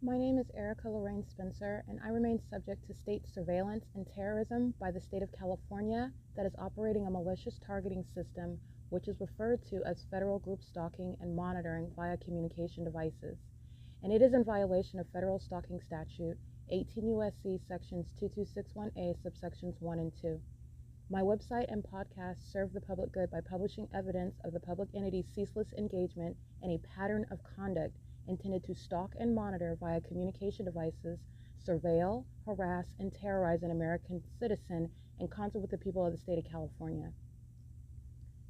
My name is Erica Lorraine Spencer, and I remain subject to state surveillance and terrorism by the state of California that is operating a malicious targeting system which is referred to as federal group stalking and monitoring via communication devices. And it is in violation of federal stalking statute 18 U.S.C. sections 2261A subsections 1 and 2. My website and podcast serve the public good by publishing evidence of the public entity's ceaseless engagement in a pattern of conduct intended to stalk and monitor via communication devices, surveil, harass, and terrorize an American citizen in concert with the people of the state of California.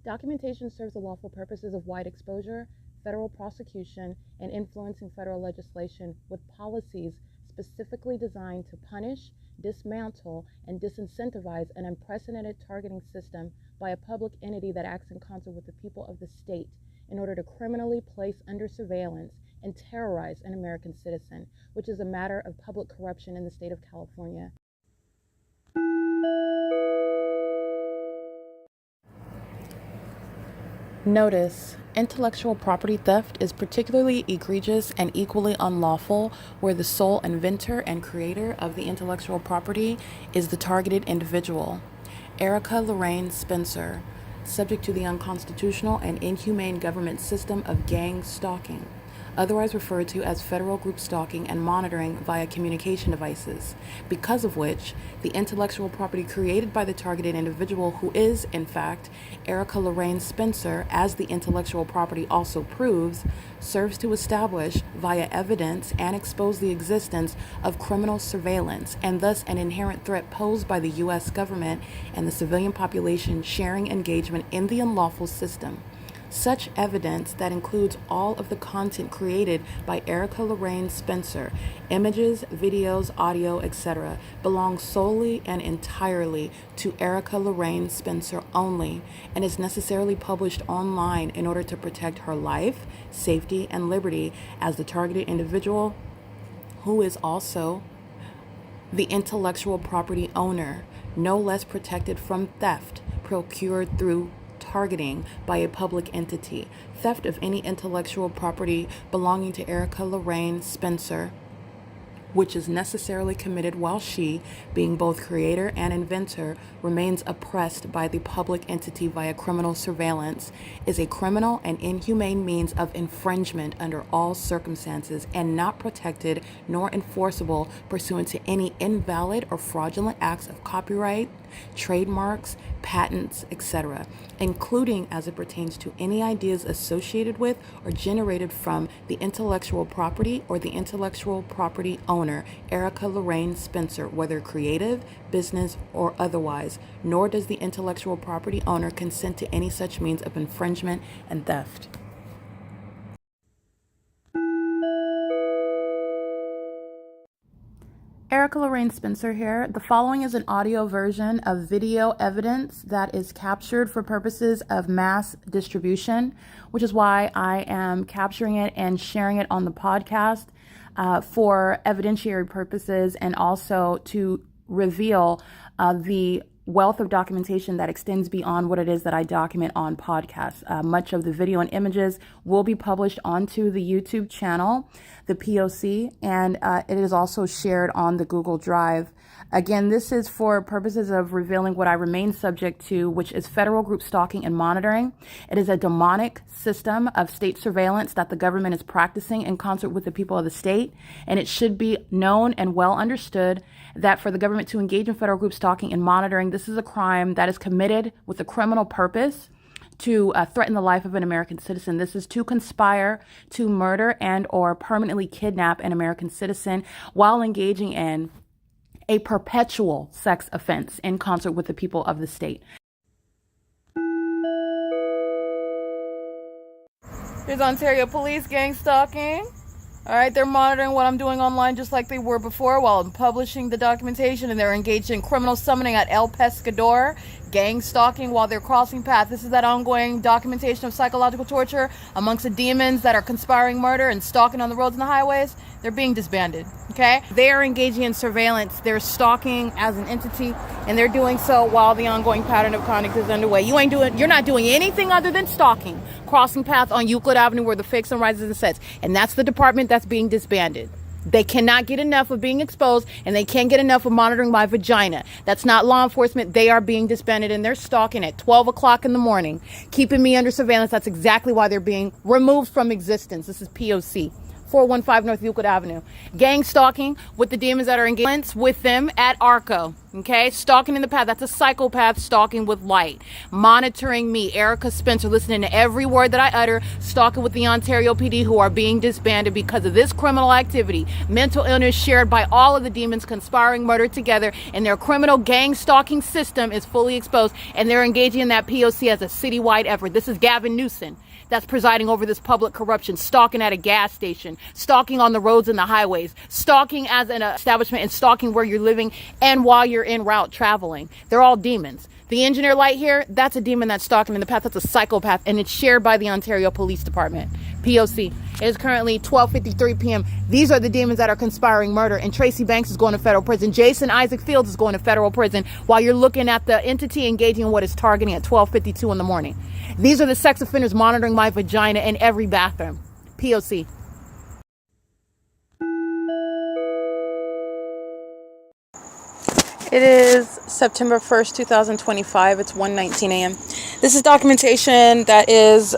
Documentation serves the lawful purposes of wide exposure, federal prosecution, and influencing federal legislation with policies specifically designed to punish, dismantle, and disincentivize an unprecedented targeting system by a public entity that acts in concert with the people of the state in order to criminally place under surveillance and terrorize an American citizen, which is a matter of public corruption in the state of California. Notice: intellectual property theft is particularly egregious and equally unlawful where the sole inventor and creator of the intellectual property is the targeted individual. Erica Lorraine Spencer, subject to the unconstitutional and inhumane government system of gang stalking, otherwise referred to as federal group stalking and monitoring via communication devices, because of which the intellectual property created by the targeted individual, who is, in fact, Erica Lorraine Spencer, as the intellectual property also proves, serves to establish via evidence and expose the existence of criminal surveillance and thus an inherent threat posed by the U.S. government and the civilian population sharing engagement in the unlawful system. Such evidence, that includes all of the content created by Erica Lorraine Spencer, images, videos, audio, etc., belongs solely and entirely to Erica Lorraine Spencer only and is necessarily published online in order to protect her life, safety, and liberty as the targeted individual, who is also the intellectual property owner, no less protected from theft procured through targeting by a public entity. Theft of any intellectual property belonging to Erica Lorraine Spencer, which is necessarily committed while she, being both creator and inventor, remains oppressed by the public entity via criminal surveillance, is a criminal and inhumane means of infringement under all circumstances and not protected nor enforceable pursuant to any invalid or fraudulent acts of copyright, trademarks, patents, etc., including as it pertains to any ideas associated with or generated from the intellectual property or the intellectual property owner, Erica Lorraine Spencer, whether creative, business, or otherwise, nor does the intellectual property owner consent to any such means of infringement and theft. Erica Lorraine Spencer here. The following is an audio version of video evidence that is captured for purposes of mass distribution, which is why I am capturing it and sharing it on the podcast for evidentiary purposes and also to reveal the wealth of documentation that extends beyond what it is that I document on podcasts. Much of the video and images will be published onto the YouTube channel, the P.O.C, and it is also shared on the Google Drive. Again, this is for purposes of revealing what I remain subject to, which is federal group stalking and monitoring. It is a demonic system of state surveillance that the government is practicing in concert with the people of the state, and it should be known and well understood that for the government to engage in federal group stalking and monitoring, this is a crime that is committed with a criminal purpose to threaten the life of an American citizen. This is to conspire to murder and or permanently kidnap an American citizen while engaging in a perpetual sex offense in concert with the people of the state. Here's Ontario Police gang stalking. All right, they're monitoring what I'm doing online just like they were before while I'm publishing the documentation, and they're engaged in criminal summoning at El Pescador, gang stalking while they're crossing paths. This is that ongoing documentation of psychological torture amongst the demons that are conspiring murder and stalking on the roads and the highways. They're being disbanded, okay? They are engaging in surveillance. They're stalking as an entity, and they're doing so while the ongoing pattern of conduct is underway. You're not doing anything other than stalking, crossing paths on Euclid Avenue where the fake sun rises and sets. And that's the department that's being disbanded. They cannot get enough of being exposed, and they can't get enough of monitoring my vagina. That's not law enforcement. They are being disbanded, and they're stalking at 12 o'clock in the morning, keeping me under surveillance. That's exactly why they're being removed from existence. This is P.O.C. 415 North Euclid Avenue. Gang stalking with the demons that are engaged with them at ARCO. Okay, stalking in the path. That's a psychopath stalking with light. Monitoring me, Erica Spencer, listening to every word that I utter, stalking with the Ontario PD, who are being disbanded because of this criminal activity. Mental illness shared by all of the demons conspiring murder together, and their criminal gang stalking system is fully exposed, and they're engaging in that POC as a citywide effort. This is Gavin Newsom that's presiding over this public corruption, stalking at a gas station, stalking on the roads and the highways, stalking as an establishment, and stalking where you're living and while you're en route traveling. They're all demons. The engineer light here, that's a demon that's stalking in the path. That's a psychopath, and it's shared by the Ontario Police Department. POC. It is currently 12:53 p.m. These are the demons that are conspiring murder, and Tracy Banks is going to federal prison. Jason Isaac Fields is going to federal prison while you're looking at the entity engaging in what is targeting at 12:52 in the morning. These are the sex offenders monitoring my vagina in every bathroom. POC. It is September 1st, 2025. It's 1:19 a.m. This is documentation that is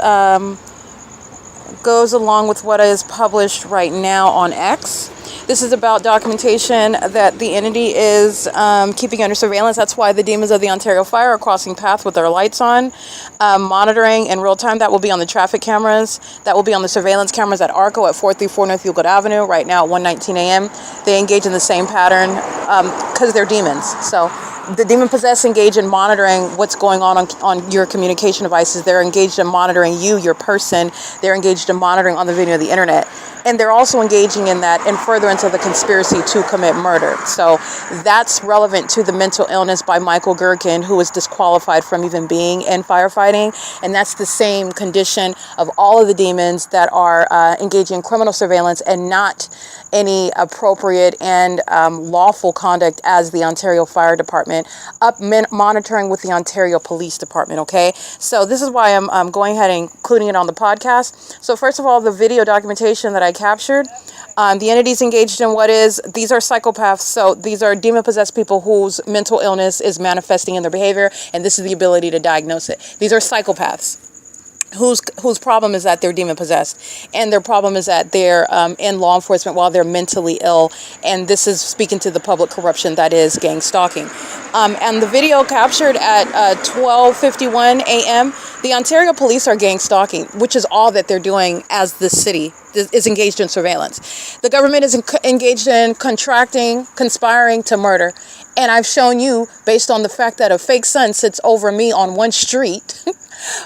goes along with what is published right now on X. This is about documentation that the entity is keeping under surveillance. That's why the demons of the Ontario Fire are crossing paths with their lights on, monitoring in real time. That will be on the traffic cameras. That will be on the surveillance cameras at ARCO at 434 North Euclid Avenue right now at 1:19 a.m. They engage in the same pattern because they're demons. So the demon-possessed engage in monitoring what's going on your communication devices. They're engaged in monitoring you, your person. They're engaged in monitoring on the video of the internet. And they're also engaging in that in furtherance of the conspiracy to commit murder. So that's relevant to the mental illness by Michael GERKEN, who was disqualified from even being in firefighting. And that's the same condition of all of the demons that are engaging in criminal surveillance and not any appropriate and lawful conduct as the Ontario Fire Department, monitoring with the Ontario Police Department, okay? So this is why I'm going ahead and including it on the podcast. So first of all, the video documentation that I captured, the entities engaged in these are psychopaths. So these are demon-possessed people whose mental illness is manifesting in their behavior, and this is the ability to diagnose it. These are psychopaths whose problem is that they're demon-possessed, and their problem is that they're in law enforcement while they're mentally ill, and this is speaking to the public corruption that is gang stalking. And the video captured at 12:51 a.m., the Ontario police are gang stalking, which is all that they're doing as the city is engaged in surveillance. The government is engaged in conspiring to murder, and I've shown you, based on the fact that a fake sun sits over me on one street,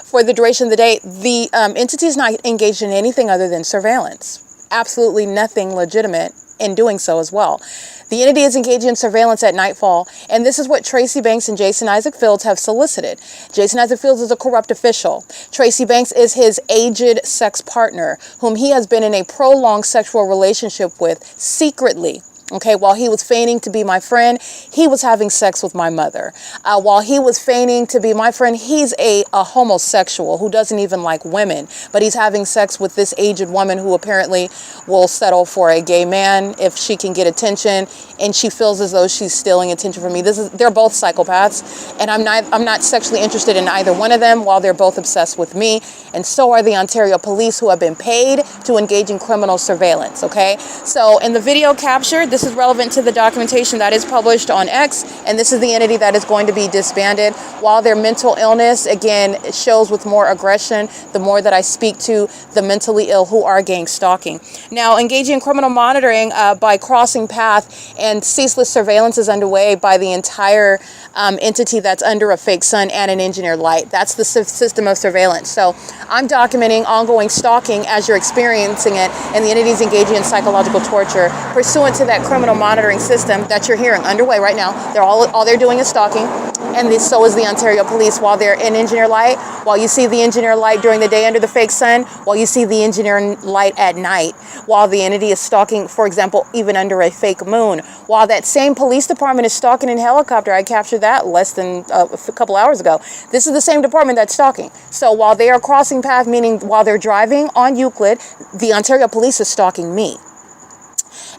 for the duration of the day, the entity is not engaged in anything other than surveillance. Absolutely nothing legitimate in doing so as well. The entity is engaged in surveillance at nightfall, and this is what Tracy Banks and Jason Isaac Fields have solicited. Jason Isaac Fields is a corrupt official. Tracy Banks is his aged sex partner, whom he has been in a prolonged sexual relationship with secretly. Okay, while he was feigning to be my friend, he was having sex with my mother. While he was feigning to be my friend, he's a homosexual who doesn't even like women, but he's having sex with this aged woman who apparently will settle for a gay man if she can get attention, and she feels as though she's stealing attention from me. They're both psychopaths, and I'm not sexually interested in either one of them, while they're both obsessed with me, and so are the Ontario police, who have been paid to engage in criminal surveillance. Okay, so in the video captured, this is relevant to the documentation that is published on X, and this is the entity that is going to be disbanded. While their mental illness, again, shows with more aggression, the more that I speak to the mentally ill who are gang stalking. Now, engaging in criminal monitoring by crossing path and ceaseless surveillance is underway by the entire entity that's under a fake sun and an engineered light. That's the system of surveillance. So I'm documenting ongoing stalking as you're experiencing it, and the entities engaging in psychological torture pursuant to that criminal monitoring system that you're hearing underway right now. All they're doing is stalking, and so is the Ontario police while they're in engineer light. While you see the engineer light during the day under the fake sun, while you see the engineer light at night, while the entity is stalking, for example, even under a fake moon. While that same police department is stalking in helicopter, I captured that less than a couple hours ago. This is the same department that's stalking. So while they are crossing path, meaning while they're driving on Euclid, the Ontario police is stalking me.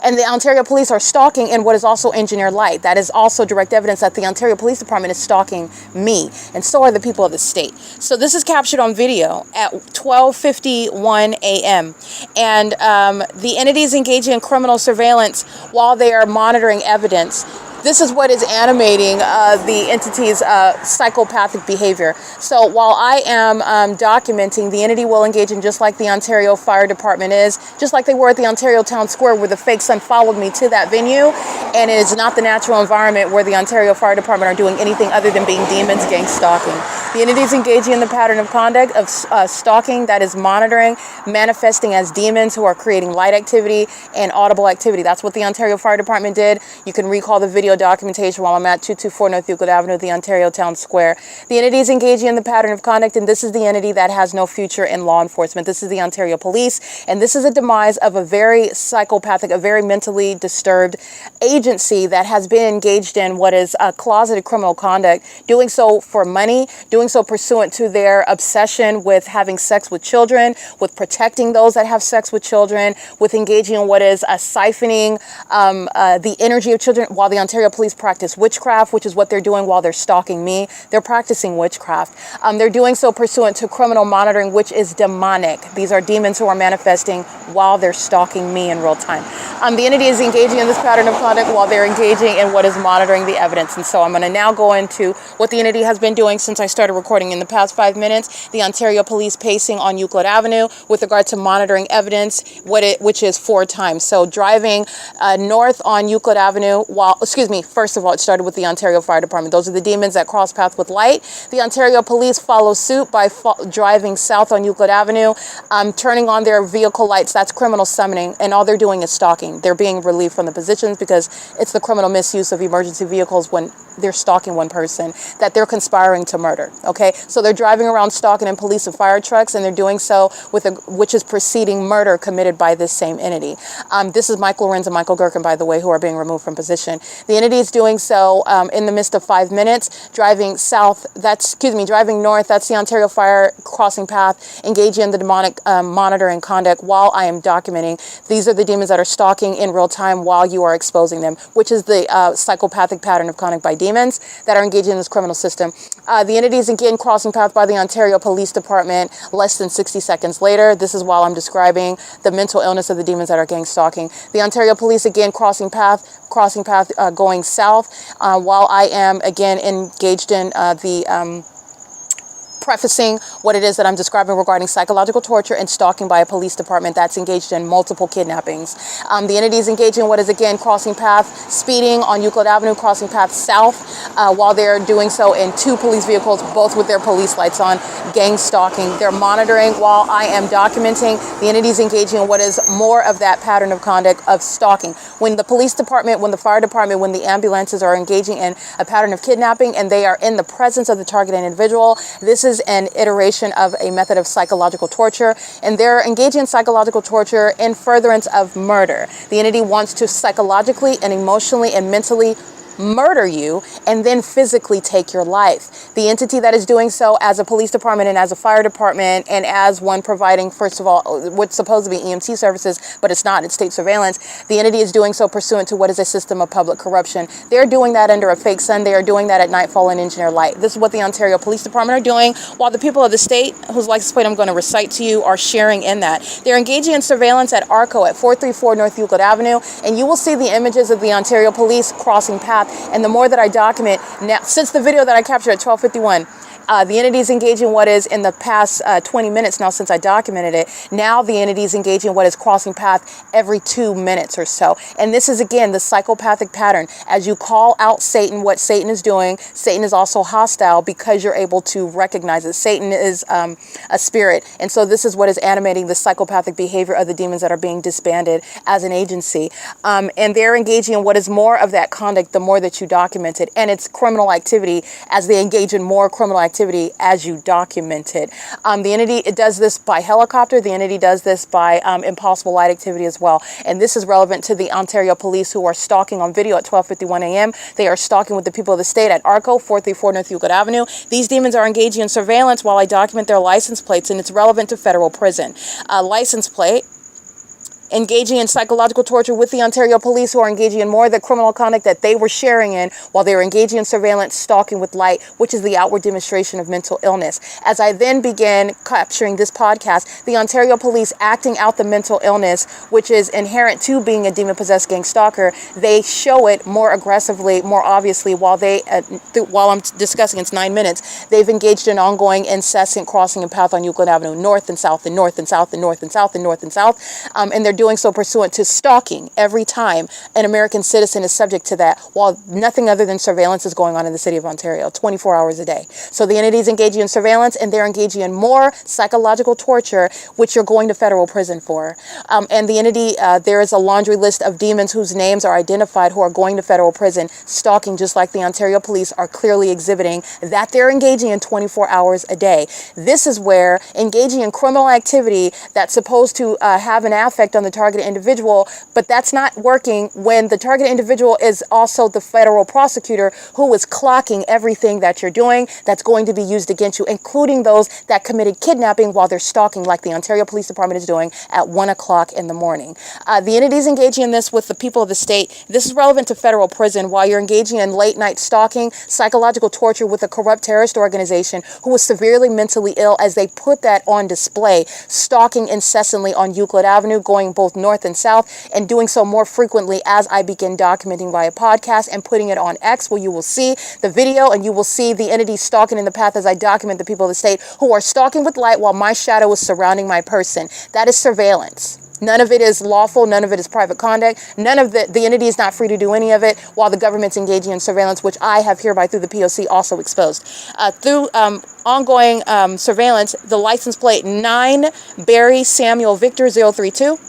And the Ontario Police are stalking in what is also engineered light. That is also direct evidence that the Ontario Police Department is stalking me, and so are the people of the state. So this is captured on video at 12:51 a.m. And the entities engaging in criminal surveillance while they are monitoring evidence. This is what is animating the entity's psychopathic behavior. So while I am documenting, the entity will engage in just like the Ontario Fire Department is, just like they were at the Ontario Town Square where the fake son followed me to that venue, and it is not the natural environment where the Ontario Fire Department are doing anything other than being demons, gang stalking. The entity is engaging in the pattern of conduct of stalking that is monitoring, manifesting as demons who are creating light activity and audible activity. That's what the Ontario Fire Department did. You can recall the video documentation while I'm at 224 North Euclid Avenue, the Ontario Town Square. The entity is engaging in the pattern of conduct, and this is the entity that has no future in law enforcement. This is the Ontario Police, and this is a demise of a very psychopathic, a very mentally disturbed agency that has been engaged in what is a closeted criminal conduct, doing so for money, doing so pursuant to their obsession with having sex with children, with protecting those that have sex with children, with engaging in what is a siphoning the energy of children, while the Ontario Police practice witchcraft, which is what they're doing while they're stalking me. They're practicing witchcraft. They're doing so pursuant to criminal monitoring, which is demonic. These are demons who are manifesting while they're stalking me in real time. The entity is engaging in this pattern of conduct while they're engaging in what is monitoring the evidence. And so I'm going to now go into what the entity has been doing since I started recording in the past 5 minutes. The Ontario Police pacing on Euclid Avenue with regard to monitoring evidence, which is 4 times. So driving north on Euclid Avenue first of all, it started with the Ontario Fire Department. Those are the demons that cross paths with light. The Ontario Police follow suit by driving south on Euclid Avenue, turning on their vehicle lights. That's criminal summoning, and all they're doing is stalking. They're being relieved from the positions because it's the criminal misuse of emergency vehicles when they're stalking one person that they're conspiring to murder. Okay, so they're driving around stalking in police and fire trucks, and they're doing so which is preceding murder committed by this same entity. This is Michael LORENZ and Michael GERKEN, by the way, who are being removed from position. The entity is doing so in the midst of 5 minutes, driving north, that's the Ontario Fire crossing path, engaging in the demonic monitoring conduct while I am documenting. These are the demons that are stalking in real time while you are exposing them, which is the psychopathic pattern of conduct by demons that are engaging in this criminal system. The entity is again crossing path by the Ontario Police Department less than 60 seconds later. This is while I'm describing the mental illness of the demons that are gang stalking. The Ontario Police again crossing path going south while I am again engaged in prefacing what it is that I'm describing regarding psychological torture and stalking by a police department that's engaged in multiple kidnappings. The entity is engaged in what is again crossing path, speeding on Euclid Avenue, crossing path south while they're doing so in 2 police vehicles, both with their police lights on, gang stalking. They're monitoring while I am documenting. The entity is engaging in what is more of that pattern of conduct of stalking. When the police department, when the fire department, when the ambulances are engaging in a pattern of kidnapping and they are in the presence of the targeted individual, this is an iteration of a method of psychological torture, and they're engaging in psychological torture in furtherance of murder. The entity wants to psychologically and emotionally and mentally murder you and then physically take your life. The entity that is doing so as a police department and as a fire department and as one providing, first of all, what's supposed to be EMT services, but it's not, it's state surveillance. The entity is doing so pursuant to what is a system of public corruption. They're doing that under a fake sun. They are doing that at nightfall and engineer light. This is what the Ontario Police Department are doing, while the people of the state, whose license plate I'm going to recite to you, are sharing in that. They're engaging in surveillance at ARCO at 434 North Euclid Avenue, and you will see the images of the Ontario Police crossing path. And the more that I document now, since the video that I captured at 12:51, the entity is engaging what is in the past 20 minutes now since I documented it. Now the entity is engaging what is crossing path every 2 minutes or so. And this is, again, the psychopathic pattern. As you call out Satan, what Satan is doing, Satan is also hostile because you're able to recognize it. Satan is a spirit. And so this is what is animating the psychopathic behavior of the demons that are being disbanded as an agency. And they're engaging in what is more of that conduct the more that you document it. And it's criminal activity as they engage in more criminal activity as you document it. The entity, it does this by helicopter. The entity does this by impossible light activity as well. And this is relevant to the Ontario Police who are stalking on video at 12:51 a.m. They are stalking with the people of the state at ARCO, 434 North Euclid Avenue. These demons are engaging in surveillance while I document their license plates, and it's relevant to federal prison. License plate engaging in psychological torture with the Ontario police, who are engaging in more of the criminal conduct that they were sharing in while they were engaging in surveillance, stalking with light, which is the outward demonstration of mental illness. As I then began capturing this podcast, the Ontario police acting out the mental illness, which is inherent to being a demon-possessed gang stalker, they show it more aggressively, more obviously, while I'm discussing, it's 9 minutes, they've engaged in ongoing, incessant crossing of path on Euclid Avenue, north and south and north and south and north and south and north and south, and they're doing so pursuant to stalking every time an American citizen is subject to that, while nothing other than surveillance is going on in the city of Ontario 24 hours a day. So the entity is engaging in surveillance, and they're engaging in more psychological torture, which you're going to federal prison for. And the entity, there is a laundry list of demons whose names are identified who are going to federal prison, stalking just like the Ontario police are clearly exhibiting that they're engaging in 24 hours a day. This is where engaging in criminal activity that's supposed to have an affect on the targeted individual, but that's not working when the targeted individual is also the federal prosecutor who is clocking everything that you're doing that's going to be used against you, including those that committed kidnapping while they're stalking, like the Ontario Police Department is doing at 1 o'clock in the morning. The entity is engaging in this with the people of the state. This is relevant to federal prison while you're engaging in late night stalking, psychological torture with a corrupt terrorist organization who was severely mentally ill, as they put that on display, stalking incessantly on Euclid Avenue, going both north and south, and doing so more frequently as I begin documenting via podcast and putting it on X, where you will see the video and you will see the entity stalking in the path as I document the people of the state who are stalking with light while my shadow is surrounding my person. That is surveillance. None of it is lawful. None of it is private conduct. None of the entity is not free to do any of it while the government's engaging in surveillance, which I have hereby through the P.O.C. also exposed. Through ongoing surveillance, the license plate 9 Barry Samuel Victor 032.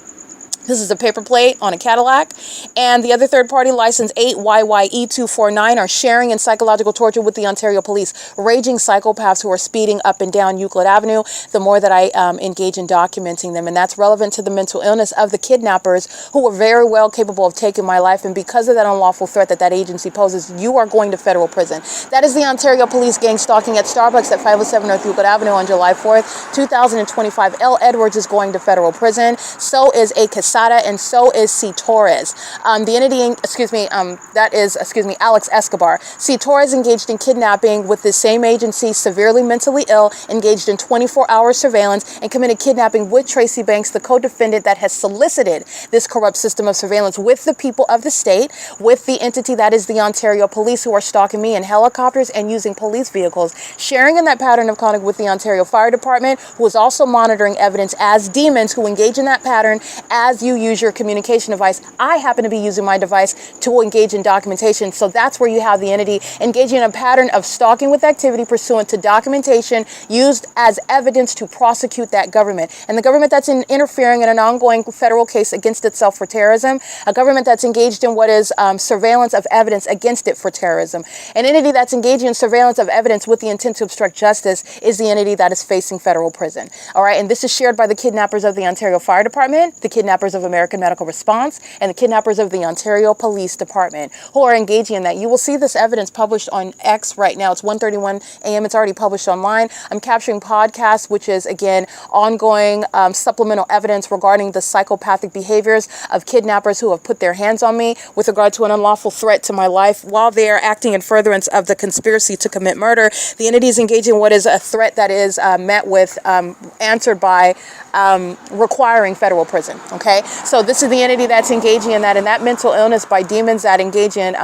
This is a paper plate on a Cadillac. And the other third-party license 8YYE249 are sharing in psychological torture with the Ontario police, raging psychopaths who are speeding up and down Euclid Avenue, the more that I engage in documenting them. And that's relevant to the mental illness of the kidnappers who were very well capable of taking my life. And because of that unlawful threat that agency poses, you are going to federal prison. That is the Ontario police gang stalking at Starbucks at 507 North Euclid Avenue on July 4th, 2025. L. Edwards is going to federal prison. So is a and so is C. Torres. The entity, Alex Escobar. C. Torres engaged in kidnapping with the same agency, severely mentally ill, engaged in 24-hour surveillance, and committed kidnapping with Tracy Banks, the co-defendant that has solicited this corrupt system of surveillance with the people of the state, with the entity that is the Ontario police, who are stalking me in helicopters and using police vehicles, sharing in that pattern of conduct with the Ontario Fire Department, who is also monitoring evidence as demons who engage in that pattern as you use your communication device. I happen to be using my device to engage in documentation. So that's where you have the entity engaging in a pattern of stalking with activity pursuant to documentation used as evidence to prosecute that government. And the government that's interfering in an ongoing federal case against itself for terrorism, a government that's engaged in what is surveillance of evidence against it for terrorism. An entity that's engaging in surveillance of evidence with the intent to obstruct justice is the entity that is facing federal prison. All right, and this is shared by the kidnappers of the Ontario Fire Department, the kidnappers of American Medical Response, and the kidnappers of the Ontario Police Department, who are engaging in that. You will see this evidence published on X right now. It's 1:31 a.m. It's already published online. I'm capturing podcasts, which is, again, ongoing supplemental evidence regarding the psychopathic behaviors of kidnappers who have put their hands on me with regard to an unlawful threat to my life while they are acting in furtherance of the conspiracy to commit murder. The entity is engaging in what is a threat that is met with, answered by requiring federal prison. Okay, so this is the entity that's engaging in that mental illness by demons that engage in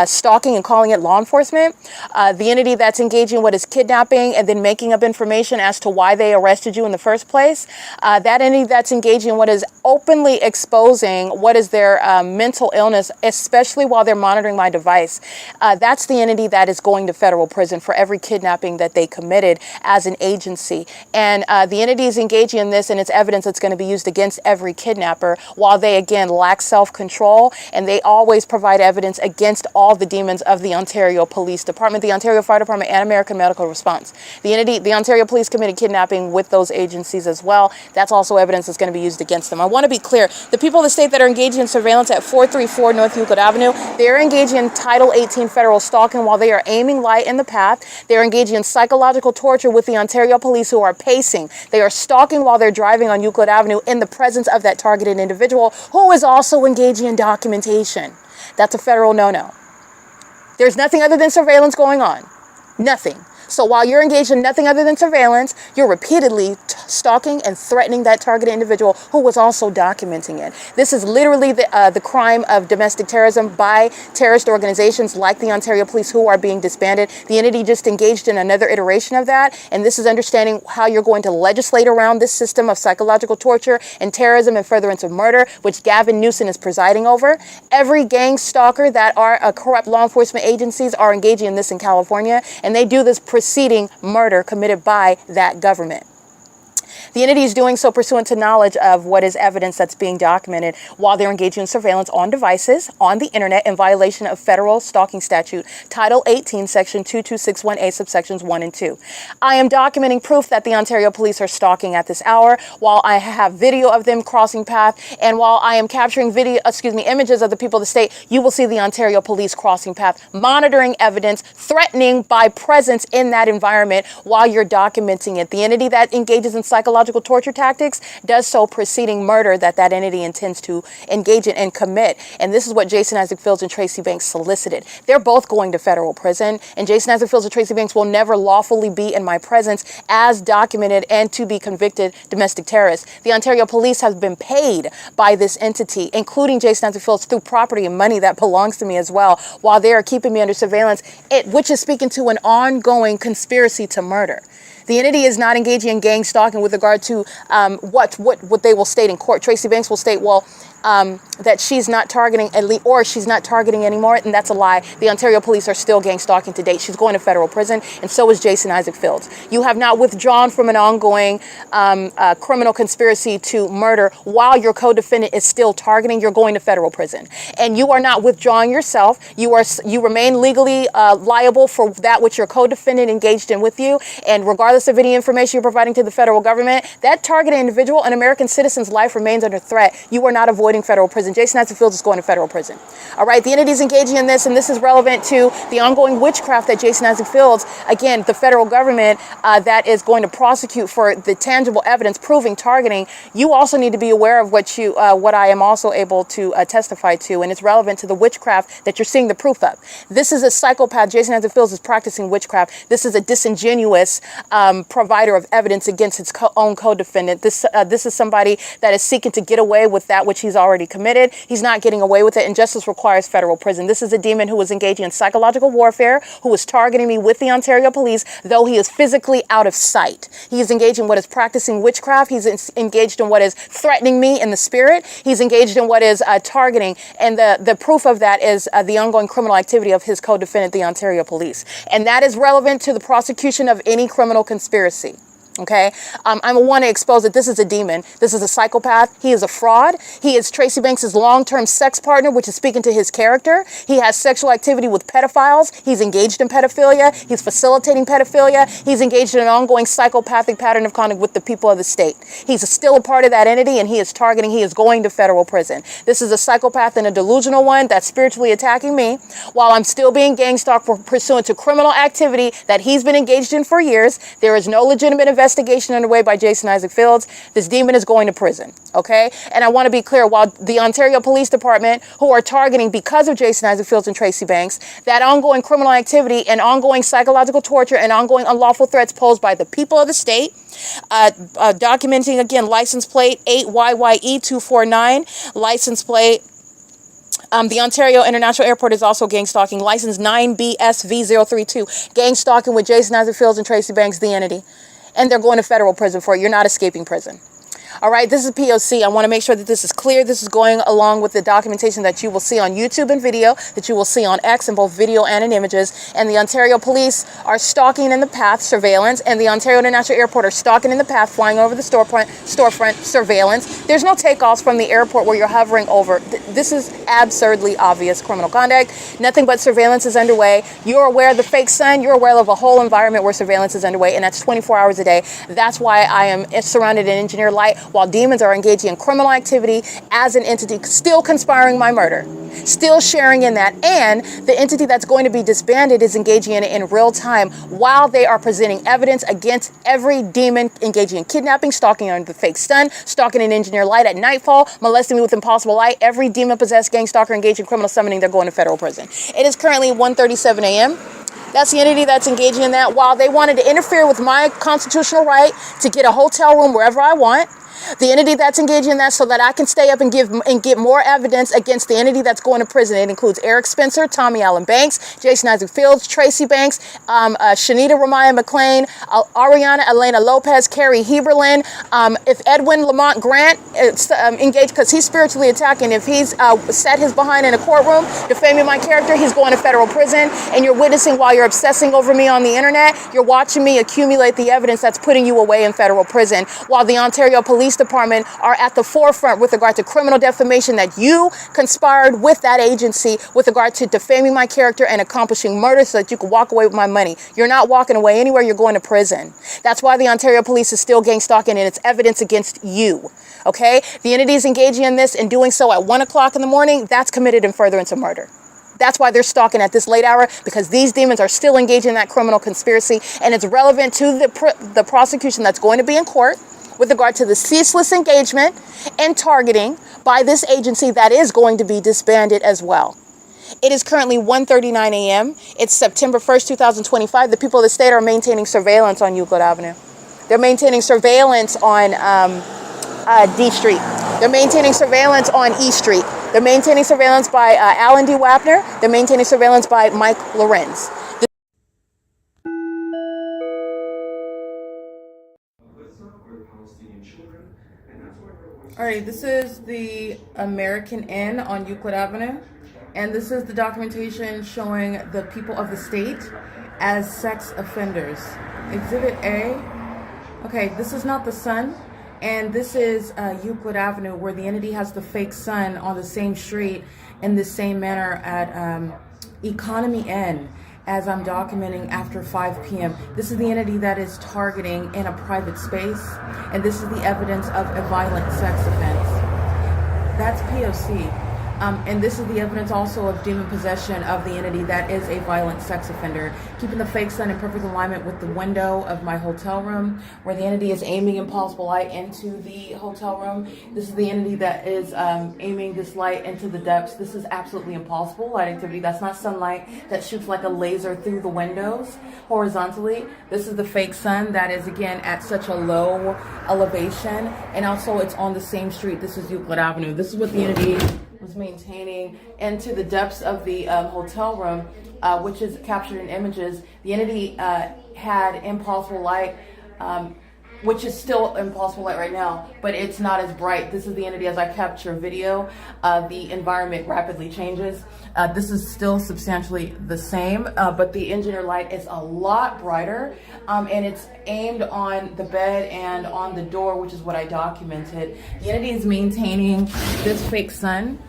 stalking and calling it law enforcement. The entity that's engaging in what is kidnapping and then making up information as to why they arrested you in the first place. That entity that's engaging in what is openly exposing what is their mental illness, especially while they're monitoring my device. That's the entity that is going to federal prison for every kidnapping that they committed as an agency. And the entity is engaging in this, and it's evidence that's going to be used against every kidnapper, while they, again, lack self-control, and they always provide evidence against all the demons of the Ontario Police Department, the Ontario Fire Department, and American Medical Response. The Ontario Police committed kidnapping with those agencies as well. That's also evidence that's going to be used against them. I want to be clear. The people of the state that are engaging in surveillance at 434 North Euclid Avenue, they're engaging in Title 18 federal stalking while they are aiming light in the path. They're engaging in psychological torture with the Ontario Police, who are pacing. They are stalking while they're driving on Euclid Avenue in the presence of that that targeted individual who is also engaging in documentation. That's a federal no-no. There's nothing other than surveillance going on. Nothing. So while you're engaged in nothing other than surveillance, you're repeatedly stalking and threatening that targeted individual who was also documenting it. This is literally the crime of domestic terrorism by terrorist organizations like the Ontario Police, who are being disbanded. The entity just engaged in another iteration of that, and this is understanding how you're going to legislate around this system of psychological torture and terrorism and furtherance of murder, which Gavin Newsom is presiding over. Every gang stalker that are corrupt law enforcement agencies are engaging in this in California, and they do this preceding murder committed by that government. The entity is doing so pursuant to knowledge of what is evidence that's being documented while they're engaging in surveillance on devices, on the internet, in violation of federal stalking statute, Title 18, Section 2261A, subsections 1 and 2. I am documenting proof that the Ontario Police are stalking at this hour, while I have video of them crossing path, and while I am capturing images of the people of the state, you will see the Ontario Police crossing path, monitoring evidence, threatening by presence in that environment while you're documenting it. The entity that engages in psychological torture tactics does so preceding murder that entity intends to engage in and commit. And this is what Jason Isaac Fields and Tracy Banks solicited. They're both going to federal prison, and Jason Isaac Fields and Tracy Banks will never lawfully be in my presence as documented and to be convicted domestic terrorists. The Ontario Police has been paid by this entity, including Jason Isaac Fields, through property and money that belongs to me as well, while they are keeping me under surveillance, which is speaking to an ongoing conspiracy to murder. The entity is not engaging in gang stalking with regard to what they will state in court. Tracy Banks will state, well, that she's not targeting or she's not targeting anymore, and that's a lie. The Ontario Police are still gang stalking to date. She's going to federal prison, and so is Jason Isaac Fields. You have not withdrawn from an ongoing criminal conspiracy to murder while your co-defendant is still targeting. You're going to federal prison, and you are not withdrawing yourself. You remain legally liable for that which your co-defendant engaged in with you, and regardless of any information you're providing to the federal government, that targeted individual, an American citizen's life, remains under threat. You are not avoiding federal prison. Jason Isaac Fields is going to federal prison. All right, the entity is engaging in this, and this is relevant to the ongoing witchcraft that Jason Isaac Fields, again, the federal government that is going to prosecute for the tangible evidence proving targeting. You also need to be aware of what I am also able to testify to, and it's relevant to the witchcraft that you're seeing the proof of. This is a psychopath. Jason Isaac Fields is practicing witchcraft. This is a disingenuous provider of evidence against his own co-defendant. This is somebody that is seeking to get away with that which he's already committed. He's not getting away with it, and justice requires federal prison. This is a demon who is engaging in psychological warfare, who is targeting me with the Ontario Police, though he is physically out of sight. He is engaged in what is practicing witchcraft. He's engaged in what is threatening me in the spirit. He's engaged in what is targeting, and the proof of that is the ongoing criminal activity of his co-defendant, the Ontario Police. And that is relevant to the prosecution of any criminal conspiracy. Okay, I want to expose that this is a demon. This is a psychopath. He is a fraud. He is Tracy Banks' long-term sex partner, which is speaking to his character. He has sexual activity with pedophiles. He's engaged in pedophilia. He's facilitating pedophilia. He's engaged in an ongoing psychopathic pattern of conduct with the people of the state. He's still a part of that entity, and he is targeting. He is going to federal prison. This is a psychopath and a delusional one that's spiritually attacking me while I'm still being gang stalked pursuant to criminal activity that he's been engaged in for years. There is no legitimate investigation underway by Jason Isaac Fields. This demon is going to prison, okay? And I want to be clear, while the Ontario Police Department, who are targeting because of Jason Isaac Fields and Tracy Banks, that ongoing criminal activity and ongoing psychological torture and ongoing unlawful threats posed by the people of the state, documenting, again, license plate 8YYE249, license plate. The Ontario International Airport is also gang stalking, license 9BSV032, gang stalking with Jason Isaac Fields and Tracy Banks, the entity. And they're going to federal prison for it. You're not escaping prison. All right, this is P.O.C. I want to make sure that this is clear. This is going along with the documentation that you will see on YouTube and video, that you will see on X in both video and in images. And the Ontario Police are stalking in the path, surveillance, and the Ontario International Airport are stalking in the path, flying over the storefront, surveillance. There's no takeoffs from the airport where you're hovering over. This is absurdly obvious criminal conduct. Nothing but surveillance is underway. You're aware of the fake sun. You're aware of a whole environment where surveillance is underway, and that's 24 hours a day. That's why I am surrounded in engineered light, while demons are engaging in criminal activity as an entity, still conspiring my murder. still sharing in that. And the entity that's going to be disbanded is engaging in it in real time while they are presenting evidence against every demon engaging in kidnapping, stalking under the fake sun, stalking an engineer light at nightfall, molesting me with impossible light. Every demon-possessed gang stalker engaged in criminal summoning, they're going to federal prison. It is currently 1:37 a.m. That's the entity that's engaging in that. While they wanted to interfere with my constitutional right to get a hotel room wherever I want, the entity that's engaging in that so that I can stay up and get more evidence against the entity that's going to prison. It includes Eric Spencer, Tommy Allen Banks, Jason Isaac Fields, Tracy Banks, Shanita Ramaya McLean, Ariana Elena Lopez, Carrie Heberlin. If Edwin Lamont Grant engaged because he's spiritually attacking, if he's set his behind in a courtroom defaming my character, he's going to federal prison. And you're witnessing while you're obsessing over me on the internet, you're watching me accumulate the evidence that's putting you away in federal prison, while the Ontario Police Department are at the forefront with regard to criminal defamation that you conspired with that agency with regard to defaming my character and accomplishing murder so that you can walk away with my money. You're not walking away anywhere. You're going to prison. That's why the Ontario Police is still gang stalking, and it's evidence against you. Okay? The entity is engaging in this and doing so at 1 o'clock in the morning. That's committed in furtherance of murder. That's why they're stalking at this late hour, because these demons are still engaged in that criminal conspiracy, and it's relevant to the prosecution that's going to be in court with regard to the ceaseless engagement and targeting by this agency that is going to be disbanded as well. It is currently 1:39 a.m. It's September 1st, 2025. The people of the state are maintaining surveillance on Euclid Avenue. They're maintaining surveillance on D Street. They're maintaining surveillance on E Street. They're maintaining surveillance by Alan D. Wapner. They're maintaining surveillance by Mike LORENZ. Alright, this is the American Inn on Euclid Avenue, and this is the documentation showing the people of the state as sex offenders. Exhibit A. Okay, this is not the sun, and this is Euclid Avenue, where the entity has the fake sun on the same street in the same manner at Economy Inn, as I'm documenting after 5 p.m. This is the entity that is targeting in a private space, and this is the evidence of a violent sex offense. That's P.O.C. And this is the evidence also of demon possession of the entity that is a violent sex offender, keeping the fake sun in perfect alignment with the window of my hotel room, where the entity is aiming impossible light into the hotel room. This is the entity that is aiming this light into the depths. This is absolutely impossible light activity. That's not sunlight that shoots like a laser through the windows horizontally. This is the fake sun that is, again, at such a low elevation, and also it's on the same street. This is Euclid Avenue. This is what the entity was maintaining into the depths of the hotel room, which is captured in images. The entity had impossible light, which is still impossible light right now, but it's not as bright. This is the entity as I capture video. The environment rapidly changes. This is still substantially the same, but the engineer light is a lot brighter, and it's aimed on the bed and on the door, which is what I documented. The entity is maintaining this fake sun,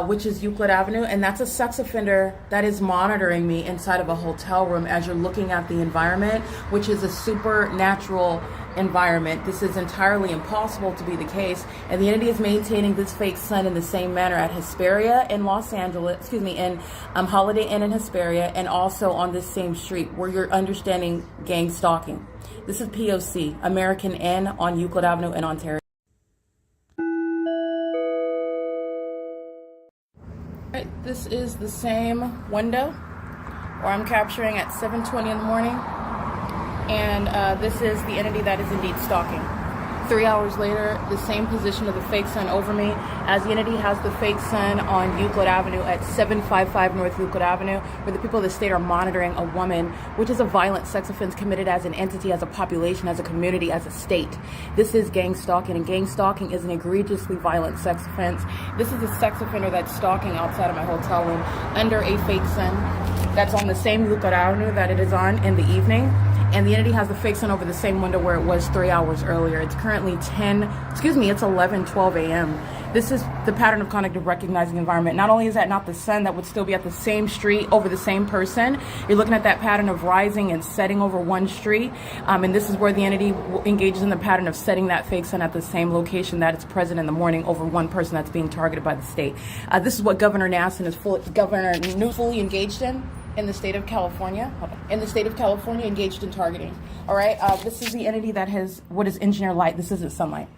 which is Euclid Avenue, and that's a sex offender that is monitoring me inside of a hotel room as you're looking at the environment, which is a supernatural environment. This is entirely impossible to be the case, and the entity is maintaining this fake sun in the same manner at Hesperia in Los Angeles, in Holiday Inn in Hesperia, and also on this same street where you're understanding gang stalking. This is P.O.C, American Inn on Euclid Avenue in Ontario. This is the same window where I'm capturing at 7:20 in the morning, and this is the entity that is indeed stalking. 3 hours later, the same position of the fake sun over me as the entity has the fake sun on Euclid Avenue at 755 North Euclid Avenue, where the people of the state are monitoring a woman, which is a violent sex offense committed as an entity, as a population, as a community, as a state. This is gang stalking, and gang stalking is an egregiously violent sex offense. This is a sex offender that's stalking outside of my hotel room under a fake sun that's on the same Euclid Avenue that it is on in the evening. And the entity has the fake sun over the same window where it was 3 hours earlier. It's currently it's 11:12 a.m. This is the pattern of conduct of recognizing environment. Not only is that not the sun that would still be at the same street over the same person, you're looking at that pattern of rising and setting over one street. And this is where the entity engages in the pattern of setting that fake sun at the same location that it's present in the morning over one person that's being targeted by the state. This is what Governor Newsom is fully engaged in the state of California. Engaged in targeting. All right. This is the entity that has what is engineer light. This isn't sunlight.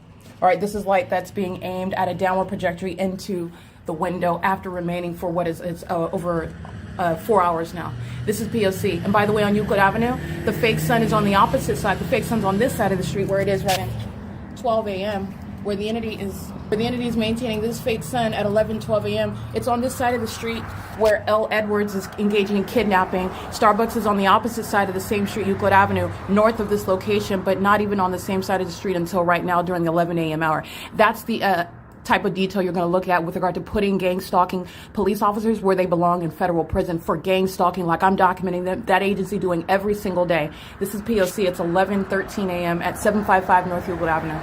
All right, this is light that's being aimed at a downward trajectory into the window after remaining for what is over 4 hours now. This is P.O.C. And by the way, on Euclid Avenue, the fake sun is on the opposite side. The fake sun's on this side of the street where it is right at 12 a.m., where the entity is maintaining this fake sun at 11:12 a.m. It's on this side of the street where L. Edwards is engaging in kidnapping. Starbucks is on the opposite side of the same street, Euclid Avenue, north of this location, but not even on the same side of the street until right now during the 11 a.m. hour. That's the type of detail you're going to look at with regard to putting gang stalking police officers where they belong in federal prison for gang stalking, like I'm documenting that agency doing every single day. This is P.O.C. It's 11:13 a.m. at 755 North Euclid Avenue.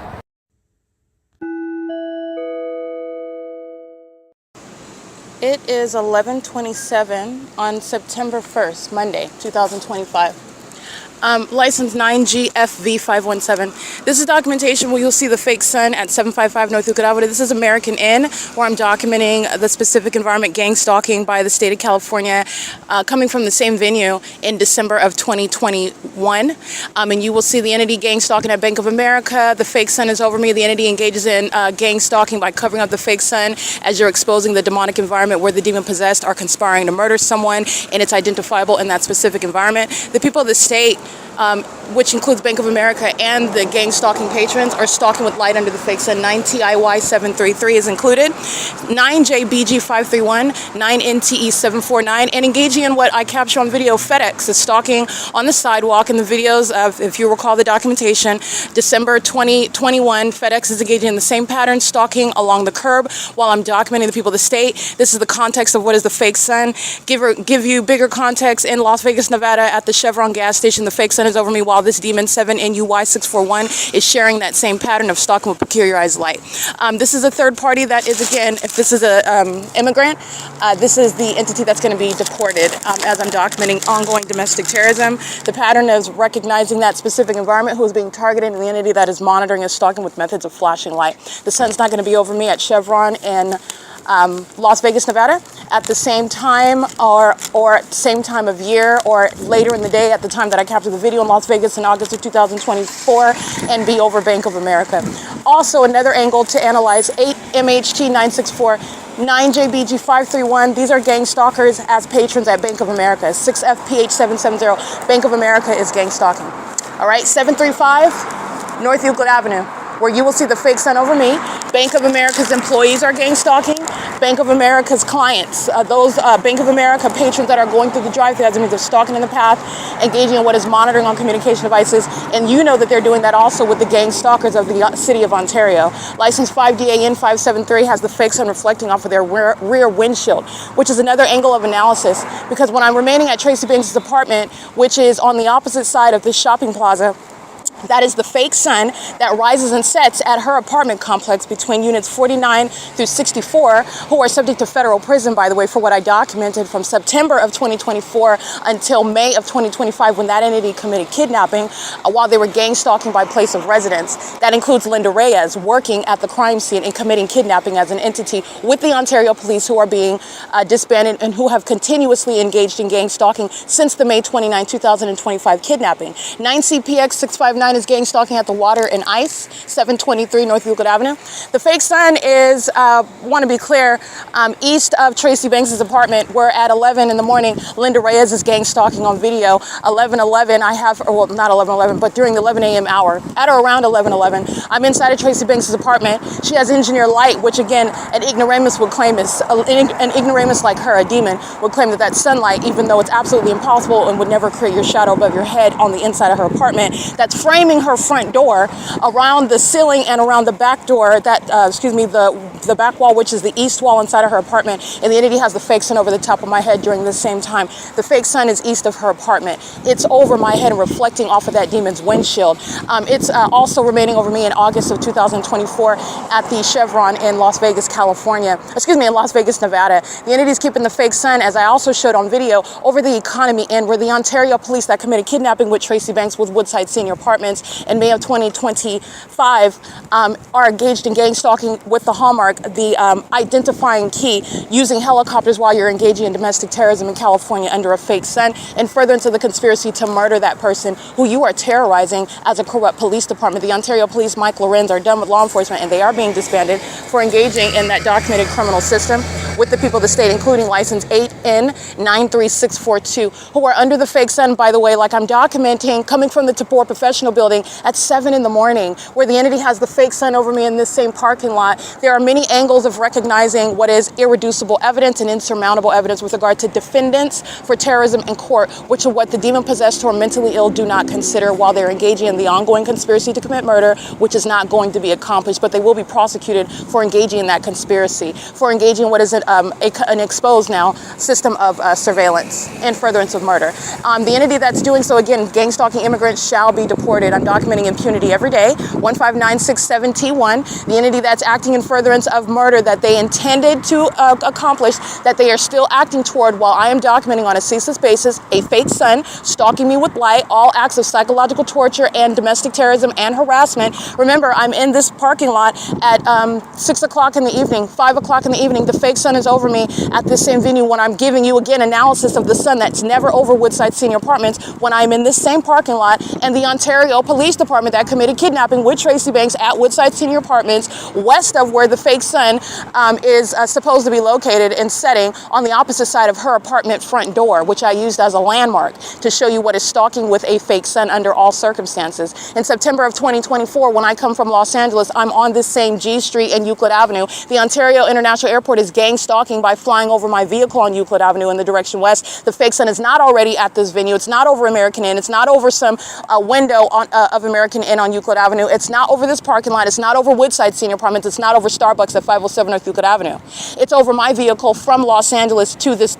It is 11:27 on September 1st, Monday, 2025. License 9GFV517. This is documentation where you'll see the fake sun at 755 North Euclid Avenue. This is American Inn, where I'm documenting the specific environment gang stalking by the state of California, coming from the same venue in December of 2021. And you will see the entity gang stalking at Bank of America. The fake sun is over me. The entity engages in gang stalking by covering up the fake sun as you're exposing the demonic environment where the demon possessed are conspiring to murder someone, and it's identifiable in that specific environment. The people of the state, which includes Bank of America and the gang stalking patrons, are stalking with light under the fake sun. 9TIY733 is included, 9JBG531, 9NTE749, and engaging in what I capture on video. FedEx is stalking on the sidewalk in the videos of, if you recall the documentation, December 2021, FedEx is engaging in the same pattern, stalking along the curb while I'm documenting the people of the state. This is the context of what is the fake sun. Give you bigger context in Las Vegas, Nevada at the Chevron gas station. The fake sun is over me while this demon 7NUY641 is sharing that same pattern of stalking with peculiarized light. This is a third party that is, again, if this is an immigrant, this is the entity that's going to be deported as I'm documenting ongoing domestic terrorism. The pattern is recognizing that specific environment who is being targeted, and the entity that is monitoring is stalking with methods of flashing light. The sun's not going to be over me at Chevron in Las Vegas, Nevada at the same time or at the same time of year or later in the day at the time that I captured the video in Las Vegas in August of 2024 and be over Bank of America. Also, another angle to analyze, 8MHT964, 9JBG531. These are gang stalkers as patrons at Bank of America. 6FPH770. Bank of America is gang stalking. All right, 735 North Euclid Avenue, where you will see the fake sun over me. Bank of America's employees are gang stalking. Bank of America's clients, those Bank of America patrons that are going through the drive-thru, as I mean, they're stalking in the path, engaging in what is monitoring on communication devices, and you know that they're doing that also with the gang stalkers of the city of Ontario. License 5DAN573 has the fake sun reflecting off of their rear windshield, which is another angle of analysis, because when I'm remaining at Tracy Banks' apartment, which is on the opposite side of this shopping plaza, that is the fake sun that rises and sets at her apartment complex between units 49 through 64, who are subject to federal prison, by the way, for what I documented from September of 2024 until May of 2025, when that entity committed kidnapping while they were gang stalking by place of residence. That includes Linda Reyes working at the crime scene and committing kidnapping as an entity with the Ontario police, who are being disbanded and who have continuously engaged in gang stalking since the May 29, 2025 kidnapping. 9CPX659 is gang stalking at the Water and I.I.S, 723 North Euclid Avenue. The fake sun is, want to be clear, east of Tracy Banks' apartment, where at 11 in the morning, Linda Reyes is gang stalking on video. 11:11, I have, or well, not 11:11, but during the 11 a.m. hour, at or around 11:11, I'm inside of Tracy Banks' apartment. She has engineer light, which again, an ignoramus would claim is, an ignoramus like her, a demon, would claim that that's sunlight, even though it's absolutely impossible and would never create your shadow above your head on the inside of her apartment. That's framed framing her front door around the ceiling and around the back door, the back wall, which is the east wall inside of her apartment. And the entity has the fake sun over the top of my head during the same time. The fake sun is east of her apartment. It's over my head and reflecting off of that demon's windshield. It's also remaining over me in August of 2024 at the Chevron in Las Vegas, in Las Vegas, Nevada. The entity is keeping the fake sun, as I also showed on video, over the economy end, where the Ontario police that committed kidnapping with Tracy Banks with Woodside Senior Apartments in May of 2025 are engaged in gang stalking with the hallmark, the identifying key, using helicopters while you're engaging in domestic terrorism in California under a fake sun, and furtherance of the conspiracy to murder that person who you are terrorizing as a corrupt police department. The Ontario Police, Mike LORENZ, are done with law enforcement, and they are being disbanded for engaging in that documented criminal system with the people of the state, including license 8N93642, who are under the fake sun, by the way, like I'm documenting, coming from the Tabor Professional Building at 7 in the morning, where the entity has the fake sun over me in this same parking lot. There are many angles of recognizing what is irreducible evidence and insurmountable evidence with regard to defendants for terrorism in court, which are what the demon-possessed or mentally ill do not consider while they're engaging in the ongoing conspiracy to commit murder, which is not going to be accomplished, but they will be prosecuted for engaging in that conspiracy, for engaging in what is an exposed now system of surveillance and furtherance of murder. The entity that's doing so, again, gang stalking immigrants shall be deported. I'm documenting impunity every day, 15967T1. The entity that's acting in furtherance of murder that they intended to accomplish, that they are still acting toward while I am documenting on a ceaseless basis, a fake sun, stalking me with light, all acts of psychological torture and domestic terrorism and harassment. Remember, I'm in this parking lot at 6 o'clock in the evening, 5 o'clock in the evening. The fake sun is over me at this same venue when I'm giving you, again, analysis of the sun that's never over Woodside Senior Apartments, when I'm in this same parking lot, and the Ontario Police Department that committed kidnapping with Tracy Banks at Woodside Senior Apartments, west of where the fake sun is supposed to be located and setting on the opposite side of her apartment front door, which I used as a landmark to show you what is stalking with a fake sun under all circumstances. In September of 2024, when I come from Los Angeles, I'm on this same G Street and Euclid Avenue. The Ontario International Airport is gang stalking by flying over my vehicle on Euclid Avenue in the direction west. The fake sun is not already at this venue. It's not over American Inn. It's not over some window of American Inn on Euclid Avenue. It's not over this parking lot. It's not over Woodside Senior Apartments. It's not over Starbucks at 507 North Euclid Avenue. It's over my vehicle from Los Angeles to this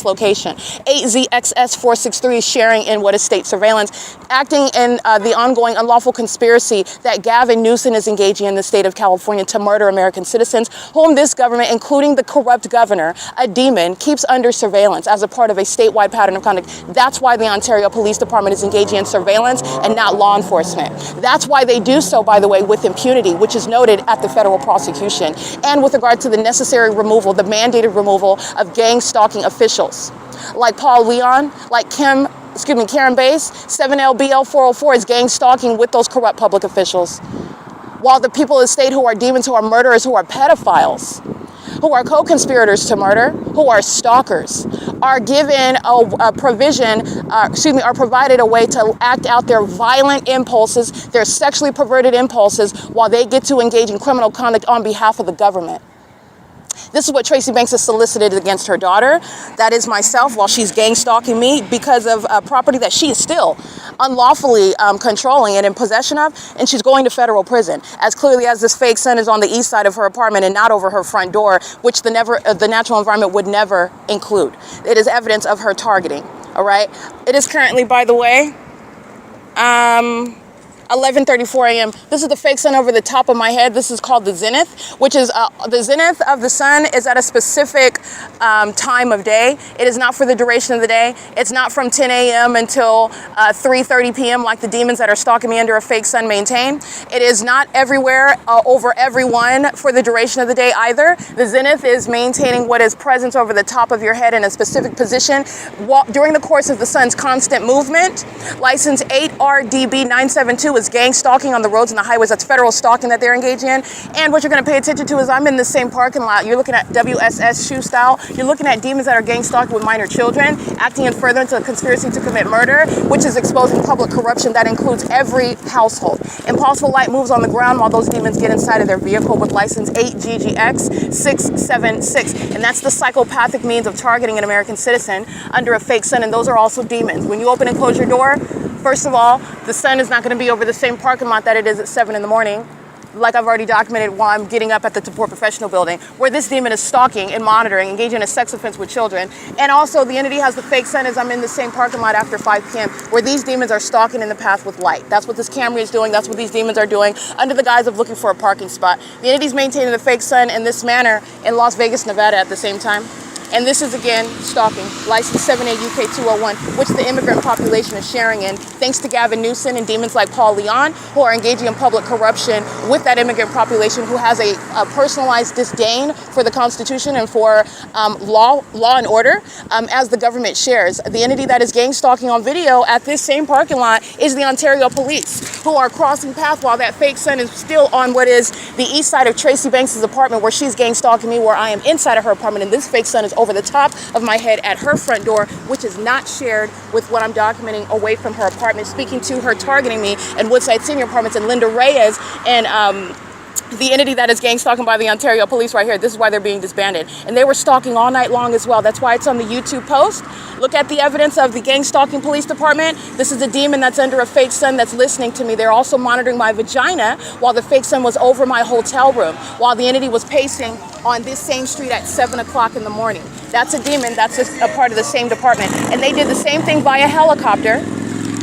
location. 8ZXS463 is sharing in what is state surveillance, acting in the ongoing unlawful conspiracy that Gavin Newsom is engaging in the state of California to murder American citizens, whom this government, including the corrupt governor, a demon, keeps under surveillance as a part of a statewide pattern of conduct. That's why the Ontario Police Department is engaging in surveillance and not law enforcement. That's why they do so, by the way, with impunity, which is noted at the federal prosecution, and with regard to the necessary removal, the mandated removal of gang stalking officials like Paul Leon, like Karen Bass. 7LBL404 is gang stalking with those corrupt public officials, while the people of the state who are demons, who are murderers, who are pedophiles, who are co-conspirators to murder, who are stalkers, are given a provision, are provided a way to act out their violent impulses, their sexually perverted impulses, while they get to engage in criminal conduct on behalf of the government. This is what Tracy Banks has solicited against her daughter, that is myself, while she's gang stalking me because of property that she is still unlawfully controlling and in possession of, and she's going to federal prison, as clearly as this fake sun is on the east side of her apartment and not over her front door, which the natural environment would never include. It is evidence of her targeting, all right? It is currently, by the way, 11:34 a.m. This is the fake sun over the top of my head. This is called the zenith, which is the zenith of the sun is at a specific time of day. It is not for the duration of the day. It's not from 10 a.m. until 3:30 p.m. like the demons that are stalking me under a fake sun maintain. It is not everywhere over everyone for the duration of the day either. The zenith is maintaining what is presence over the top of your head in a specific position during the course of the sun's constant movement. License 8RDB972 is gang stalking on the roads and the highways. That's federal stalking that they're engaging in. And what you're going to pay attention to is I'm in the same parking lot. You're looking at WSS shoe style. You're looking at demons that are gang stalking with minor children, acting in furtherance of a conspiracy to commit murder, which is exposing public corruption that includes every household. Impulsive light moves on the ground while those demons get inside of their vehicle with license 8GGX676. And that's the psychopathic means of targeting an American citizen under a fake sun. And those are also demons. When you open and close your door, First of all, the sun is not going to be over the same parking lot that it is at 7 in the morning, like I've already documented while I'm getting up at the Support Professional Building, where this demon is stalking and monitoring, engaging in a sex offense with children. And also, the entity has the fake sun as I'm in the same parking lot after 5 p.m., where these demons are stalking in the path with light. That's what this camera is doing. That's what these demons are doing under the guise of looking for a parking spot. The entity's maintaining the fake sun in this manner in Las Vegas, Nevada at the same time. And this is, again, stalking, license 78 UK 201, which the immigrant population is sharing in, thanks to Gavin Newsom and demons like Paul Leon, who are engaging in public corruption with that immigrant population, who has a personalized disdain for the Constitution and for law and order, as the government shares. The entity that is gang stalking on video at this same parking lot is the Ontario Police, who are crossing paths while that fake sun is still on what is the east side of Tracy Banks' apartment, where she's gang stalking me, where I am inside of her apartment, and this fake sun is over the top of my head at her front door, which is not shared with what I'm documenting away from her apartment, speaking to her targeting me in Woodside Senior Apartments and Linda Reyes and the entity that is gang stalking by the Ontario Police right here. This is why they're being disbanded. And they were stalking all night long as well. That's why it's on the YouTube post. Look at the evidence of the gang stalking police department. This is a demon that's under a fake sun that's listening to me. They're also monitoring my vagina while the fake sun was over my hotel room, while the entity was pacing on this same street at 7 o'clock in the morning. That's a demon. That's just a part of the same department. And they did the same thing via helicopter.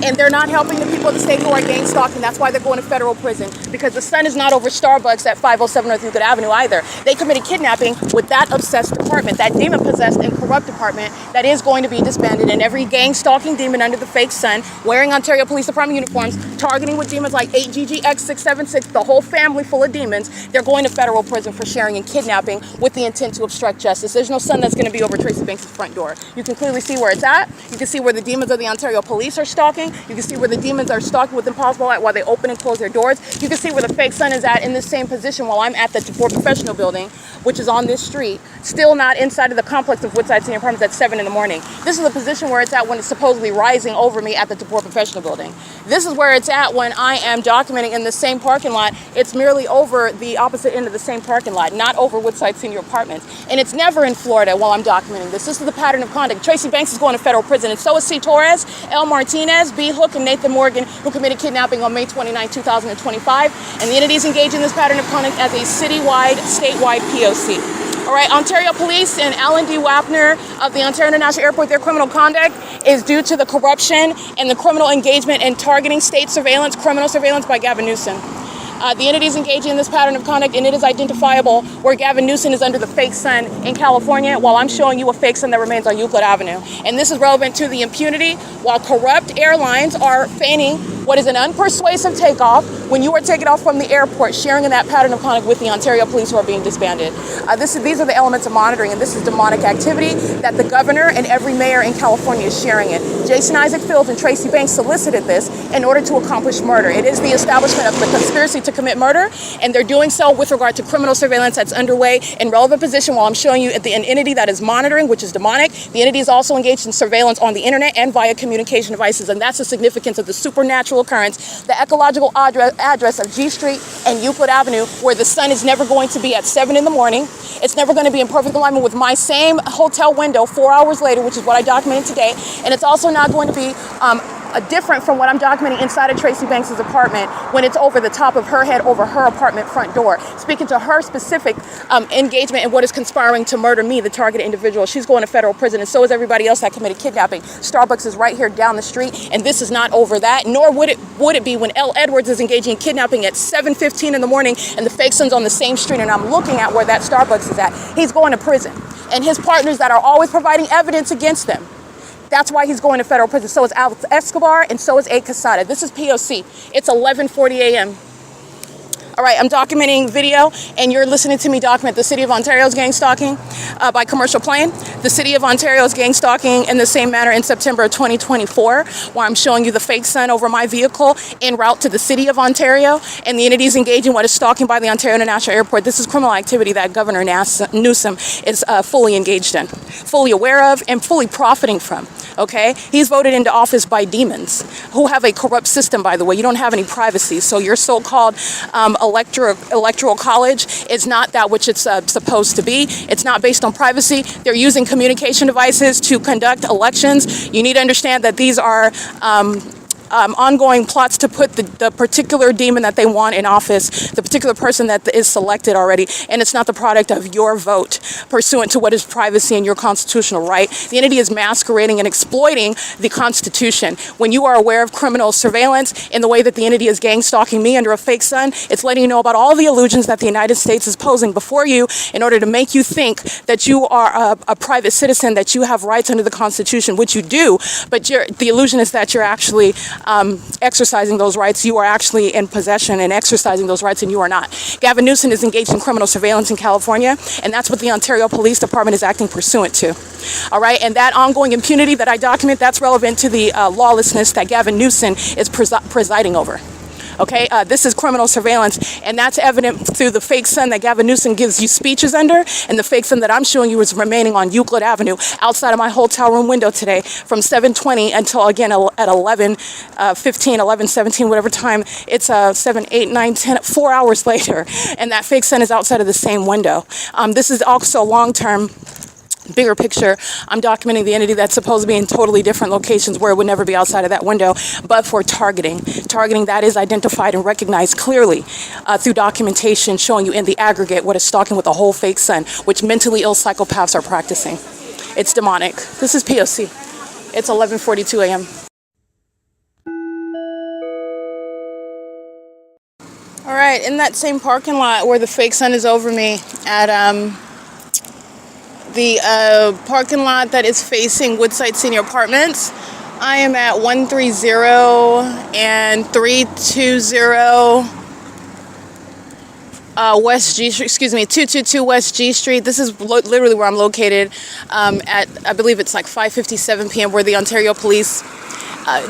And they're not helping the people of the state who are gang stalking. That's why they're going to federal prison, because the sun is not over Starbucks at 507 North Euclid Avenue either. They committed kidnapping with that obsessed department, that demon-possessed and corrupt department that is going to be disbanded. And every gang stalking demon under the fake sun, wearing Ontario Police Department uniforms, targeting with demons like 8GGX676, the whole family full of demons, they're going to federal prison for sharing and kidnapping with the intent to obstruct justice. There's no sun that's going to be over Tracy Banks' front door. You can clearly see where it's at. You can see where the demons of the Ontario Police are stalking. You can see where the demons are stalking with impossible light while they open and close their doors. You can see where the fake sun is at in the same position while I'm at the Support Professional Building, which is on this street, still not inside of the complex of Woodside Senior Apartments at 7 in the morning. This is the position where it's at when it's supposedly rising over me at the Support Professional Building. This is where it's at when I am documenting in the same parking lot. It's merely over the opposite end of the same parking lot, not over Woodside Senior Apartments. And it's never in Florida while I'm documenting this. This is the pattern of conduct. Tracy Banks is going to federal prison, and so is C. Torres, L. Martinez, B. Hook, and Nathan Morgan, who committed kidnapping on May 29, 2025. And the entities engaged in this pattern of conduct as a citywide, statewide P.O.C. All right, Ontario Police and Alan D. WAPNER of the Ontario International Airport, their criminal conduct is due to the corruption and the criminal engagement in targeting state surveillance, criminal surveillance by Gavin Newsom. The entity is engaging in this pattern of conduct, and it is identifiable where Gavin Newsom is under the fake sun in California, while I'm showing you a fake sun that remains on Euclid Avenue. And this is relevant to the impunity, while corrupt airlines are feigning what is an unpersuasive takeoff when you are taken off from the airport, sharing in that pattern of conduct with the Ontario Police, who are being disbanded. These are the elements of monitoring, and this is demonic activity that the governor and every mayor in California is sharing in. Jason Isaac Fields and Tracy Banks solicited this in order to accomplish murder. It is the establishment of the conspiracy to commit murder, and they're doing so with regard to criminal surveillance that's underway in relevant position, while I'm showing you an entity that is monitoring, which is demonic. The entity is also engaged in surveillance on the internet and via communication devices, and that's the significance of the supernatural occurrence, the ecological address of G Street and Euclid Avenue, where the sun is never going to be at 7 in the morning. It's never going to be in perfect alignment with my same hotel window 4 hours later, which is what I documented today. And it's also not going to be different from what I'm documenting inside of Tracy Banks' apartment when it's over the top of her head over her apartment front door, speaking to her specific engagement in what is conspiring to murder me, the targeted individual. She's going to federal prison, and so is everybody else that committed kidnapping. Starbucks is right here down the street, and this is not over that, nor would it be when L. Edwards is engaging in kidnapping at 7:15 in the morning and the fake sun's on the same street, and I'm looking at where that Starbucks is at. He's going to prison, and his partners that are always providing evidence against them. That's why he's going to federal prison. So is Alex Escobar, and so is A. Quesada. This is P.O.C. It's 11:40 a.m. All right, I'm documenting video, and you're listening to me document the City of Ontario's gang stalking by commercial plane. The City of Ontario's gang stalking in the same manner in September of 2024, where I'm showing you the fake sun over my vehicle en route to the City of Ontario, and the entities engaging what is stalking by the Ontario International Airport. This is criminal activity that Governor Newsom is fully engaged in, fully aware of, and fully profiting from. Okay, he's voted into office by demons who have a corrupt system, by the way. You don't have any privacy, so your so-called electoral college is not that which it's supposed to be. It's not based on privacy. They're using communication devices to conduct elections. You need to understand that these are ongoing plots to put the particular demon that they want in office, the particular person that is selected already, and it's not the product of your vote pursuant to what is privacy and your constitutional right. The entity is masquerading and exploiting the Constitution. When you are aware of criminal surveillance in the way that the entity is gang stalking me under a fake sun, it's letting you know about all the illusions that the United States is posing before you in order to make you think that you are a private citizen, that you have rights under the Constitution, which you do, but the illusion is that you're actually exercising those rights. You are actually in possession and exercising those rights, and you are not. Gavin Newsom is engaged in criminal surveillance in California, and that's what the Ontario Police Department is acting pursuant to. All right, and that ongoing impunity that I document, that's relevant to the lawlessness that Gavin Newsom is presiding over. Okay, this is criminal surveillance, and that's evident through the fake sun that Gavin Newsom gives you speeches under, and the fake sun that I'm showing you is remaining on Euclid Avenue outside of my hotel room window today from 7:20 until, again, at 11:15, 11:17, whatever time. It's 7, 8, 9, 10, 4 hours later, and that fake sun is outside of the same window. This is also long-term. Bigger picture, I'm documenting the entity that's supposed to be in totally different locations where it would never be outside of that window, but for targeting that is identified and recognized clearly through documentation showing you in the aggregate what is stalking with a whole fake sun, which mentally ill psychopaths are practicing. It's demonic. This is P.O.C. It's 11:42 a.m. All right, in that same parking lot where the fake sun is over me at the parking lot that is facing Woodside Senior Apartments. I am at 130 and 320 West G Street, 222 West G Street. This is literally where I'm located at, I believe it's like 5:57 p.m. where the Ontario Police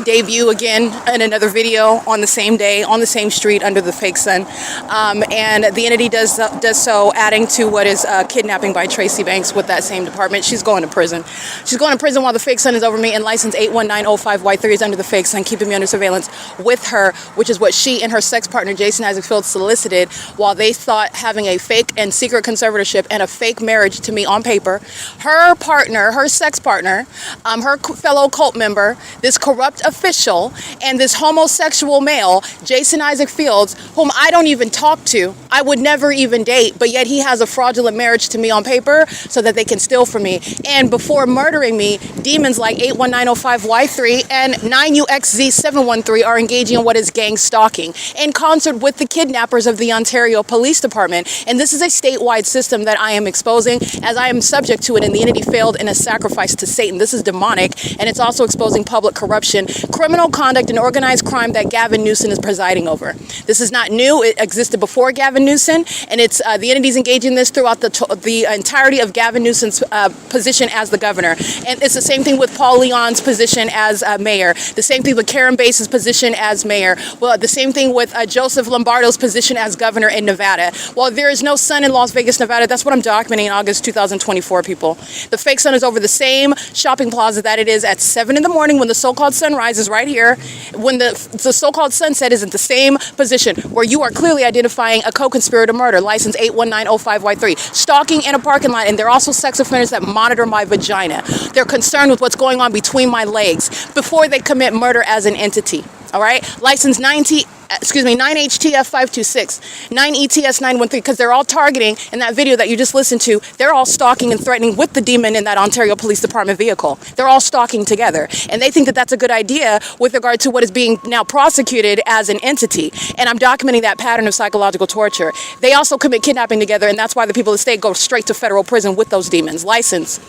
debut again in another video on the same day, on the same street under the fake sun. And the entity does so, adding to what is kidnapping by Tracy Banks with that same department. She's going to prison. She's going to prison while the fake sun is over me, and license 81905Y3 is under the fake sun, keeping me under surveillance with her, which is what she and her sex partner, Jason Isaac Fields, solicited while they thought having a fake and secret conservatorship and a fake marriage to me on paper. Her partner, her sex partner, her fellow cult member, this corrupt official, and this homosexual male, Jason Isaac Fields, whom I don't even talk to, I would never even date, but yet he has a fraudulent marriage to me on paper so that they can steal from me. And before murdering me, demons like 81905Y3 and 9UXZ713 are engaging in what is gang stalking in concert with the kidnappers of the Ontario Police Department. And this is a statewide system that I am exposing, as I am subject to it, and the entity failed in a sacrifice to Satan. This is demonic, and it's also exposing public corruption, criminal conduct, and organized crime that Gavin Newsom is presiding over. This is not new. It existed before Gavin Newsom, and it's the entities engaging in this throughout the entirety of Gavin Newsom's position as the governor. And it's the same thing with Paul Leon's position as mayor. The same thing with Karen Bass's position as mayor. Well, the same thing with Joseph Lombardo's position as governor in Nevada. Well, there is no sun in Las Vegas, Nevada. That's what I'm documenting in August 2024, people. The fake sun is over the same shopping plaza that it is at 7 in the morning when the so-called sunrise is right here, when the so-called sunset is in the same position where you are clearly identifying a co-conspirator murder, license 81905Y3, stalking in a parking lot, and they're also sex offenders that monitor my vagina. They're concerned with what's going on between my legs before they commit murder as an entity. All right, license 9HTF526, 9ETS913, because they're all targeting in that video that you just listened to. They're all stalking and threatening with the demon in that Ontario Police Department vehicle. They're all stalking together, and they think that that's a good idea with regard to what is being now prosecuted as an entity. And I'm documenting that pattern of psychological torture. They also commit kidnapping together, and that's why the people of the state go straight to federal prison with those demons. License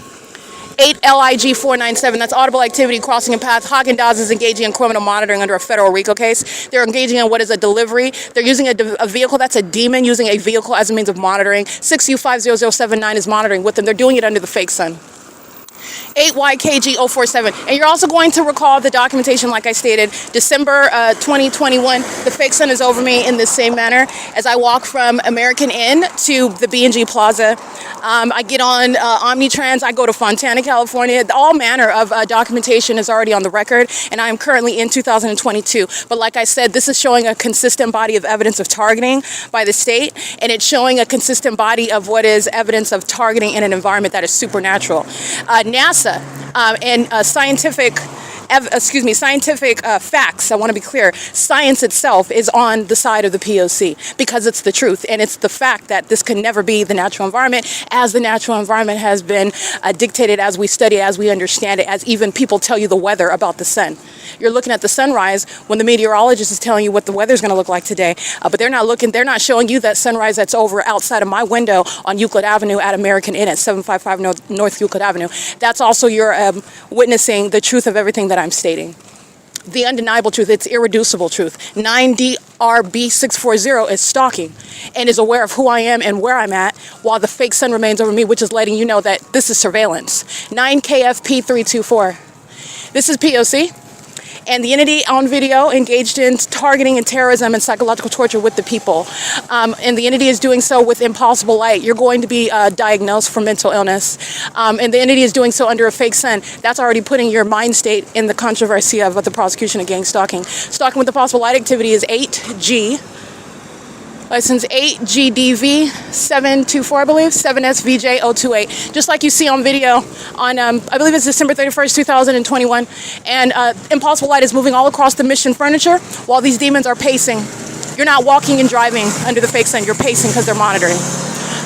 8LIG497, that's audible activity crossing a path. Haagen-Dazs is engaging in criminal monitoring under a federal RICO case. They're engaging in what is a delivery. They're using a vehicle that's a demon, using a vehicle as a means of monitoring. 6U50079 is monitoring with them. They're doing it under the fake sun. 8YKG047. And you're also going to recall the documentation, like I stated, December 2021, the fake sun is over me in this same manner as I walk from American Inn to the B&G Plaza. I get on Omnitrans, I go to Fontana, California. All manner of documentation is already on the record, and I am currently in 2022. But like I said, this is showing a consistent body of evidence of targeting by the state, and it's showing a consistent body of what is evidence of targeting in an environment that is supernatural. NASA and scientific scientific facts. I want to be clear. Science itself is on the side of the P.O.C. because it's the truth, and it's the fact that this can never be the natural environment, as the natural environment has been dictated as we study, as we understand it, as even people tell you the weather about the sun. You're looking at the sunrise when the meteorologist is telling you what the weather's going to look like today, but they're not showing you that sunrise that's over outside of my window on Euclid Avenue at American Inn at 755 North Euclid Avenue. That's also your witnessing the truth of everything that I'm stating. The undeniable truth, it's irreducible truth. 9DRB640 is stalking and is aware of who I am and where I'm at, while the fake sun remains over me, which is letting you know that this is surveillance. 9KFP324. This is P.O.C. and the entity on video engaged in targeting and terrorism and psychological torture with the people. And the entity is doing so with impossible light. You're going to be diagnosed for mental illness. And the entity is doing so under a fake sun. That's already putting your mind state in the controversy of the prosecution of gang stalking. Stalking with the possible light activity is 8G. License 8GDV 724, I believe, 7SVJ 028. Just like you see on video on, I believe it's December 31st, 2021. And Impossible Light is moving all across the Mission furniture while these demons are pacing. You're not walking and driving under the fake sun, you're pacing because they're monitoring.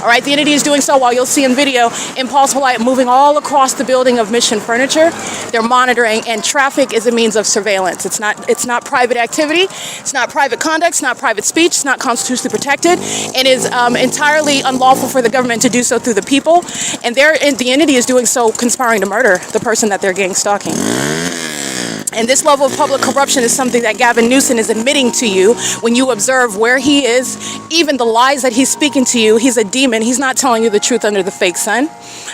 All right, the entity is doing so while you'll see in video Impossible Light moving all across the building of Mission Furniture. They're monitoring, and traffic is a means of surveillance. It's not private activity, it's not private conduct, it's not private speech, it's not constitutionally protected. It is entirely unlawful for the government to do so through the people, and the entity is doing so conspiring to murder the person that they're gang stalking. And this level of public corruption is something that Gavin Newsom is admitting to you when you observe where he is, even the lies that he's speaking to you. He's a demon. He's not telling you the truth under the fake sun.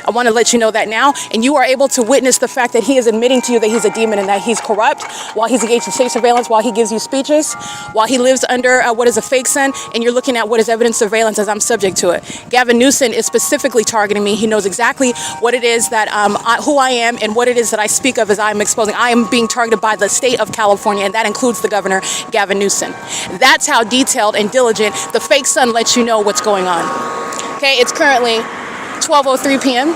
I want to let you know that now. And you are able to witness the fact that he is admitting to you that he's a demon and that he's corrupt while he's engaged in state surveillance, while he gives you speeches, while he lives under what is a fake sun, and you're looking at what is evidence surveillance as I'm subject to it. Gavin Newsom is specifically targeting me. He knows exactly what it is that who I am and what it is that I speak of as I'm exposing. I am being targeted by the state of California, and that includes the governor, Gavin Newsom. That's how detailed and diligent the fake sun lets you know what's going on. Okay, it's currently 12:03 p.m.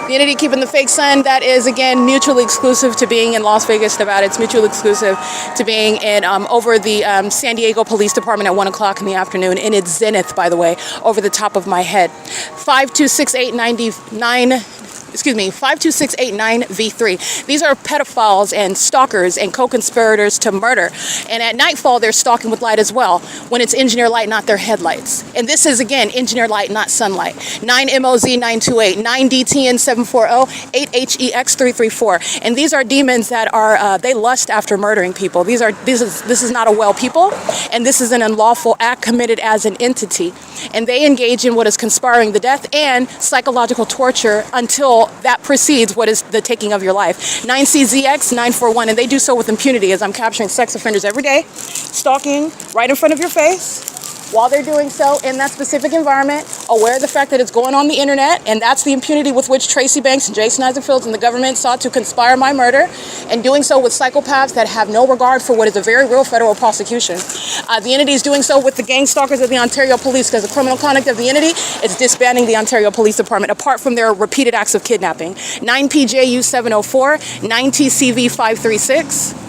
The entity keeping the fake sun, that is, again, mutually exclusive to being in Las Vegas, Nevada. It's mutually exclusive to being in over the San Diego Police Department at 1 o'clock in the afternoon, in its zenith, by the way, over the top of my head. 52689V3. These are pedophiles and stalkers and co-conspirators to murder. And at nightfall, they're stalking with light as well, when it's engineer light, not their headlights. And this is, again, engineer light, not sunlight. 9MOZ928, 9DTN740, 8HEX334. And these are demons that are, they lust after murdering people. This is not a well people, and this is an unlawful act committed as an entity. And they engage in what is conspiring the death and psychological torture until that precedes what is the taking of your life. 9CZX941, and they do so with impunity, as I'm capturing sex offenders every day, stalking right in front of your face, while they're doing so in that specific environment, aware of the fact that it's going on the internet, and that's the impunity with which Tracy Banks and Jason Isaac Fields and the government sought to conspire my murder, and doing so with psychopaths that have no regard for what is a very real federal prosecution. The entity is doing so with the gang stalkers of the Ontario Police, because the criminal conduct of the entity is disbanding the Ontario Police Department, apart from their repeated acts of kidnapping. 9PJU704, 9TCV536,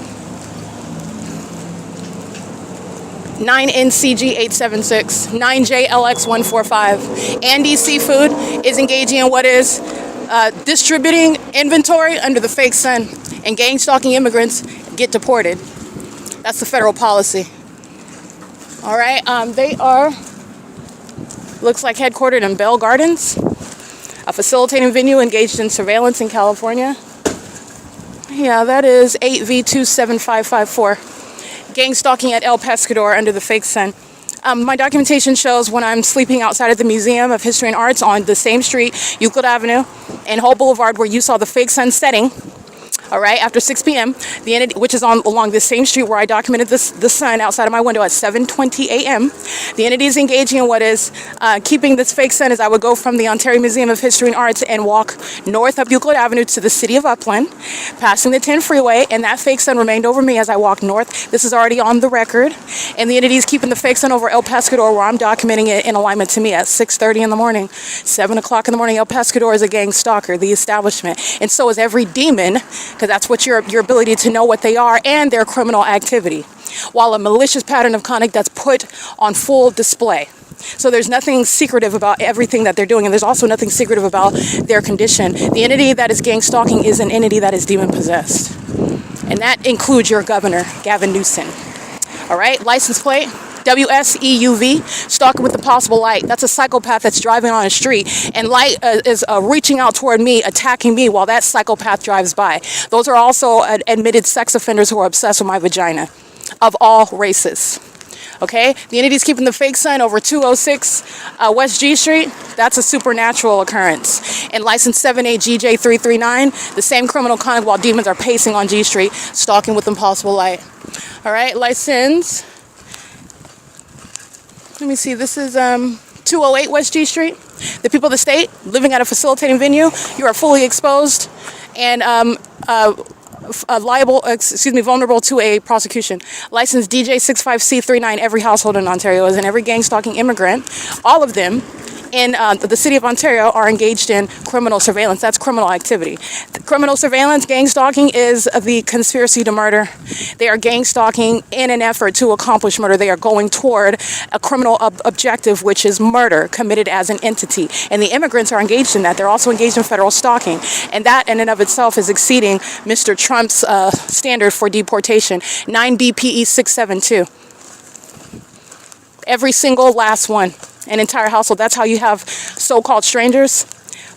9NCG876, 9JLX145. Andy Seafood is engaging in what is distributing inventory under the fake sun, and gang stalking immigrants get deported. That's the federal policy. All right, they are, looks like headquartered in Bell Gardens, a facilitating venue engaged in surveillance in California. Yeah, that is 8V27554. Gang stalking at El Pescador under the fake sun. My documentation shows when I'm sleeping outside of the Museum of History and Arts on the same street, Euclid Avenue, and Hope Boulevard, where you saw the fake sun setting, all right, after 6 p.m., the entity, which is along this same street where I documented the sun outside of my window at 7:20 a.m., the entity is engaging in what is keeping this fake sun as I would go from the Ontario Museum of History and Arts and walk north up Euclid Avenue to the city of Upland, passing the 10 freeway, and that fake sun remained over me as I walked north. This is already on the record, and the entity is keeping the fake sun over El Pescador, where I'm documenting it in alignment to me at 6:30 in the morning. 7 o'clock in the morning, El Pescador is a gang stalker, the establishment, and so is every demon because that's what your ability to know what they are and their criminal activity, while a malicious pattern of conduct that's put on full display. So there's nothing secretive about everything that they're doing, and there's also nothing secretive about their condition. The entity that is gang stalking is an entity that is demon possessed, and that includes your governor, Gavin Newsom. All right, license plate WSEUV, stalking with the possible light. That's a psychopath that's driving on a street, and light is reaching out toward me, attacking me while that psychopath drives by. Those are also admitted sex offenders who are obsessed with my vagina, of all races. Okay, the entity's keeping the fake sun over 206 West G Street. That's a supernatural occurrence. And license 78GJ339, the same criminal conduct while demons are pacing on G Street, stalking with impossible light. All right, license. Let me see, this is 208 West G Street. The people of the state living at a facilitating venue, you are fully exposed and vulnerable to a prosecution. License DJ65C39, every household in Ontario is, and every gang stalking immigrant, all of them in the city of Ontario are engaged in criminal surveillance. That's criminal activity. Criminal surveillance, gang stalking is the conspiracy to murder. They are gang stalking in an effort to accomplish murder. They are going toward a criminal objective, which is murder committed as an entity. And the immigrants are engaged in that. They're also engaged in federal stalking. And that in and of itself is exceeding Mr. Trump's standard for deportation, 9 BPE 672. Every single last one. An entire household. That's how you have so-called strangers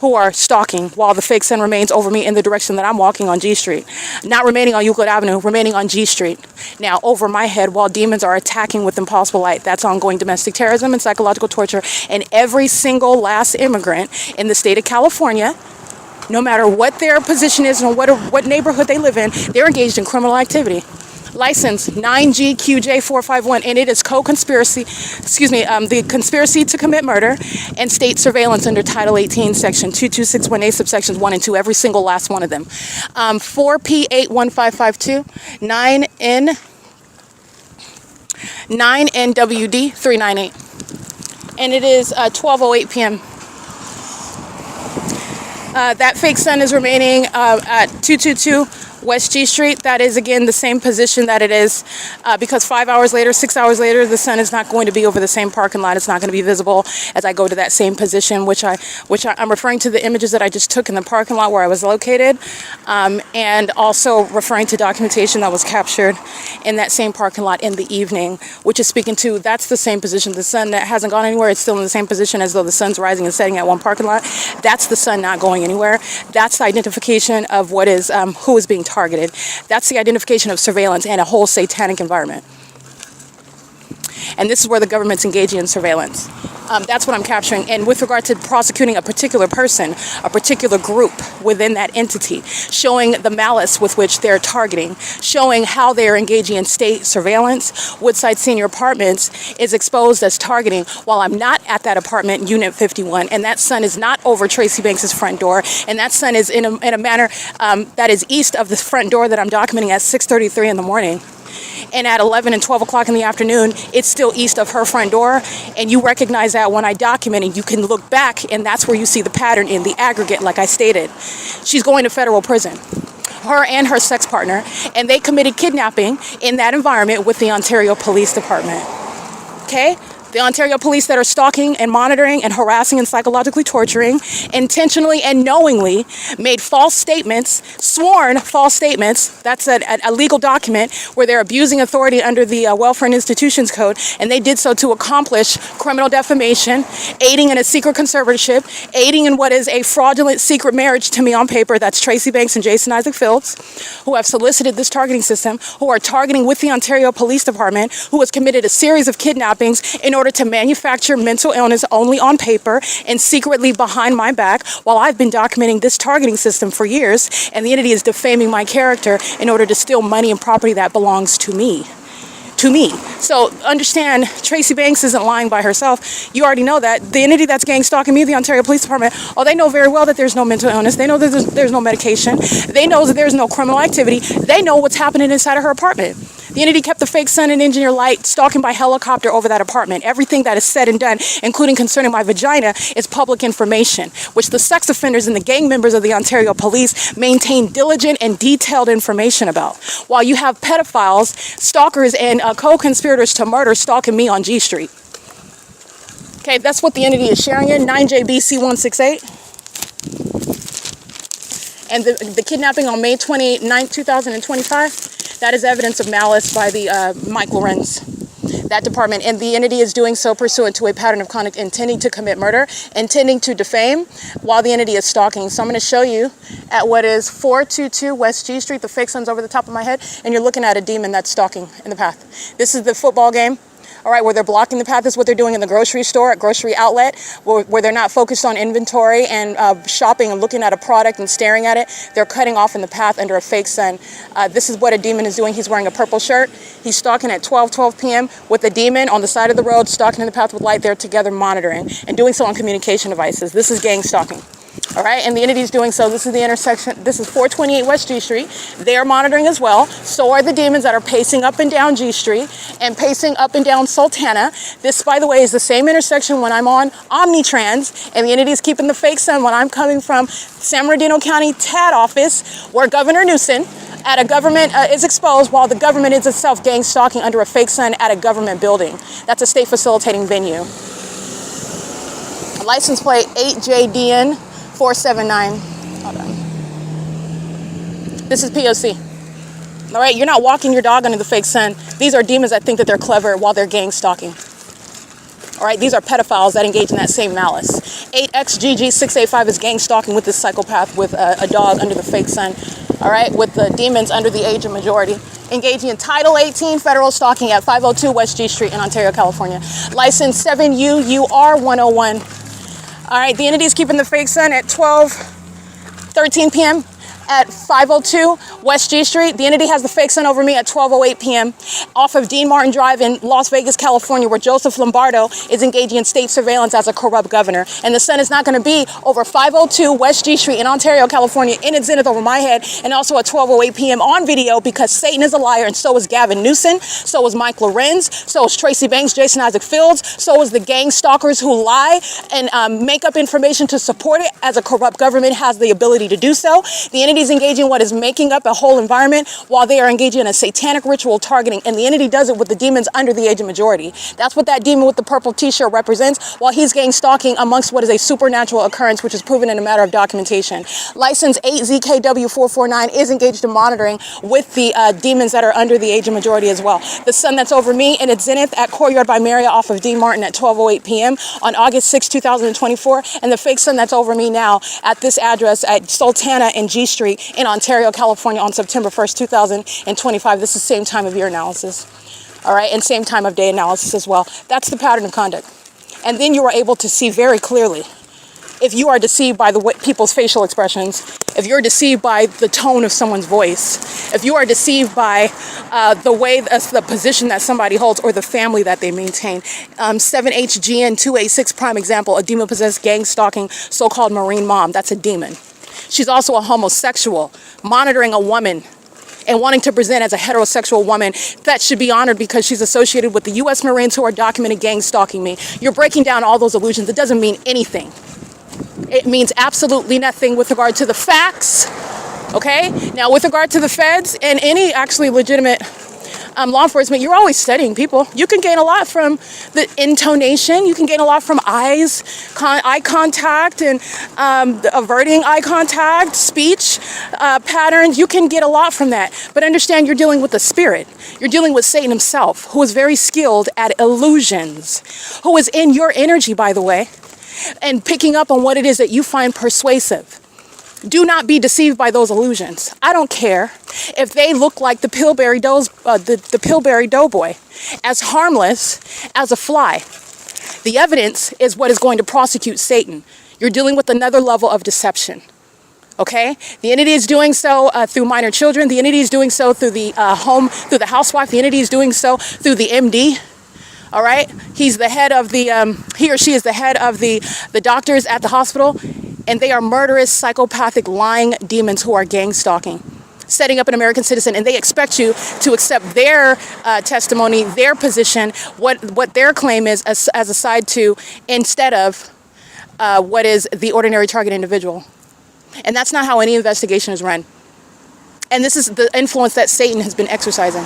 who are stalking while the fake sun remains over me in the direction that I'm walking on G Street. Not remaining on Euclid Avenue, remaining on G Street. Now over my head while demons are attacking with impossible light. That's ongoing domestic terrorism and psychological torture. And every single last immigrant in the state of California, no matter what their position is and what neighborhood they live in, they're engaged in criminal activity. License 9GQJ451, and it is the conspiracy to commit murder and state surveillance under Title 18, Section 2261A, subsections 1 and 2, every single last one of them. 4P81552, 9NWD 398, and it is 12:08 p.m. That fake sun is remaining at 222 West G Street. That is, again, the same position that it is because 5 hours later, 6 hours later, the sun is not going to be over the same parking lot. It's not going to be visible as I go to that same position, which I'm referring to the images that I just took in the parking lot where I was located, and also referring to documentation that was captured in that same parking lot in the evening, which is speaking to that's the same position. The sun that hasn't gone anywhere, it's still in the same position as though the sun's rising and setting at one parking lot. That's the sun not going anywhere. That's the identification of what is who is being targeted. That's the identification of surveillance and a whole satanic environment. And this is where the government's engaging in surveillance. That's what I'm capturing. And with regard to prosecuting a particular person, a particular group within that entity, showing the malice with which they're targeting, showing how they are engaging in state surveillance, Woodside Senior Apartments is exposed as targeting while I'm not at that apartment, Unit 51, and that sun is not over Tracy Banks' front door, and that sun is in a manner that is east of the front door that I'm documenting at 6:33 in the morning. And at 11 and 12 o'clock in the afternoon, it's still east of her front door. And you recognize that when I document it, you can look back, and that's where you see the pattern in the aggregate, like I stated. She's going to federal prison, her and her sex partner, and they committed kidnapping in that environment with the Ontario Police Department. Okay? The Ontario police that are stalking and monitoring and harassing and psychologically torturing, intentionally and knowingly made false statements, sworn false statements. That's a legal document where they're abusing authority under the Welfare and Institutions Code, and they did so to accomplish criminal defamation, aiding in a secret conservatorship, aiding in what is a fraudulent secret marriage to me on paper. That's Tracy Banks and Jason Isaac Phillips, who have solicited this targeting system, who are targeting with the Ontario Police Department, who has committed a series of kidnappings in order to manufacture mental illness only on paper and secretly behind my back while I've been documenting this targeting system for years, and the entity is defaming my character in order to steal money and property that belongs to me. So understand, Tracy Banks isn't lying by herself. You already know that. The entity that's gang stalking me, the Ontario Police Department, they know very well that there's no mental illness. They know that there's no medication. They know that there's no criminal activity. They know what's happening inside of her apartment. The entity kept the fake sun and engineer light stalking by helicopter over that apartment. Everything that is said and done, including concerning my vagina, is public information, which the sex offenders and the gang members of the Ontario Police maintain diligent and detailed information about. While you have pedophiles, stalkers, and co-conspirators to murder stalking me on G Street. Okay, that's what the entity is sharing in 9JBC168. And the kidnapping on May 29, 2025, that is evidence of malice by the Mike LORENZ, that department. And the entity is doing so pursuant to a pattern of conduct intending to commit murder, intending to defame, while the entity is stalking. So I'm going to show you at what is 422 West G Street. The fake sun's over the top of my head, and you're looking at a demon that's stalking in the path. This is the football game. All right, where they're blocking the path is what they're doing in the grocery store, at grocery outlet, where they're not focused on inventory and shopping and looking at a product and staring at it. They're cutting off in the path under a fake sun. This is what a demon is doing. He's wearing a purple shirt. He's stalking at 12 p.m. with a demon on the side of the road, stalking in the path with light. They're together monitoring and doing so on communication devices. This is gang stalking. All right, and the entity is doing so. This is the intersection. This is 428 West G Street. They are monitoring as well. So are the demons that are pacing up and down G Street and pacing up and down Sultana. This, by the way, is the same intersection when I'm on Omnitrans, and the entity is keeping the fake sun when I'm coming from San Bernardino County TAD office, where Governor Newsom at a government is exposed while the government is itself gang stalking under a fake sun at a government building. That's a state facilitating venue. License plate 8JDN 479. Hold on. This is P.O.C. All right, you're not walking your dog under the fake sun. These are demons that think that they're clever while they're gang stalking. All right, these are pedophiles that engage in that same malice. 8XGG685 is gang stalking with this psychopath with a dog under the fake sun. All right, with the demons under the age of majority. Engaging in Title 18 federal stalking at 502 West G Street in Ontario, California. License 7UUR101. All right, the entity is keeping the fake sun at 13 p.m. at 502 West G Street. The entity has the fake sun over me at 12:08 p.m. off of Dean Martin Drive in Las Vegas, California, where Joseph Lombardo is engaging in state surveillance as a corrupt governor. And the sun is not going to be over 502 West G Street in Ontario, California, in its zenith over my head, and also at 12:08 p.m. on video, because Satan is a liar, and so is Gavin Newsom, so is Mike LORENZ, so is Tracy Banks, Jason Isaac Fields, so is the gang stalkers who lie and make up information to support it, as a corrupt government has the ability to do so. The entity is engaging in what is making up a whole environment while they are engaging in a satanic ritual targeting, and the entity does it with the demons under the age of majority. That's what that demon with the purple t-shirt represents, while he's gang stalking amongst what is a supernatural occurrence, which is proven in a matter of documentation. License 8ZKW449 is engaged in monitoring with the demons that are under the age of majority as well. The sun that's over me in its zenith at Courtyard by Marriott off of Dean Martin at 12:08 p.m. on August 6, 2024, and the fake sun that's over me now at this address at Sultana and G Street in Ontario, California on September 1st, 2025. This is same time of year analysis. All right, and same time of day analysis as well. That's the pattern of conduct. And then you are able to see very clearly if you are deceived by the way people's facial expressions, if you're deceived by the tone of someone's voice, if you are deceived by the way, the position that somebody holds or the family that they maintain. 7HGN286 prime example, a demon-possessed gang stalking so-called Marine mom. That's a demon. She's also a homosexual, monitoring a woman and wanting to present as a heterosexual woman that should be honored because she's associated with the U.S. Marines who are documented gang stalking me. You're breaking down all those illusions. It doesn't mean anything. It means absolutely nothing with regard to the facts, okay? Now, with regard to the feds and any actually legitimate law enforcement, you're always studying people. You can gain a lot from the intonation. You can gain a lot from eye contact and averting eye contact, speech patterns. You can get a lot from that. But understand, you're dealing with the spirit. You're dealing with Satan himself, who is very skilled at illusions, who is in your energy, by the way, and picking up on what it is that you find persuasive. Do not be deceived by those illusions. I don't care if they look like the Pillsbury Doughboy, as harmless as a fly. The evidence is what is going to prosecute Satan. You're dealing with another level of deception. Okay? The entity is doing so through minor children. The entity is doing so through the through the housewife. The entity is doing so through the MD. All right? He's the head of the, he or she is the head of the doctors at the hospital. And they are murderous, psychopathic, lying demons who are gang stalking. setting up an American citizen, and they expect you to accept their testimony, their position, what their claim is as a side to, instead of what is the ordinary target individual. And that's not how any investigation is run. And this is the influence that Satan has been exercising.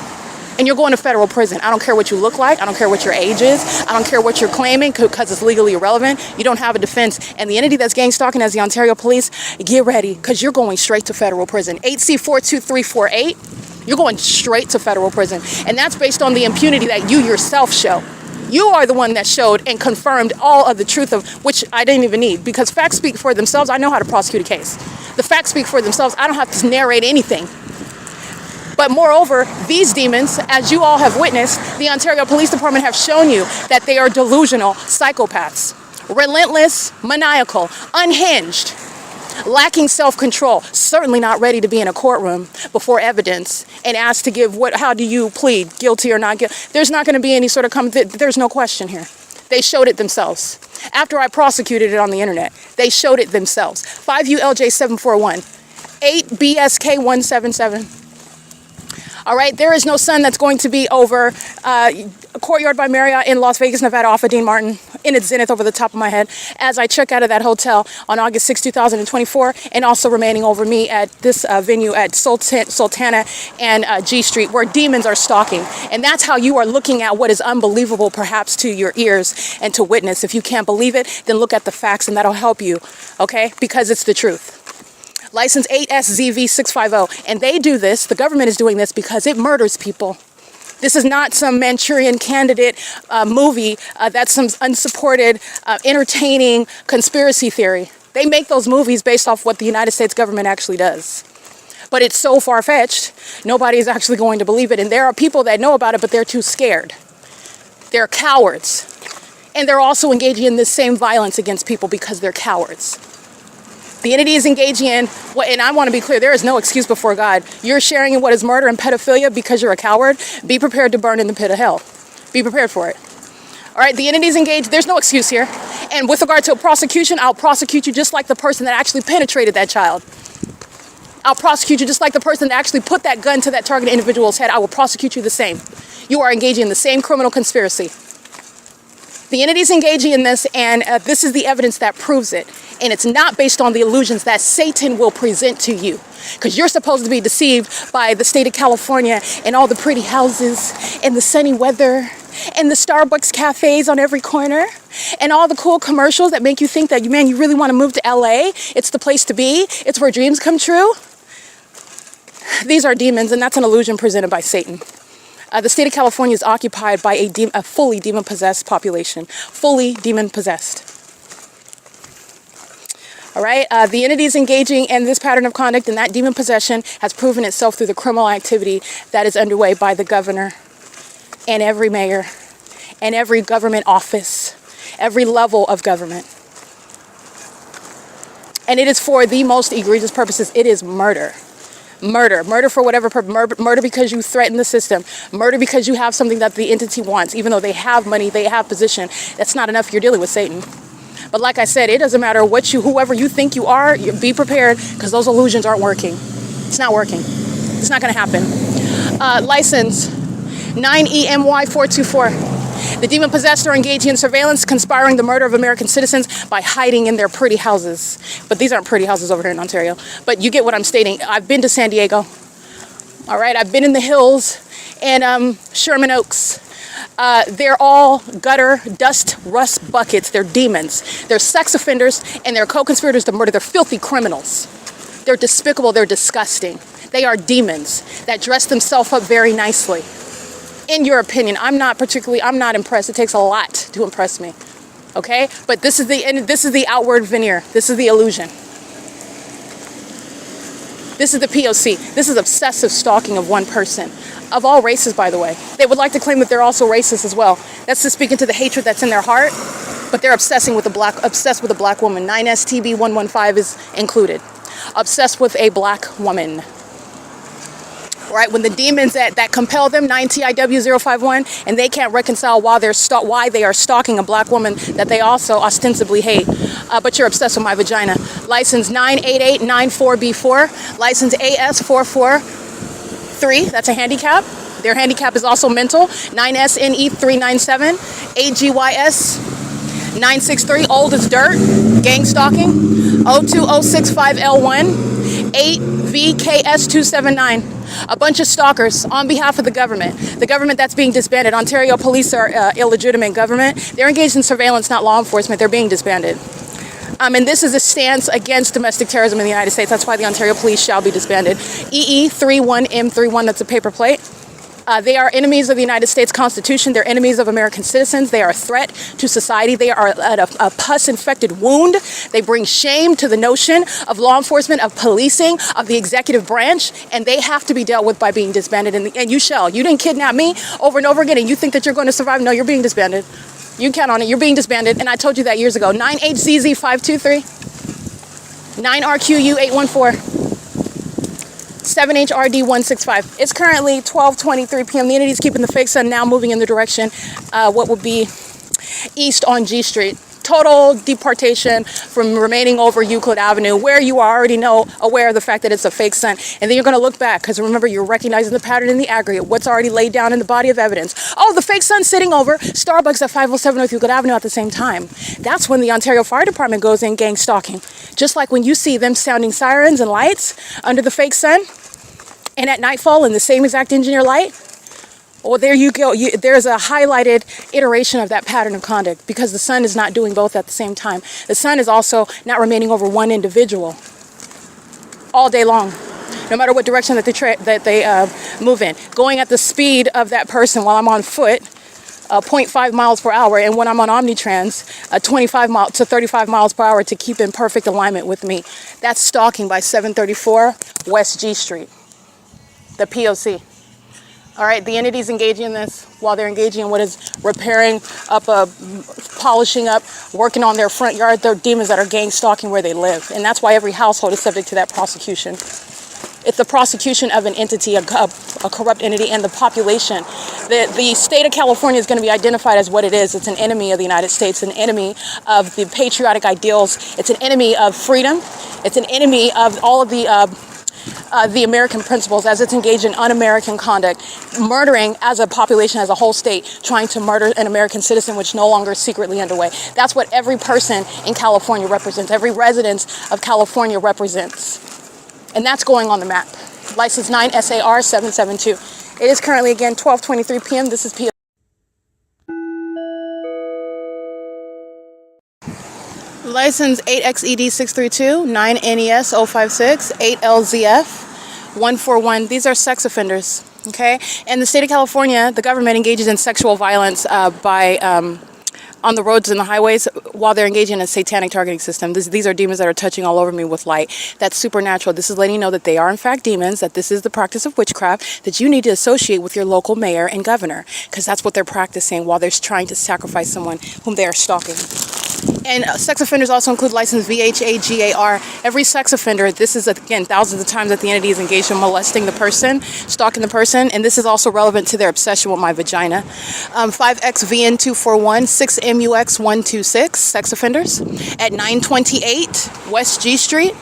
And you're going to federal prison. I don't care what you look like. I don't care what your age is. I don't care what you're claiming because it's legally irrelevant. You don't have a defense. And the entity that's gang stalking as the Ontario Police, get ready, because you're going straight to federal prison. 8C42348, you're going straight to federal prison. And that's based on the impunity that you yourself show. You are the one that showed and confirmed all of the truth of which I didn't even need, because facts speak for themselves. I know how to prosecute a case. The facts speak for themselves. I don't have to narrate anything. But moreover, these demons, as you all have witnessed, the Ontario Police Department have shown you that they are delusional psychopaths, relentless, maniacal, unhinged, lacking self-control, certainly not ready to be in a courtroom before evidence and asked to give how do you plead, guilty or not guilty. There's not going to be any sort of there's no question here. They showed it themselves. After I prosecuted it on the internet, they showed it themselves. 5ULJ741, 8BSK177. All right, there is no sun that's going to be over Courtyard by Marriott in Las Vegas, Nevada, off of Dean Martin, in its zenith over the top of my head, as I check out of that hotel on August 6, 2024, and also remaining over me at this venue at Sultana and G Street, where demons are stalking. And that's how you are looking at what is unbelievable, perhaps, to your ears and to witness. If you can't believe it, then look at the facts, and that'll help you, okay? Because it's the truth. License 8SZV650. And they do this, the government is doing this because it murders people. This is not some Manchurian Candidate movie that's some unsupported, entertaining conspiracy theory. They make those movies based off what the United States government actually does. But it's so far-fetched, nobody is actually going to believe it. And there are people that know about it, but they're too scared. They're cowards. And they're also engaging in this same violence against people because they're cowards. The entity is engaging in what, and I want to be clear, there is no excuse before God. You're sharing in what is murder and pedophilia because you're a coward. Be prepared to burn in the pit of hell. Be prepared for it. All right, the entity is engaged. There's no excuse here. And with regard to a prosecution, I'll prosecute you just like the person that actually penetrated that child. I'll prosecute you just like the person that actually put that gun to that target individual's head. I will prosecute you the same. You are engaging in the same criminal conspiracy. The entity is engaging in this, and this is the evidence that proves it. And it's not based on the illusions that Satan will present to you. Because you're supposed to be deceived by the state of California and all the pretty houses and the sunny weather and the Starbucks cafes on every corner and all the cool commercials that make you think that, man, you really want to move to LA. It's the place to be. It's where dreams come true. These are demons, and that's an illusion presented by Satan. The state of California is occupied by a fully demon-possessed population. Fully demon-possessed. All right, the entity is engaging in this pattern of conduct, and that demon possession has proven itself through the criminal activity that is underway by the governor and every mayor and every government office, every level of government. And it is for the most egregious purposes. It is murder. Murder for whatever purpose. Murder because you threaten the system. Murder because you have something that the entity wants, even though they have money, they have position. That's not enough. You're dealing with Satan. But like I said, it doesn't matter whoever you think you are, be prepared, because those illusions aren't working. It's not working. It's not going to happen. License 9EMY424. The demon-possessed are engaging in surveillance, conspiring the murder of American citizens by hiding in their pretty houses. But these aren't pretty houses over here in Ontario. But you get what I'm stating. I've been to San Diego. All right, I've been in the hills and Sherman Oaks. They're all gutter, dust, rust buckets. They're demons. They're sex offenders, and they're co-conspirators to murder. They're filthy criminals. They're despicable. They're disgusting. They are demons that dress themselves up very nicely. In your opinion, I'm not impressed. It takes a lot to impress me. Okay? But this is the outward veneer. This is the illusion. This is the P.O.C. This is obsessive stalking of one person. Of all races, by the way. They would like to claim that they're also racist as well. That's just speaking to the hatred that's in their heart. But they're obsessed with a black woman. 9STB115 is included. Obsessed with a black woman. Right? When the demons that compel them, 9TIW051, and they can't reconcile why they are stalking a black woman that they also ostensibly hate. but you're obsessed with my vagina. License 98894B4, license AS443, that's a handicap. Their handicap is also mental. 9SNE397, 8GYS 963, old as dirt, gang stalking. 02065L1, 8VKS279. A bunch of stalkers on behalf of the government that's being disbanded. Ontario police are illegitimate government. They're engaged in surveillance, not law enforcement. They're being disbanded. And this is a stance against domestic terrorism in the United States. That's why the Ontario police shall be disbanded. EE31M31, that's a paper plate. They are enemies of the United States Constitution. They're enemies of American citizens. They are a threat to society. They are a pus-infected wound. They bring shame to the notion of law enforcement, of policing, of the executive branch, and they have to be dealt with by being disbanded. And you shall. You didn't kidnap me over and over again, and you think that you're going to survive? No, you're being disbanded. You can count on it. You're being disbanded, and I told you that years ago. 9HZZ523, 9RQU814. 7HRD165. It's currently 12:23 p.m. The entity's keeping the fake sun now moving in the direction what would be east on G Street. Total deportation from remaining over Euclid Avenue, where you are already aware of the fact that it's a fake sun. And then you're going to look back, because remember, you're recognizing the pattern in the aggregate, what's already laid down in the body of evidence. Oh, the fake sun sitting over Starbucks at 507 North Euclid Avenue at the same time. That's when the Ontario Fire Department goes in gang stalking. Just like when you see them sounding sirens and lights under the fake sun, and at nightfall in the same exact engineer light. Well, there you go. There's a highlighted iteration of that pattern of conduct, because the sun is not doing both at the same time. The sun is also not remaining over one individual all day long, no matter what direction that they move in. Going at the speed of that person while I'm on foot, 0.5 miles per hour, and when I'm on Omnitrans, 25 to 35 miles per hour to keep in perfect alignment with me. That's stalking by 734 West G Street, the P.O.C. All right, the entity's engaging in this while they're engaging in what is repairing up, polishing up, working on their front yard. They're demons that are gang stalking where they live. And that's why every household is subject to that prosecution. It's the prosecution of an entity, a corrupt entity, and the population. The state of California is going to be identified as what it is. It's an enemy of the United States, an enemy of the patriotic ideals. It's an enemy of freedom. It's an enemy of all of the American principles, as it's engaged in un-American conduct, murdering as a population, as a whole state, trying to murder an American citizen, which no longer is secretly underway. That's what every person in California represents, every resident of California represents. And that's going on the map. License 9SAR772. It is currently, again, 12:23 p.m. This is P.O. License 8XED632, 9NES056, 8LZF141. These are sex offenders, okay? In the state of California, the government engages in sexual violence on the roads and the highways while they're engaging in a satanic targeting system. These are demons that are touching all over me with light. That's supernatural. This is letting you know that they are in fact demons, that this is the practice of witchcraft, that you need to associate with your local mayor and governor, because that's what they're practicing while they're trying to sacrifice someone whom they are stalking. And sex offenders also include license VHAGAR. Every sex offender, this is, again, thousands of times that the entity is engaged in molesting the person, stalking the person, and this is also relevant to their obsession with my vagina. 5XVN241, 6MUX126, sex offenders at 928 West G Street.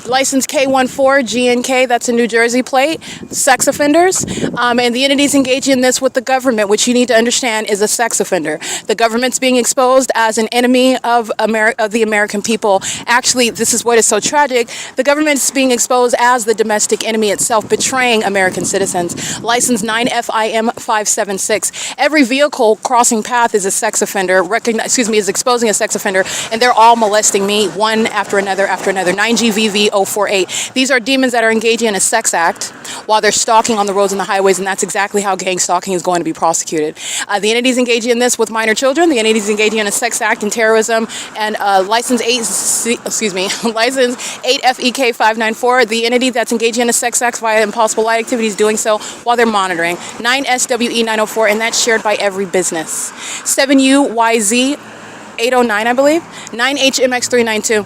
License K14GNK, that's a New Jersey plate, sex offenders. And the entities engaging in this with the government, which you need to understand is a sex offender. The government's being exposed as an enemy of the American people. Actually, this is what is so tragic. The government's being exposed as the domestic enemy itself, betraying American citizens. License 9FIM576. Every vehicle crossing path is a sex offender, is exposing a sex offender, and they're all molesting me one after another after another. 9GVV048. These are demons that are engaging in a sex act while they're stalking on the roads and the highways, and that's exactly how gang stalking is going to be prosecuted. The entities engaging in this with minor children, the entities engaging in a sex act and terrorism, and license 8FEK594, the entity that's engaging in a sex act via impossible light activities, doing so while they're monitoring. 9SWE904, and that's shared by every business. 7UYZ809, I believe. 9HMX392.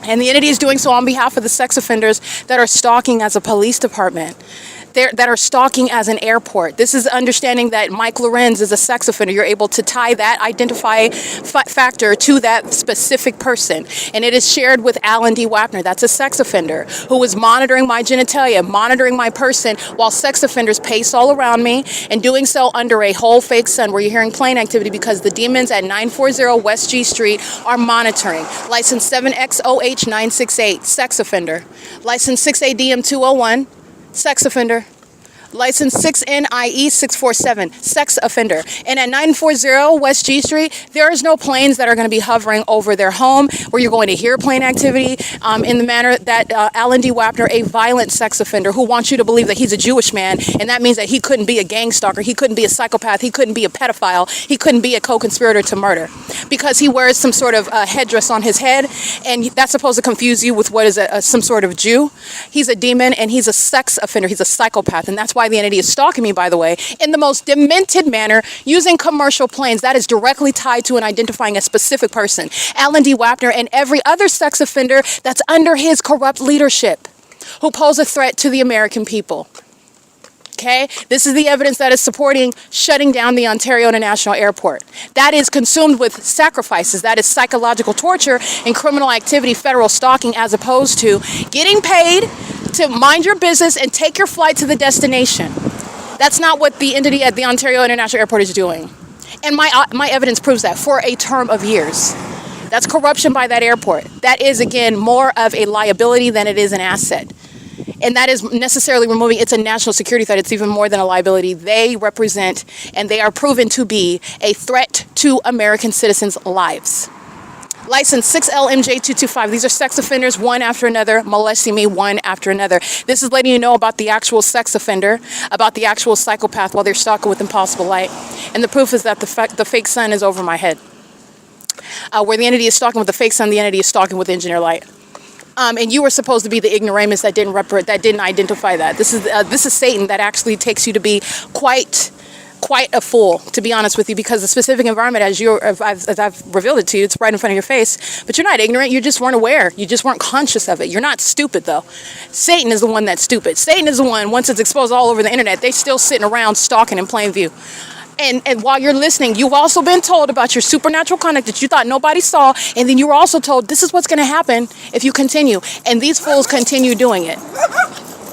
And the entity is doing so on behalf of the sex offenders that are stalking as a police department. that are stalking as an airport. This is understanding that Mike LORENZ is a sex offender. You're able to tie that factor to that specific person. And it is shared with Alan D. WAPNER. That's a sex offender who was monitoring my genitalia, monitoring my person, while sex offenders pace all around me, and doing so under a whole fake sun where you're hearing plane activity because the demons at 940 West G Street are monitoring. License 7XOH968, sex offender. License 6ADM201, sex offender. License 6NIE647, sex offender. And at 940 West G Street, there is no planes that are going to be hovering over their home where you're going to hear plane activity in the manner that Alan D. WAPNER, a violent sex offender who wants you to believe that he's a Jewish man, and that means that he couldn't be a gang stalker, he couldn't be a psychopath, he couldn't be a pedophile, he couldn't be a co-conspirator to murder because he wears some sort of headdress on his head, and that's supposed to confuse you with what is some sort of Jew. He's a demon, and he's a sex offender, he's a psychopath, and that's why the entity is stalking me, by the way, in the most demented manner, using commercial planes. That is directly tied to and identifying a specific person, Alan D. WAPNER, and every other sex offender that's under his corrupt leadership who pose a threat to the American people. Okay, this is the evidence that is supporting shutting down the Ontario International Airport. That is consumed with sacrifices. That is psychological torture and criminal activity, federal stalking, as opposed to getting paid to mind your business and take your flight to the destination. That's not what the entity at the Ontario International Airport is doing. And my evidence proves that for a term of years. That's corruption by that airport. That is, again, more of a liability than it is an asset. And that is necessarily removing, it's a national security threat. It's even more than a liability. They represent, and they are proven to be, a threat to American citizens' lives. License 6LMJ225. These are sex offenders, one after another, molesting me one after another. This is letting you know about the actual sex offender, about the actual psychopath while they're stalking with impossible light. And the proof is that the fake sun is over my head. Where the entity is stalking with the fake sun, the entity is stalking with engineer light. And you were supposed to be the ignoramus that didn't identify that. This is Satan that actually takes you to be quite a fool, to be honest with you, because the specific environment, as I've revealed it to you, it's right in front of your face. But you're not ignorant. You just weren't aware. You just weren't conscious of it. You're not stupid, though. Satan is the one that's stupid. Satan is the one, once it's exposed all over the internet, they're still sitting around stalking in plain view. And while you're listening, you've also been told about your supernatural conduct that you thought nobody saw, and then you were also told this is what's going to happen if you continue. And these fools continue doing it.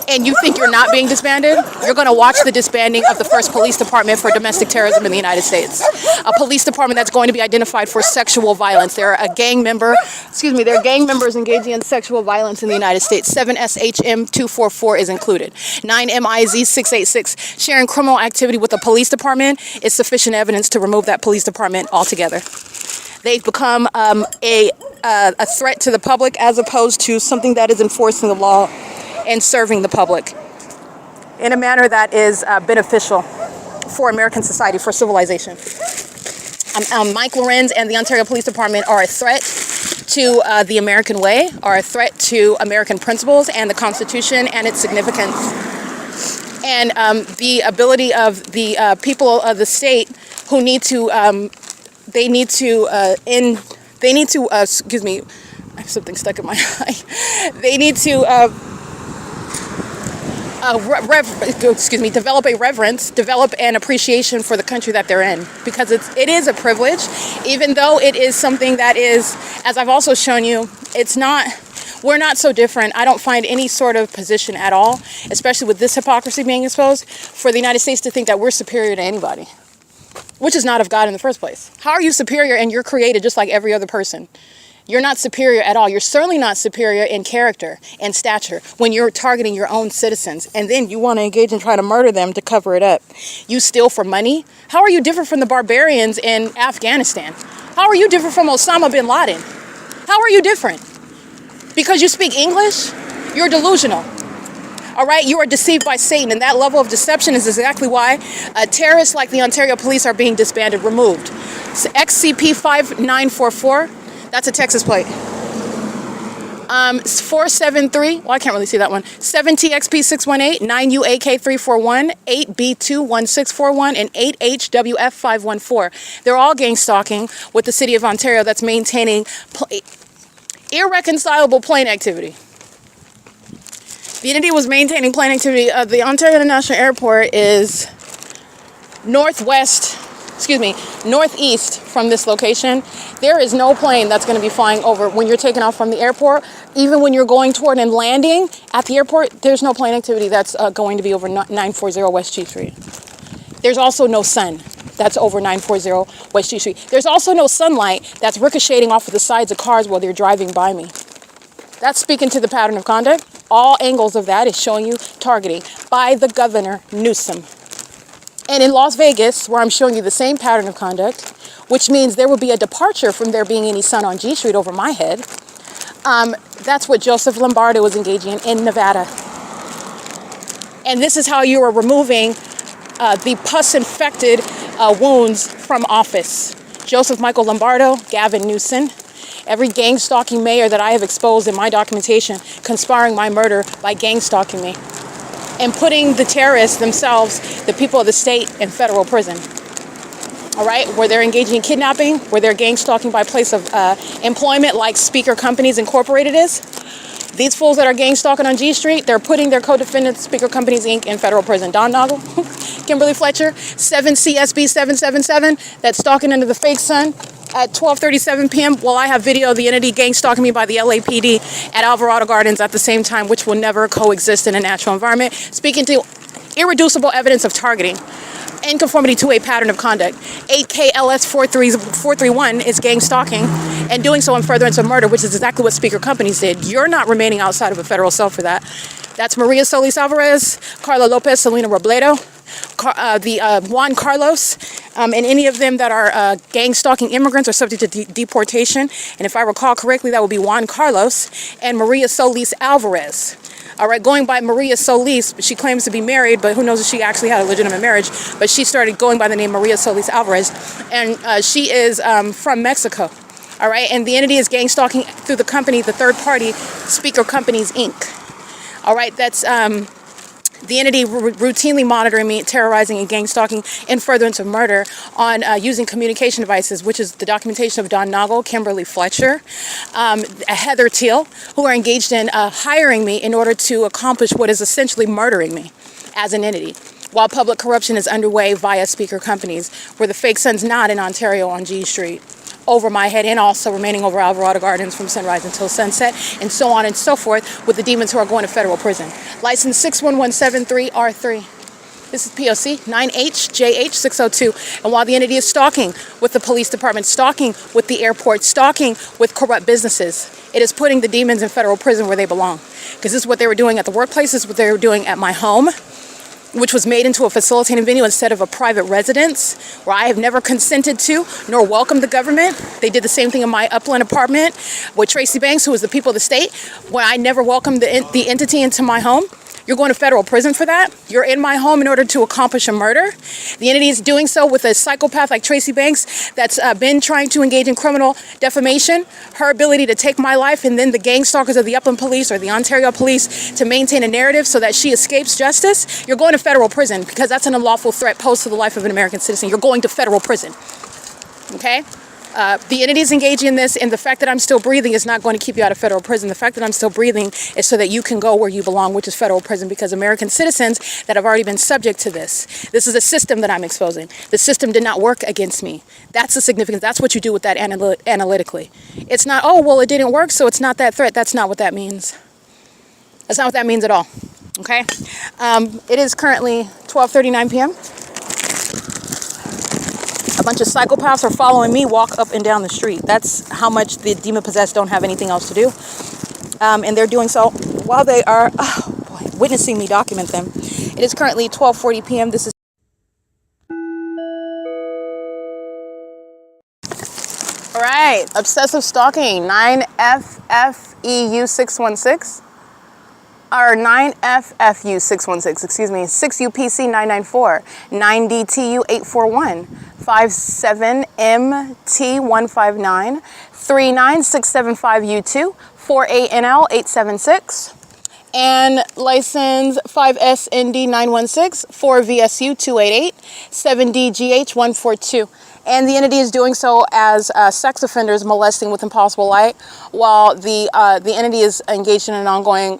And you think you're not being disbanded? You're going to watch the disbanding of the 1st Police Department for domestic terrorism in the United States. A police department that's going to be identified for sexual violence. They're gang members engaging in sexual violence in the United States. 7SHM244 is included. 9MIZ686. Sharing criminal activity with the police department is sufficient evidence to remove that police department altogether. They've become a threat to the public as opposed to something that is enforcing the law and serving the public in a manner that is beneficial for American society, for civilization. Mike LORENZ and the Ontario Police Department are a threat to the American way, are a threat to American principles and the Constitution and its significance. And the ability of the people of the state who need to, excuse me, I have something stuck in my eye. They need to develop a reverence, develop an appreciation for the country that they're in, because it is a privilege, even though it is something that is, as I've also shown you, we're not so different. I don't find any sort of position at all, especially with this hypocrisy being exposed, for the United States to think that we're superior to anybody, which is not of God in the first place. How are you superior and you're created just like every other person? You're not superior at all. You're certainly not superior in character and stature when you're targeting your own citizens. And then you want to engage and try to murder them to cover it up. You steal for money? How are you different from the barbarians in Afghanistan? How are you different from Osama bin Laden? How are you different? Because you speak English? You're delusional. All right? You are deceived by Satan. And that level of deception is exactly why terrorists like the Ontario police are being disbanded, removed. So XCP 5944. That's a Texas plate. 473, well, I can't really see that one. 7TXP618, 9UAK341, 8B21641, and 8HWF514. They're all gang stalking with the City of Ontario that's maintaining irreconcilable plane activity. The entity was maintaining plane activity. The Ontario International Airport is northeast from this location. There is no plane that's going to be flying over when you're taking off from the airport. Even when you're going toward and landing at the airport, there's no plane activity that's going to be over 940 West G Street. There's also no sun that's over 940 West G Street. There's also no sunlight that's ricocheting off of the sides of cars while they're driving by me. That's speaking to the pattern of conduct. All angles of that is showing you targeting by the Governor Newsom. And in Las Vegas, where I'm showing you the same pattern of conduct, which means there will be a departure from there being any sun on G Street over my head, that's what Joseph Lombardo was engaging in Nevada. And this is how you are removing the pus-infected wounds from office. Joseph Michael Lombardo, Gavin Newsom, every gang stalking mayor that I have exposed in my documentation, conspiring my murder by gang stalking me and putting the terrorists themselves, the people of the state, in federal prison. All right, where they're engaging in kidnapping, where they're gang stalking by place of employment, like Speaker Companies Incorporated is. These fools that are gang stalking on G Street, they're putting their co-defendants, Speaker Companies Inc., in federal prison. Don Noggle, Kimberly Fletcher, 7 CSB 777, that's stalking under the fake sun at 12:37 p.m. Well, I have video of the entity gang stalking me by the LAPD at Alvarado Gardens at the same time, which will never coexist in a natural environment, speaking to irreducible evidence of targeting in conformity to a pattern of conduct. 8KLS 431 is gang stalking and doing so in furtherance of murder, which is exactly what Speaker Companies did. You're not remaining outside of a federal cell for that. That's Maria Solis Alvarez, Carla Lopez, Selena Robledo, Juan Carlos, and any of them that are gang stalking immigrants are subject to deportation. And if I recall correctly, that would be Juan Carlos and Maria Solis Alvarez. All right, going by Maria Solis, she claims to be married, but who knows if she actually had a legitimate marriage. But she started going by the name Maria Solis Alvarez, and she is from Mexico. All right, and the entity is gang stalking through the company, the third party, Speaker Companies Inc. All right, that's the entity routinely monitoring me, terrorizing and gang stalking in furtherance of murder on using communication devices, which is the documentation of Don Noggle, Kimberly Fletcher, Heather Teal, who are engaged in hiring me in order to accomplish what is essentially murdering me as an entity, while public corruption is underway via Speaker Companies, where the fake sun's not in Ontario on G Street, over my head, and also remaining over Alvarado Gardens from sunrise until sunset, and so on and so forth, with the demons who are going to federal prison. License 61173R3. This is P.O.C. 9HJH602. And while the entity is stalking with the police department, stalking with the airport, stalking with corrupt businesses, it is putting the demons in federal prison where they belong. Because this is what they were doing at the workplace, this is what they were doing at my home, which was made into a facilitating venue instead of a private residence, where I have never consented to nor welcomed the government. They did the same thing in my Upland apartment with Tracy Banks, who was the people of the state, where I never welcomed the entity into my home. You're going to federal prison for that. You're in my home in order to accomplish a murder. The entity is doing so with a psychopath like Tracy Banks that's been trying to engage in criminal defamation, her ability to take my life, and then the gang stalkers of the Upland Police or the Ontario Police to maintain a narrative so that she escapes justice. You're going to federal prison because that's an unlawful threat posed to the life of an American citizen. You're going to federal prison. Okay? The entity is engaging in this, and the fact that I'm still breathing is not going to keep you out of federal prison. The fact that I'm still breathing is so that you can go where you belong, which is federal prison, because American citizens that have already been subject to this. This is a system that I'm exposing. The system did not work against me. That's the significance. That's what you do with that analytically. It's not, oh, well, it didn't work, so it's not that threat. That's not what that means. That's not what that means at all. Okay? It is currently 12:39 p.m. A bunch of psychopaths are following me walk up and down the street. That's how much the demon-possessed don't have anything else to do. And they're doing so while they are witnessing me document them. It is currently 12:40 p.m. This is all right. Obsessive stalking, 9FFEU616. Or 9FFU616, excuse me, 6UPC994, 9DTU841, 57MT159, 39675U2, 4ANL876, and license 5SND916, 4VSU288, 7DGH142. And the entity is doing so as sex offenders molesting with impossible light, while the entity is engaged in an ongoing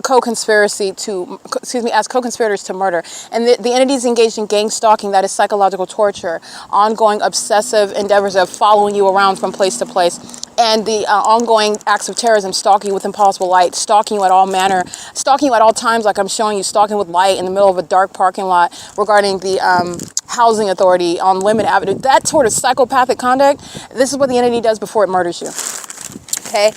co-conspiracy to, excuse me, as co-conspirators to murder. And the entities engaged in gang stalking, that is psychological torture, ongoing obsessive endeavors of following you around from place to place, and the ongoing acts of terrorism, stalking you with impossible light, stalking you at all manner, stalking you at all times, like I'm showing you, stalking with light in the middle of a dark parking lot regarding the housing authority on Lemon Avenue. That sort of psychopathic conduct, this is what the entity does before it murders you. Okay,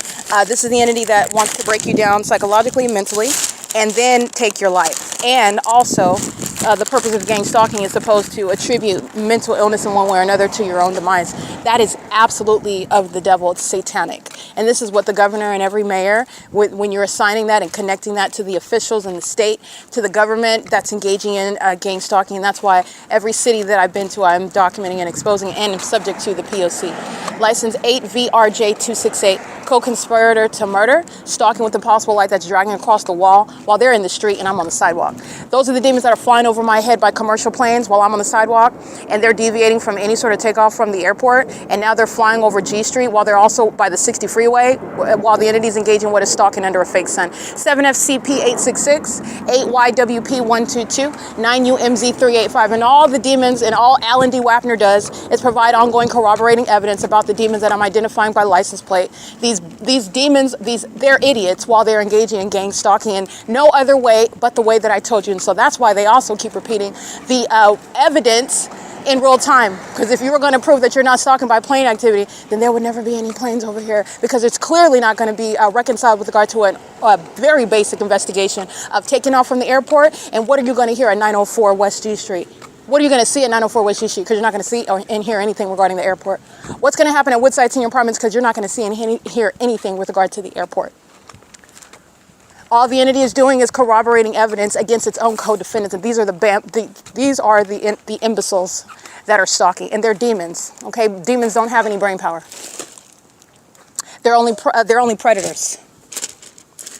this is the entity that wants to break you down psychologically, mentally, and then take your life. And also, the purpose of gang stalking is supposed to attribute mental illness in one way or another to your own demise. That is absolutely of the devil. It's satanic. And this is what the governor and every mayor, when you're assigning that and connecting that to the officials in the state, to the government that's engaging in gang stalking. And that's why every city that I've been to, I'm documenting and exposing and I'm subject to the P.O.C. License 8VRJ268, co-conspirator to murder, stalking with impossible light that's dragging across the wall while they're in the street and I'm on the sidewalk. Those are the demons that are flying over my head by commercial planes while I'm on the sidewalk, and they're deviating from any sort of takeoff from the airport, and now they're flying over G Street while they're also by the 60 freeway while the entity's engaging what is stalking under a fake sun. 7FCP866, 8YWP122, 9UMZ385, and all the demons and all Alan D. WAPNER does is provide ongoing corroborating evidence about the demons that I'm identifying by license plate. These demons, they're idiots while they're engaging in gang stalking in no other way but the way that I told you. And so that's why they also keep repeating the evidence in real time. Because if you were going to prove that you're not stalking by plane activity, then there would never be any planes over here, because it's clearly not going to be reconciled with regard to a very basic investigation of taking off from the airport. And what are you going to hear at 904 West G Street? What are you going to see at 904 West G Street? Because you're not going to see or and hear anything regarding the airport. What's going to happen at Woodside Senior Apartments? Because you're not going to see and hear anything with regard to the airport. All the entity is doing is corroborating evidence against its own co-defendants, and these are the imbeciles that are stalking, and they're demons. Okay, demons don't have any brain power. They're only predators,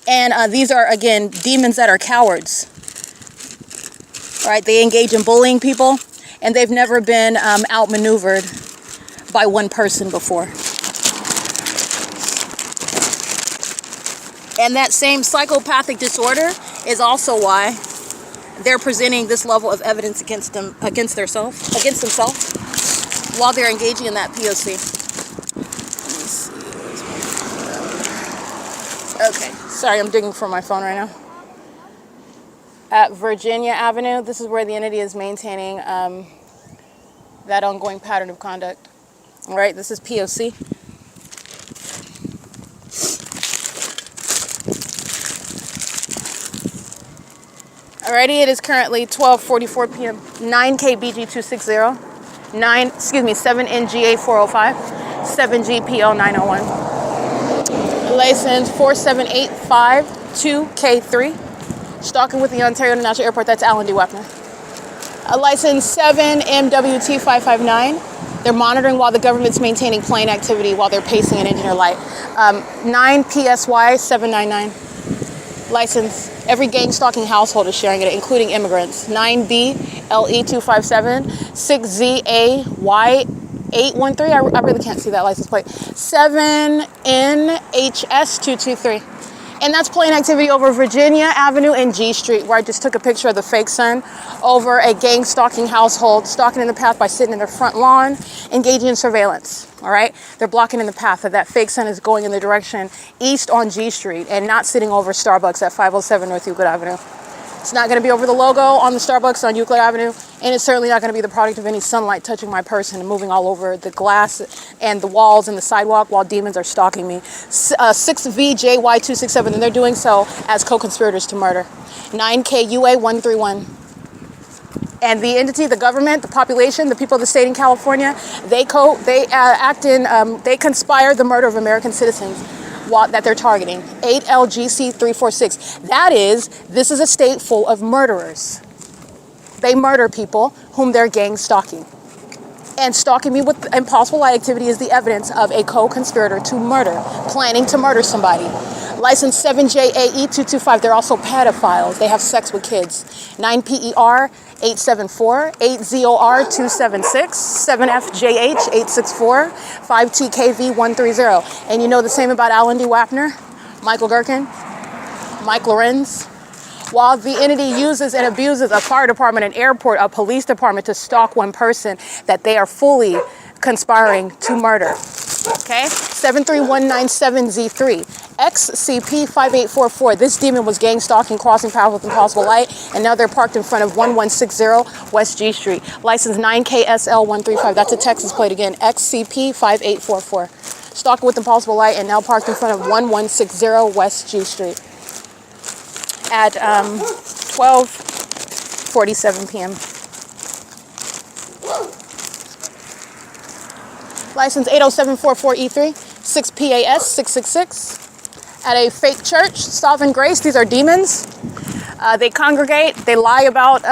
and these are again demons that are cowards. All right, they engage in bullying people, and they've never been outmaneuvered by one person before. And that same psychopathic disorder is also why they're presenting this level of evidence against themselves, while they're engaging in that P.O.C. Let me see. Okay, sorry, I'm digging for my phone right now. At Virginia Avenue, this is where the entity is maintaining that ongoing pattern of conduct. All right, this is P.O.C. Alrighty, it is currently 12:44 p.m. 9KBG260, 7NGA405, 7GPO901. License 47852K3. Stalking with the Ontario International Airport, that's Alan D. WAPNER. License 7MWT559. They're monitoring while the government's maintaining plane activity while they're pacing an engineer light. 9PSY799. License, every gang stalking household is sharing it, including immigrants. 9BLE257, 6ZAY813, I really can't see that license plate. 7NHS223. And that's plane activity over Virginia Avenue and G Street, where I just took a picture of the fake sun over a gang stalking household, stalking in the path by sitting in their front lawn, engaging in surveillance. All right, they're blocking in the path that fake sun is going in the direction east on G Street and not sitting over Starbucks at 507 North Euclid Avenue. It's not going to be over the logo on the Starbucks on Euclid Avenue, and it's certainly not going to be the product of any sunlight touching my person and moving all over the glass and the walls and the sidewalk while demons are stalking me. 6VJY267, and they're doing so as co-conspirators to murder. 9KUA131. And the entity, the government, the population, the people of the state in California, they conspire the murder of American citizens that they're targeting. 8LGC346. This is a state full of murderers. They murder people whom they're gang stalking. And stalking me with impossible light activity is the evidence of a co-conspirator to murder, planning to murder somebody. License 7JAE225. They're also pedophiles. They have sex with kids. 9PER874, 8ZOR276, 7FJH864, 5TKV130. And you know the same about Alan D. WAPNER, Michael GERKEN? Mike LORENZ. While the entity uses and abuses a fire department, an airport, a police department to stalk one person, that they are fully conspiring to murder. Okay, 73197Z3. XCP5844. This demon was gang stalking, crossing paths with impossible light, and now they're parked in front of 1160 West G Street. License 9KSL135. That's a Texas plate again. XCP5844. Stalking with impossible light and now parked in front of 1160 West G Street at 12:47 p.m. License 80744E3, 6 PAS 666. At a fake church, Sovereign Grace. These are demons. They congregate. They lie about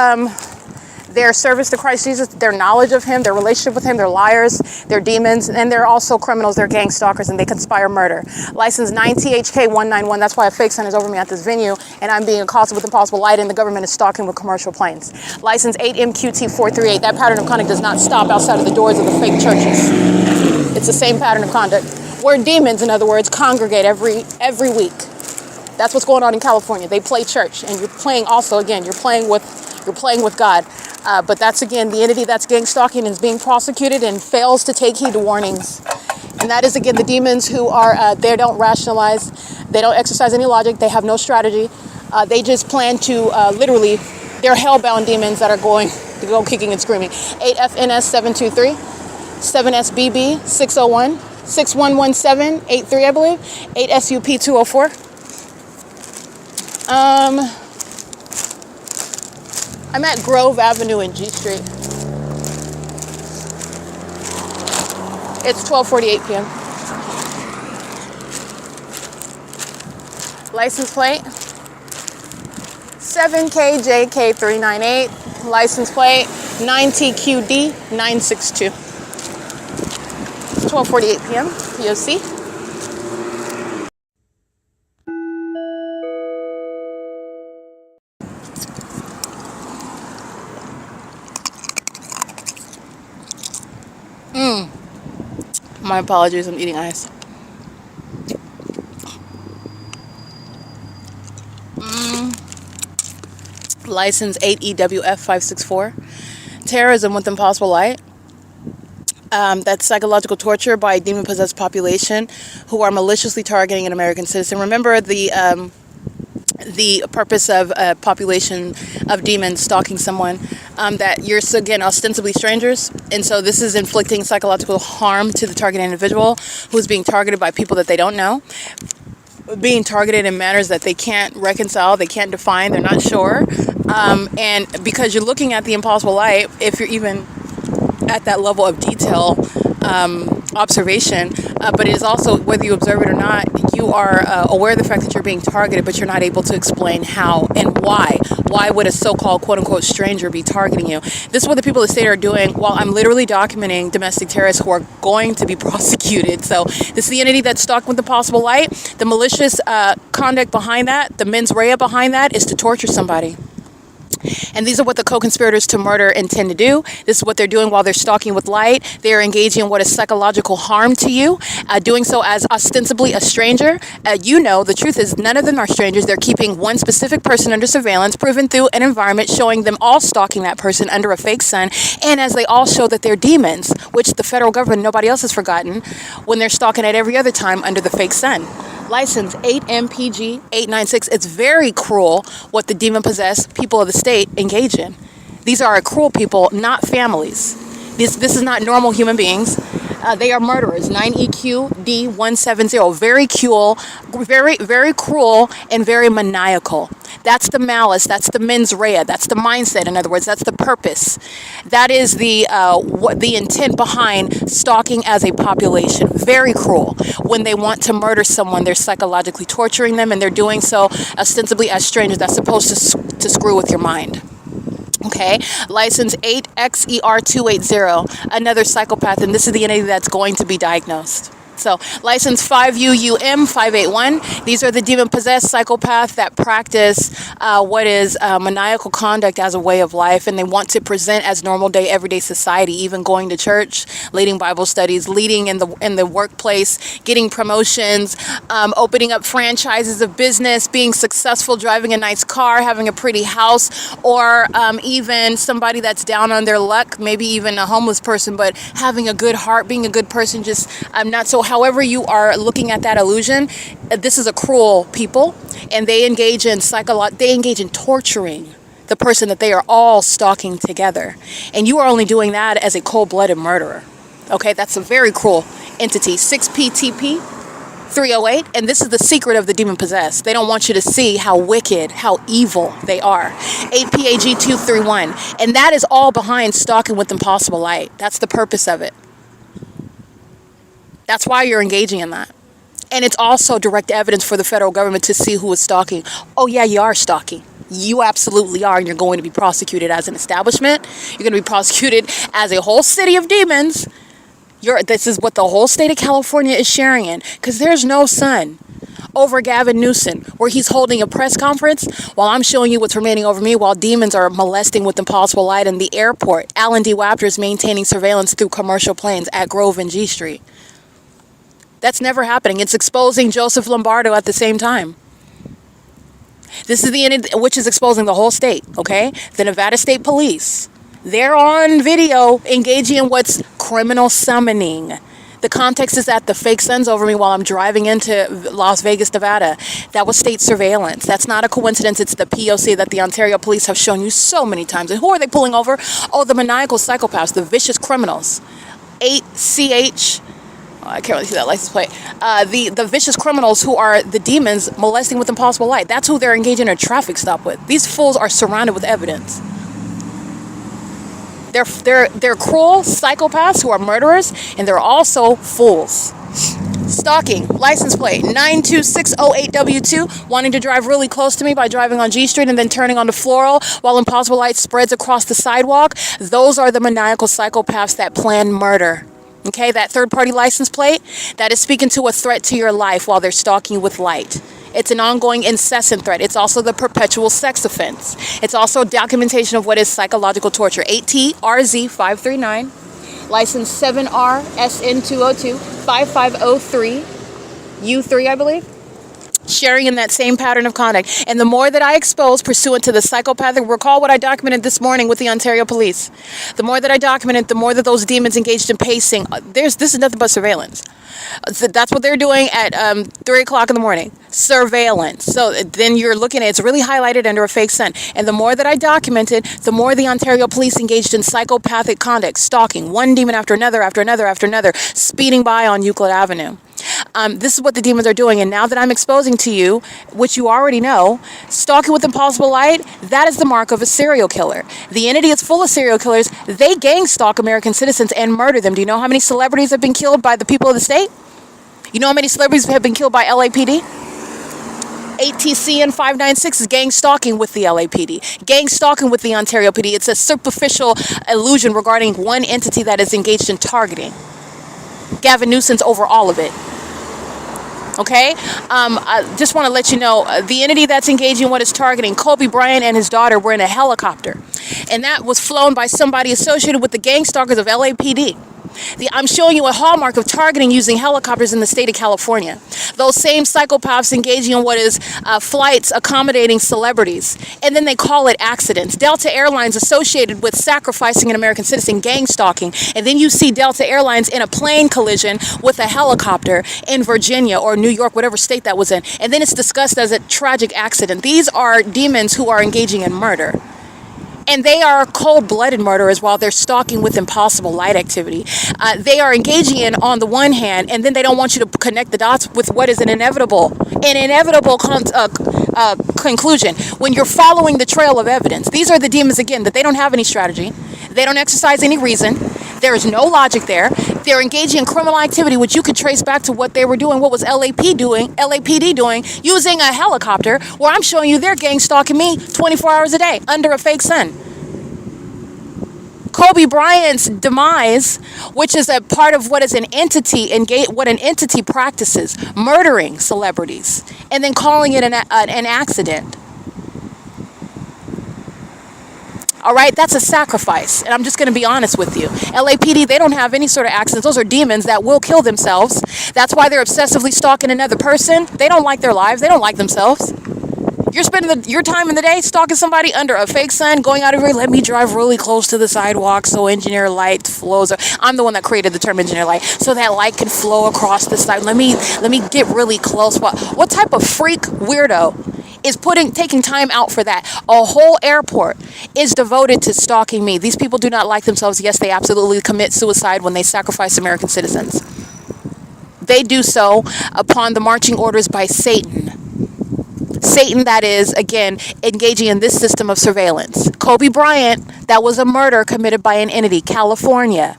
their service to Christ Jesus, their knowledge of him, their relationship with him. They're liars, they're demons, and they're also criminals. They're gang stalkers, and they conspire murder. License 9THK191. That's why a fake sun is over me at this venue, and I'm being accosted with impossible light, and the government is stalking with commercial planes. License 8MQT438. That pattern of conduct does not stop outside of the doors of the fake churches. It's the same pattern of conduct, where demons, in other words, congregate every week. That's what's going on in California. They play church, and you're playing also, again, you're playing with God. But that's, again, the entity that's gang stalking is being prosecuted and fails to take heed to warnings. And that is, again, the demons who are, they don't rationalize, they don't exercise any logic, they have no strategy. They just plan to literally, they're hellbound demons that are going to go kicking and screaming. 8FNS723, 7SBB601, 611783, I believe, 8SUP204. I'm at Grove Avenue and G Street. It's 12:48 p.m. License plate 7KJK398. License plate 9TQD962. It's 12:48 p.m. P.O.C. My apologies, I'm eating ice. License 8EWF564. Terrorism with impossible light. That's psychological torture by a demon-possessed population who are maliciously targeting an American citizen. Remember the purpose of a population of demons stalking someone, that you're, again, ostensibly strangers. And so this is inflicting psychological harm to the targeted individual who's being targeted by people that they don't know, being targeted in manners that they can't reconcile, they can't define, they're not sure. And because you're looking at the impossible light, if you're even at that level of detail, observation, but it is also, whether you observe it or not, you are aware of the fact that you're being targeted, but you're not able to explain how and why. Why would a so-called quote-unquote stranger be targeting you? This is what the people of the state are doing while I'm literally documenting domestic terrorists who are going to be prosecuted. So this is the entity that's stalking with the possible light. The malicious conduct behind that, the mens rea behind that, is to torture somebody. And these are what the co-conspirators to murder intend to do. This is what they're doing while they're stalking with light. They are engaging in what is psychological harm to you, doing so as ostensibly a stranger. You know, the truth is none of them are strangers. They're keeping one specific person under surveillance, proven through an environment, showing them all stalking that person under a fake sun. And as they all show that they're demons, which the federal government, nobody else has forgotten, when they're stalking at every other time under the fake sun. License 8MPG896. It's very cruel what the demon-possessed people of the state engage in. These are cruel people, not families. This is not normal human beings. They are murderers. 9EQD170. Very cruel, very cruel, and very maniacal. That's the malice. That's the mens rea. That's the mindset. In other words, that's the purpose. That is the intent behind stalking as a population. Very cruel. When they want to murder someone, they're psychologically torturing them, and they're doing so ostensibly as strangers. That's supposed to screw with your mind. Okay, license 8XER280, another psychopath, and this is the entity that's going to be diagnosed. So, license 5UUM581. These are the demon-possessed psychopaths that practice what is maniacal conduct as a way of life, and they want to present as normal day, everyday society, even going to church, leading Bible studies, leading in the workplace, getting promotions, opening up franchises of business, being successful, driving a nice car, having a pretty house, or even somebody that's down on their luck, maybe even a homeless person, but having a good heart, being a good person, just not so. However you are looking at that illusion, this is a cruel people, and they engage in torturing the person that they are all stalking together. And you are only doing that as a cold-blooded murderer. Okay, that's a very cruel entity. 6PTP 308, and this is the secret of the demon possessed. They don't want you to see how wicked, how evil they are. 8PAG 231, and that is all behind stalking with impossible light. That's the purpose of it. That's why you're engaging in that. And it's also direct evidence for the federal government to see who is stalking. Oh yeah, you are stalking. You absolutely are, and you're going to be prosecuted as an establishment. You're going to be prosecuted as a whole city of demons. This is what the whole state of California is sharing in, because there's no sun over Gavin Newsom, where he's holding a press conference while I'm showing you what's remaining over me, while demons are molesting with impossible light in the airport. Alan D. WAPNER is maintaining surveillance through commercial planes at Grove and G Street. That's never happening. It's exposing Joseph Lombardo at the same time. This is the end, which is exposing the whole state, okay? The Nevada State Police. They're on video engaging in what's criminal summoning. The context is that the fake sun's over me while I'm driving into Las Vegas, Nevada. That was state surveillance. That's not a coincidence. It's the P.O.C. that the Ontario police have shown you so many times. And who are they pulling over? Oh, the maniacal psychopaths, the vicious criminals. 8CH... I can't really see that license plate. The vicious criminals who are the demons molesting with impossible light. That's who they're engaging in a traffic stop with. These fools are surrounded with evidence. They're cruel psychopaths who are murderers, and they're also fools. Stalking, license plate 92608W2, wanting to drive really close to me by driving on G Street and then turning onto Floral while impossible light spreads across the sidewalk. Those are the maniacal psychopaths that plan murder. Okay, that third-party license plate, that is speaking to a threat to your life while they're stalking you with light. It's an ongoing, incessant threat. It's also the perpetual sex offense. It's also documentation of what is psychological torture. 8TRZ539, license 7RSN202, 5503, U3, I believe. Sharing in that same pattern of conduct. And the more that I expose pursuant to the psychopathic, recall what I documented this morning with the Ontario police. The more that I documented, the more that those demons engaged in pacing. This is nothing but surveillance. So that's what they're doing at 3 o'clock in the morning. Surveillance. So then you're looking at it's really highlighted under a fake sun. And the more that I documented, the more the Ontario police engaged in psychopathic conduct, stalking one demon after another, after another, after another, speeding by on Euclid Avenue. This is what the demons are doing. And now that I'm exposing to you, which you already know, stalking with impossible light, that is the mark of a serial killer. The entity is full of serial killers. They gang stalk American citizens and murder them. Do you know how many celebrities have been killed by the people of the state? You know how many celebrities have been killed by LAPD? 8TCN 596 is gang stalking with the LAPD. Gang stalking with the Ontario PD. It's a superficial illusion regarding one entity that is engaged in targeting. Gavin Newsom's over all of it. Okay, I just want to let you know, the entity that's engaging in what is targeting, Kobe Bryant and his daughter were in a helicopter, and that was flown by somebody associated with the gang stalkers of LAPD. I'm showing you a hallmark of targeting using helicopters in the state of California. Those same psychopaths engaging in what is flights accommodating celebrities, and then they call it accidents. Delta Airlines associated with sacrificing an American citizen, gang stalking, and then you see Delta Airlines in a plane collision with a helicopter in Virginia or New York, whatever state that was in, and then it's discussed as a tragic accident. These are demons who are engaging in murder. And they are cold-blooded murderers while they're stalking with impossible light activity. They are engaging in, on the one hand, and then they don't want you to connect the dots with what is an inevitable conclusion. When you're following the trail of evidence, these are the demons, again, that they don't have any strategy. They don't exercise any reason. There is no logic there. They're engaging in criminal activity, which you could trace back to what they were doing. What was LAPD doing using a helicopter, where I'm showing you they're gang stalking me 24 hours a day under a fake sun. Kobe Bryant's demise, which is a part of what is an entity, what an entity practices, murdering celebrities, and then calling it an accident. All right, that's a sacrifice. And I'm just going to be honest with you. LAPD, they don't have any sort of accidents. Those are demons that will kill themselves. That's why they're obsessively stalking another person. They don't like their lives. They don't like themselves. You're spending your time in the day stalking somebody under a fake sun, going out of here, let me drive really close to the sidewalk so engineer light flows. I'm the one that created the term engineer light, so that light can flow across the side. Let me get really close. What type of freak weirdo is taking time out for that? A whole airport is devoted to stalking me. These people do not like themselves. Yes, they absolutely commit suicide when they sacrifice American citizens. They do so upon the marching orders by Satan. Satan, that is, again, engaging in this system of surveillance. Kobe Bryant, that was a murder committed by an entity, California.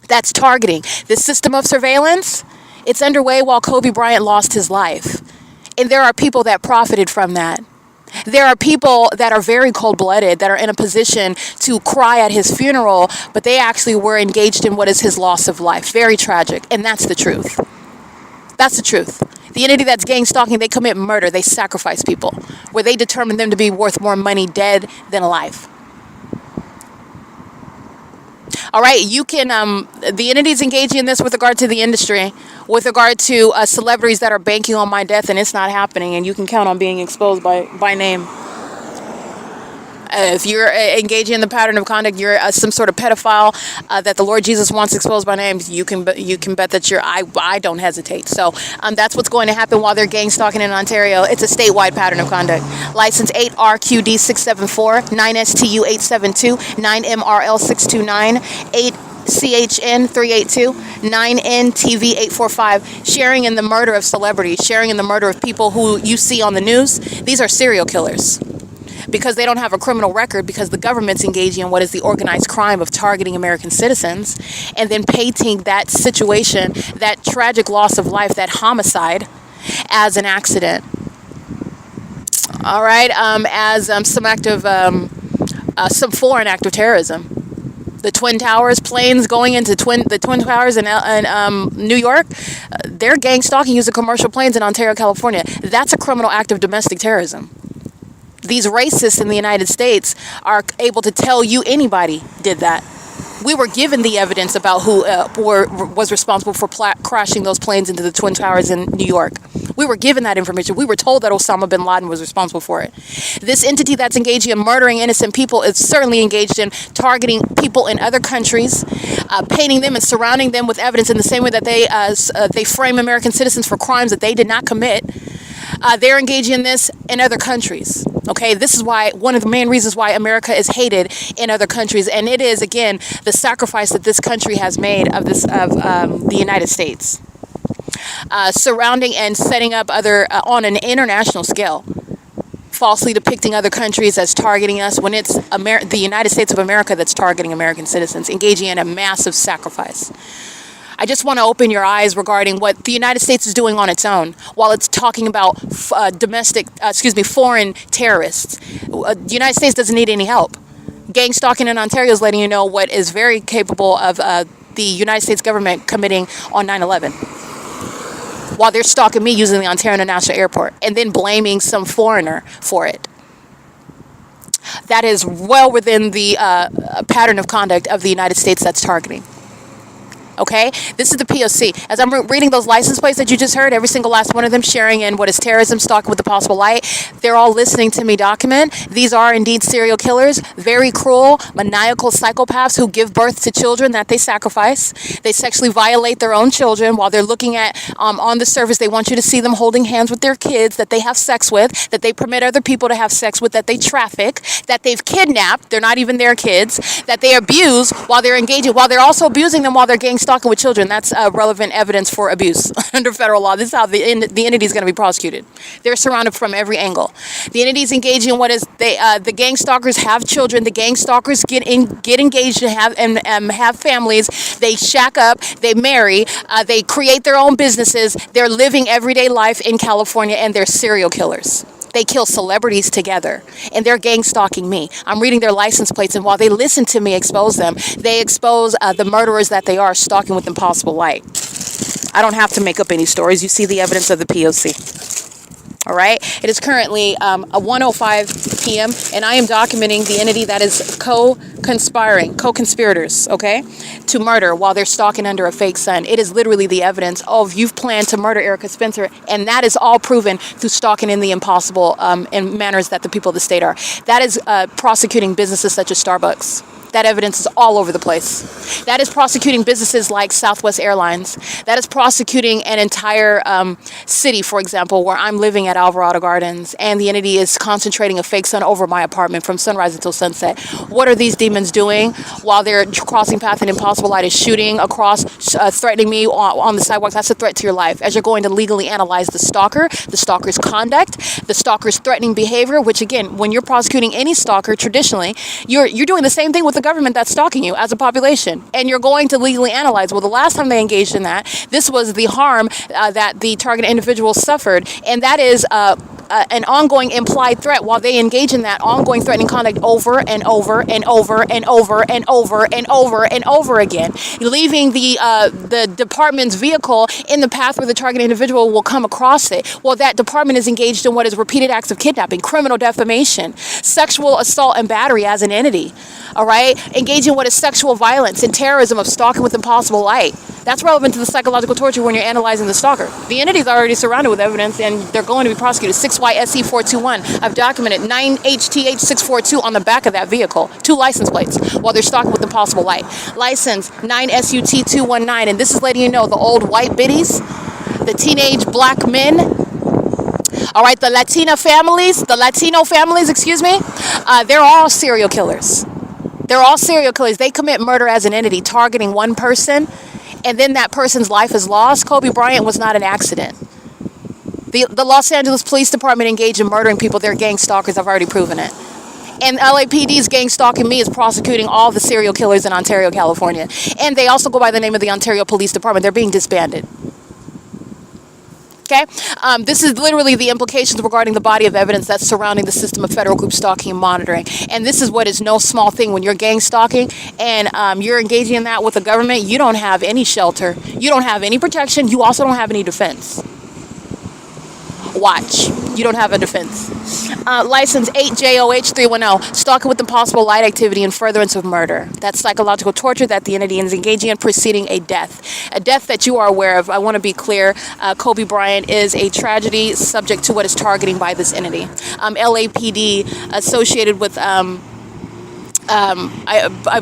That's targeting. This system of surveillance, it's underway while Kobe Bryant lost his life. And there are people that profited from that. There are people that are very cold-blooded, that are in a position to cry at his funeral, but they actually were engaged in what is his loss of life. Very tragic. And that's the truth. That's the truth. The entity that's gang stalking, they commit murder. They sacrifice people, where they determine them to be worth more money dead than alive. All right, you can, the entities engaging in this with regard to the industry, with regard to celebrities that are banking on my death, and it's not happening, and you can count on being exposed by name. If you're engaging in the pattern of conduct, you're some sort of pedophile that the Lord Jesus wants exposed by name, you can bet that I don't hesitate. So that's what's going to happen while they're gang stalking in Ontario. It's a statewide pattern of conduct. License 8RQD674, 9STU872, 9MRL629, 8CHN 382, 9NTV 845, sharing in the murder of celebrities, sharing in the murder of people who you see on the news. These are serial killers. Because they don't have a criminal record, because the government's engaging in what is the organized crime of targeting American citizens, and then painting that situation, that tragic loss of life, that homicide, as an accident. All right, as some foreign act of terrorism. The Twin Towers, planes going into the Twin Towers in New York, they're gang stalking using commercial planes in Ontario, California. That's a criminal act of domestic terrorism. These racists in the United States are able to tell you anybody did that. We were given the evidence about who was responsible for crashing those planes into the Twin Towers in New York. We were given that information. We were told that Osama bin Laden was responsible for it. This entity that's engaging in murdering innocent people is certainly engaged in targeting people in other countries, painting them and surrounding them with evidence in the same way that they frame American citizens for crimes that they did not commit. They're engaging in this in other countries. Okay, this is why one of the main reasons why America is hated in other countries, and it is again the sacrifice that this country has made of the United States, surrounding and setting up other on an international scale, falsely depicting other countries as targeting us when it's the United States of America that's targeting American citizens, engaging in a massive sacrifice. I just want to open your eyes regarding what the United States is doing on its own while it's talking about foreign terrorists. The United States doesn't need any help. Gang stalking in Ontario is letting you know what is very capable of the United States government committing on 9/11. While they're stalking me using the Ontario International Airport and then blaming some foreigner for it. That is well within the pattern of conduct of the United States that's targeting. Okay, this is the P.O.C. As I'm reading those license plates that you just heard, every single last one of them sharing in what is terrorism, stalking with the possible light, they're all listening to me document. These are indeed serial killers, very cruel, maniacal psychopaths who give birth to children that they sacrifice. They sexually violate their own children while they're looking at, on the surface, they want you to see them holding hands with their kids that they have sex with, that they permit other people to have sex with, that they traffic, that they've kidnapped, they're not even their kids, that they abuse while they're engaging, while they're also abusing them while they're gang stalking with children. That's relevant evidence for abuse under federal law. This is how the entity is going to be prosecuted. They're surrounded from every angle. The entities engaging in what is the gang stalkers have children. The gang stalkers get engaged and have families. They shack up. They marry. They create their own businesses. They're living everyday life in California, and they're serial killers. They kill celebrities together, and they're gang stalking me. I'm reading their license plates, and while they listen to me expose them, they expose the murderers that they are, stalking with impossible light. I don't have to make up any stories. You see the evidence of the P.O.C. All right. It is currently 1:05 p.m. and I am documenting the entity that is co-conspirators, okay, to murder while they're stalking under a fake sun. It is literally the evidence of you've planned to murder Erica Spencer, and that is all proven through stalking in the impossible in manners that the people of the state are. That is prosecuting businesses such as Starbucks. That evidence is all over the place. That is prosecuting businesses like Southwest Airlines. That is prosecuting an entire city, for example, where I'm living at Alvarado Gardens, and the entity is concentrating a fake sun over my apartment from sunrise until sunset. What are these demons doing while they're crossing path and impossible light is shooting across, threatening me on the sidewalk? That's a threat to your life. As you're going to legally analyze the stalker's conduct, the stalker's threatening behavior, which again, when you're prosecuting any stalker, traditionally, you're doing the same thing with the government that's stalking you as a population, and you're going to legally analyze, well, the last time they engaged in that, this was the harm that the target individual suffered, and that is an ongoing implied threat while they engage in that ongoing threatening conduct over and over and over and over and over and over and over again, leaving the department's vehicle in the path where the target individual will come across it. Well, that department is engaged in what is repeated acts of kidnapping, criminal defamation, sexual assault and battery as an entity. All right, engaging in what is sexual violence and terrorism of stalking with impossible light. That's relevant to the psychological torture when you're analyzing the stalker. The entity is already surrounded with evidence, and they're going to be prosecuted. 6YSE421. I've documented 9HTH642 on the back of that vehicle, 2 license plates, while they're stalking with impossible light. License 9SUT219, and this is letting you know the old white biddies, the teenage black men. All right, the Latino families, excuse me, they're all serial killers. They're all serial killers. They commit murder as an entity, targeting one person, and then that person's life is lost. Kobe Bryant was not an accident. The Los Angeles Police Department engaged in murdering people. They're gang stalkers. I've already proven it. And LAPD's gang stalking me is prosecuting all the serial killers in Ontario, California. And they also go by the name of the Ontario Police Department. They're being disbanded. Okay? This is literally the implications regarding the body of evidence that's surrounding the system of federal group stalking and monitoring. And this is what is no small thing. When you're gang stalking and you're engaging in that with the government, you don't have any shelter. You don't have any protection. You also don't have any defense. Watch. You don't have a defense. License 8JOH310, stalking with impossible light activity and furtherance of murder. That's psychological torture that the entity is engaging in preceding a death that you are aware of. I want to be clear. Kobe Bryant is a tragedy subject to what is targeting by this entity. LAPD associated with I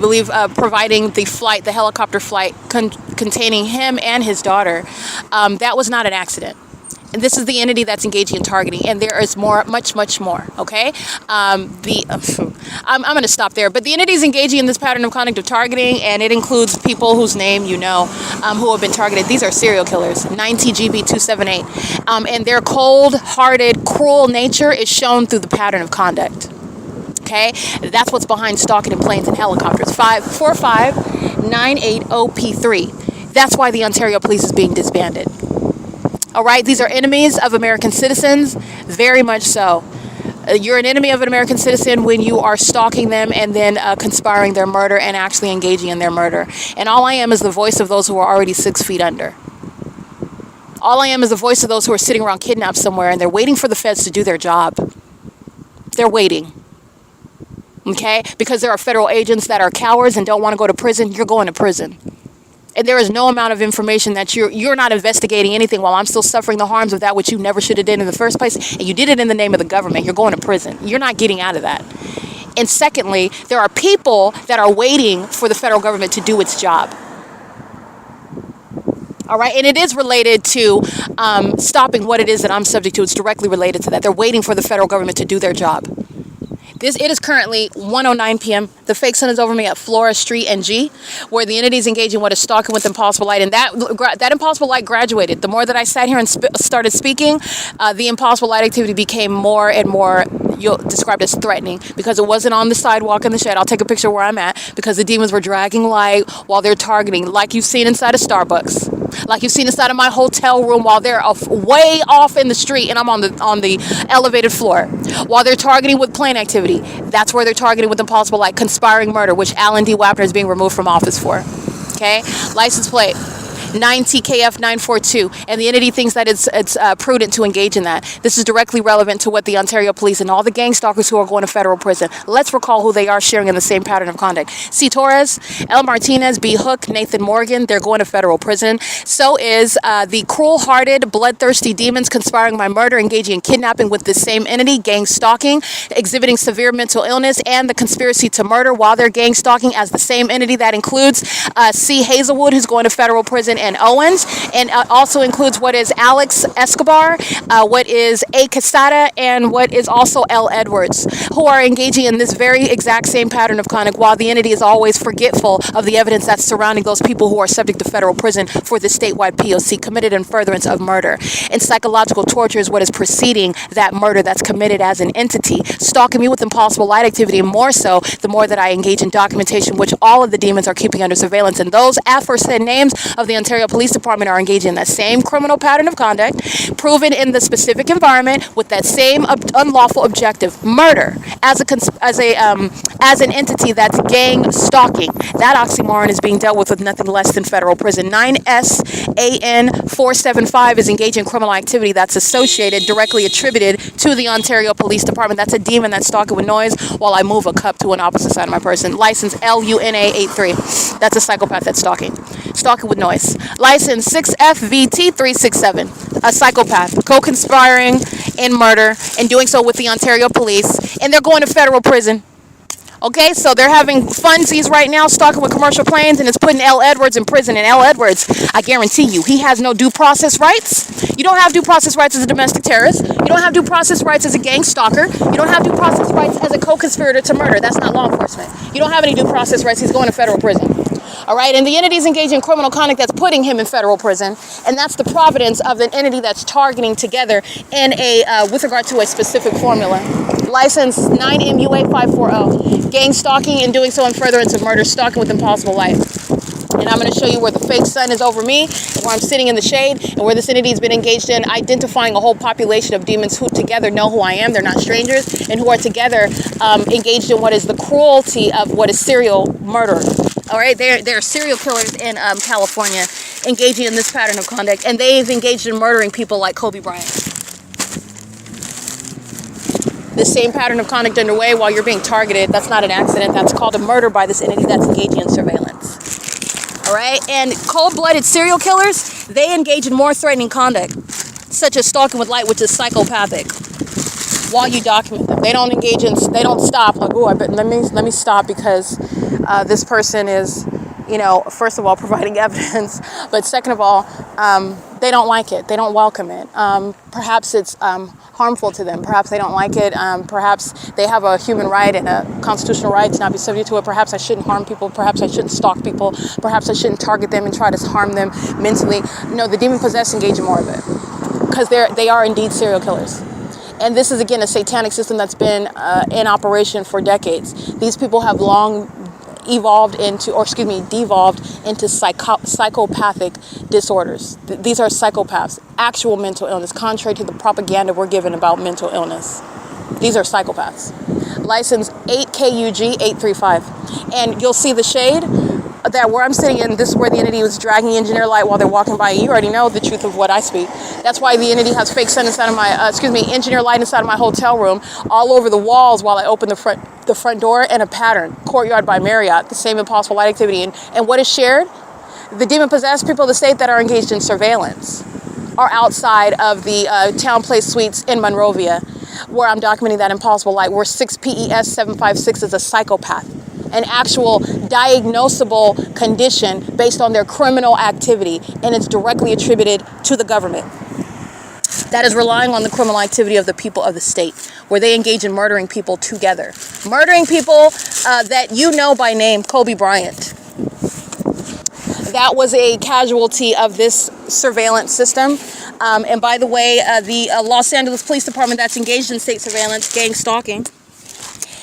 believe providing the helicopter flight containing him and his daughter. That was not an accident. And this is the entity that's engaging in targeting, and there is much more. Okay, I'm going to stop there. But the entity is engaging in this pattern of conduct of targeting, and it includes people whose name you know, who have been targeted. These are serial killers. 9TGB278, and their cold-hearted, cruel nature is shown through the pattern of conduct. Okay, that's what's behind stalking in planes and helicopters. 45980P3. That's why the Ontario Police is being disbanded. All right, these are enemies of American citizens, very much so. You're an enemy of an American citizen when you are stalking them and then conspiring their murder and actually engaging in their murder. And all I am is the voice of those who are already 6 feet under. All I am is the voice of those who are sitting around kidnapped somewhere, and they're waiting for the feds to do their job. They're waiting. Okay? Because there are federal agents that are cowards and don't want to go to prison. You're going to prison. And there is no amount of information that you're not investigating anything while I'm still suffering the harms of that which you never should have done in the first place. And you did it in the name of the government. You're going to prison. You're not getting out of that. And secondly, there are people that are waiting for the federal government to do its job. All right. And it is related to stopping what it is that I'm subject to. It's directly related to that. They're waiting for the federal government to do their job. It is currently 1:09 p.m. The fake sun is over me at Flora Street and G, where the entity is engaging in what is stalking with impossible light. And that impossible light graduated. The more that I sat here and started speaking, the impossible light activity became more and more described as threatening, because it wasn't on the sidewalk in the shed. I'll take a picture where I'm at, because the demons were dragging light while they're targeting, like you've seen inside of Starbucks. like you've seen inside of my hotel room while they're way off in the street and I'm on the elevated floor. While they're targeting with plane activity, that's where they're targeting with impossible light, conspiring murder, which Alan D. Wapner is being removed from office for. Okay, license plate 9TKF942, and the entity thinks that it's prudent to engage in that. This is directly relevant to what the Ontario police and all the gang stalkers who are going to federal prison. Let's recall who they are, sharing in the same pattern of conduct. C. Torres, L. Martinez, B. Hook, Nathan Morgan, they're going to federal prison. So is the cruel-hearted, bloodthirsty demons conspiring by murder, engaging in kidnapping with the same entity, gang stalking, exhibiting severe mental illness, and the conspiracy to murder while they're gang stalking as the same entity. That includes C. Hazelwood, who's going to federal prison, and Owens, and also includes what is Alex Escobar, what is A. Quesada, and what is also L. Edwards, who are engaging in this very exact same pattern of conduct, while the entity is always forgetful of the evidence that's surrounding those people who are subject to federal prison for the statewide P.O.C. committed in furtherance of murder. And psychological torture is what is preceding that murder that's committed as an entity. Stalking me with impossible light activity, and more so, the more that I engage in documentation, which all of the demons are keeping under surveillance. And those aforesaid names of the Ontario Police Department are engaged in that same criminal pattern of conduct, proven in the specific environment with that same unlawful objective, murder, as an entity that's gang stalking. That oxymoron is being dealt with nothing less than federal prison. 9SAN475 is engaged in criminal activity that's associated, directly attributed to the Ontario Police Department. That's a demon that's stalking with noise while I move a cup to an opposite side of my person. License LUNA83. That's a psychopath that's stalking with noise. License 6FVT367, a psychopath, co-conspiring in murder and doing so with the Ontario Police, and they're going to federal prison. Okay, so they're having funsies right now, stalking with commercial planes, and it's putting L. Edwards in prison. And L. Edwards, I guarantee you, he has no due process rights. You don't have due process rights as a domestic terrorist. You don't have due process rights as a gang stalker. You don't have due process rights as a co-conspirator to murder. That's not law enforcement. You don't have any due process rights. He's going to federal prison. All right, and the entity's engaged in criminal conduct that's putting him in federal prison, and that's the providence of the entity that's targeting together in with regard to a specific formula. License 9MUA540, gang stalking and doing so in furtherance of murder, stalking with impossible light. And I'm going to show you where the fake sun is over me, where I'm sitting in the shade, and where this entity has been engaged in identifying a whole population of demons who together know who I am. They're not strangers, and who are together engaged in what is the cruelty of what is serial murder. All right, they're serial killers in California engaging in this pattern of conduct, and they've engaged in murdering people like Kobe Bryant. The same pattern of conduct underway while you're being targeted. That's not an accident. That's called a murder by this entity that's engaging in surveillance. All right, and cold-blooded serial killers, they engage in more threatening conduct, such as stalking with light, which is psychopathic. While you document them, they don't engage in, they don't stop like, oh, I bet let me stop because this person is, first of all, providing evidence, but second of all, they don't like it. They don't welcome it. Perhaps it's harmful to them. Perhaps they don't like it. Perhaps they have a human right and a constitutional right to not be subject to it. Perhaps I shouldn't harm people. Perhaps I shouldn't stalk people. Perhaps I shouldn't target them and try to harm them mentally. No, the demon-possessed engage in more of it because they are indeed serial killers. And this is, again, a satanic system that's been in operation for decades. These people have long devolved into psychopathic disorders. These are psychopaths, actual mental illness, contrary to the propaganda we're given about mental illness. These are psychopaths. License 8KUG835. And you'll see the shade that where I'm sitting in, this is where the entity was dragging engineer light while they're walking by. You already know the truth of what I speak. That's why the entity has fake sun inside of my, engineer light inside of my hotel room, all over the walls while I open the front door, and a pattern. Courtyard by Marriott, the same impossible light activity. And what is shared? The demon-possessed people of the state that are engaged in surveillance are outside of the Town Place Suites in Monrovia, where I'm documenting that impossible light, where 6PES756 is a psychopath, an actual diagnosable condition based on their criminal activity, and it's directly attributed to the government. That is relying on the criminal activity of the people of the state, where they engage in murdering people together. Murdering people that you know by name, Kobe Bryant. That was a casualty of this surveillance system. And by the way, the Los Angeles Police Department that's engaged in state surveillance, gang stalking,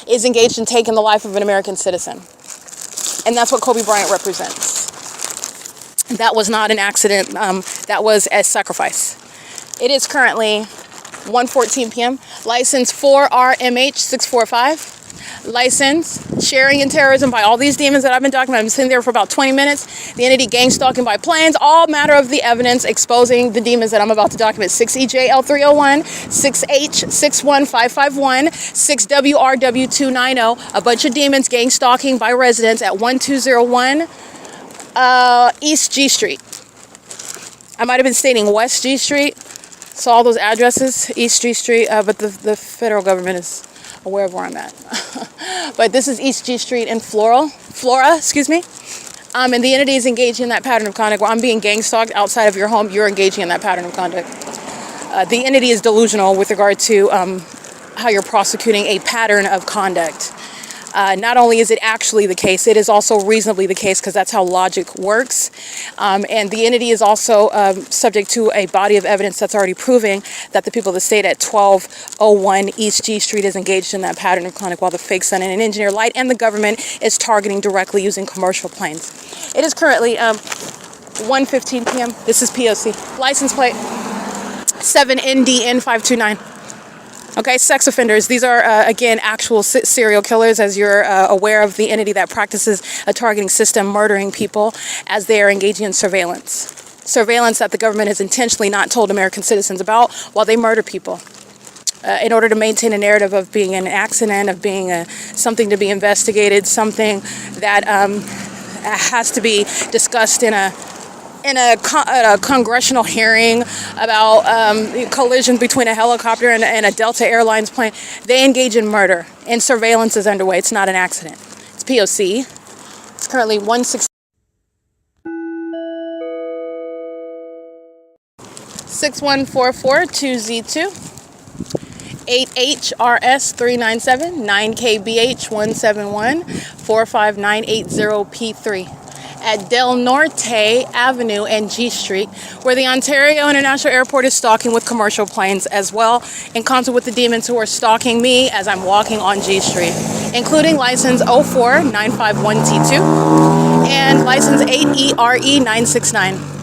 is engaged in taking the life of an American citizen. And that's what Kobe Bryant represents. That was not an accident. That was a sacrifice. It is currently 1:14 p.m. License 4RMH645. License sharing and terrorism by all these demons that I've been documenting. I've been sitting there for about 20 minutes. The entity gang stalking by planes. All matter of the evidence exposing the demons that I'm about to document. 6EJL301, 6H61551, 6WRW290. A bunch of demons gang stalking by residents at 1201 East G Street. I might have been stating West G Street. So all those addresses, East G Street, but the federal government is aware of where I'm at. But this is East G Street in Flora, excuse me. And the entity is engaging in that pattern of conduct. Where I'm being gang stalked outside of your home, you're engaging in that pattern of conduct. The entity is delusional with regard to how you're prosecuting a pattern of conduct. Not only is it actually the case, it is also reasonably the case, because that's how logic works. And the entity is also subject to a body of evidence that's already proving that the people of the state at 1201 East G Street is engaged in that pattern of conduct, while the fake sun and an engineer light and the government is targeting directly using commercial planes. It is currently 1:15 p.m. This is P.O.C. License plate 7NDN529. Okay, sex offenders. These are, again, actual serial killers, as you're aware of the entity that practices a targeting system, murdering people as they are engaging in surveillance. Surveillance that the government has intentionally not told American citizens about while they murder people. In order to maintain a narrative of being an accident, of being something to be investigated, something that has to be discussed in a congressional hearing about collision between a helicopter and a Delta Airlines plane. They engage in murder, and surveillance is underway. It's not an accident. It's P.O.C. It's currently 160. 61442Z2 8HRS397 9KBH171 45980P3 at Del Norte Avenue and G Street, where the Ontario International Airport is stalking with commercial planes as well, in concert with the demons who are stalking me as I'm walking on G Street, including license 04951T2 and license 8ERE969.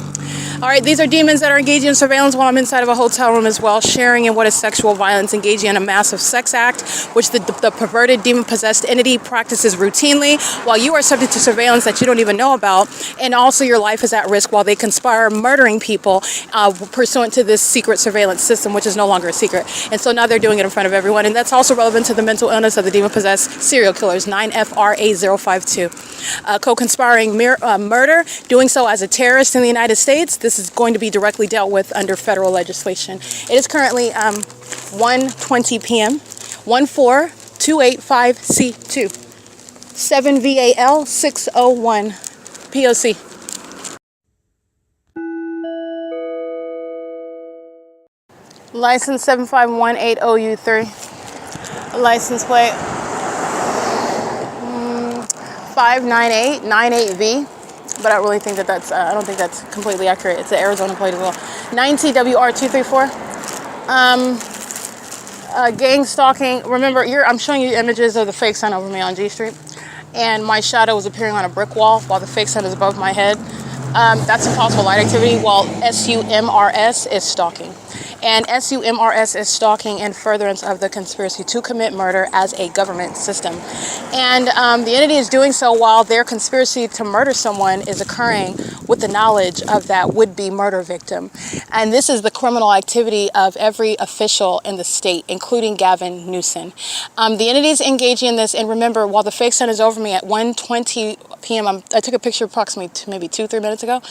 All right, these are demons that are engaging in surveillance while I'm inside of a hotel room as well, sharing in what is sexual violence, engaging in a massive sex act, which the perverted demon-possessed entity practices routinely, while you are subject to surveillance that you don't even know about, and also your life is at risk while they conspire murdering people pursuant to this secret surveillance system, which is no longer a secret. And so now they're doing it in front of everyone, and that's also relevant to the mental illness of the demon-possessed serial killers, 9FRA052. Co-conspiring murder, doing so as a terrorist in the United States. This is going to be directly dealt with under federal legislation. It is currently 1:20 p.m. 14285C2 7VAL601 P.O.C. License 75180U3. License plate 59898V. But I really think that's, I don't think that's completely accurate. It's an Arizona plate as well. 9TWR234. Gang stalking. Remember, I'm showing you images of the fake sun over me on G Street. And my shadow is appearing on a brick wall while the fake sun is above my head. That's impossible light activity, while SUMRS is stalking. And SUMRS is stalking in furtherance of the conspiracy to commit murder as a government system. And the entity is doing so while their conspiracy to murder someone is occurring with the knowledge of that would-be murder victim. And this is the criminal activity of every official in the state, including Gavin Newsom. The entity is engaging in this, and remember, while the fake sun is over me at 1:20 p.m., I took a picture approximately maybe 2-3 minutes ago.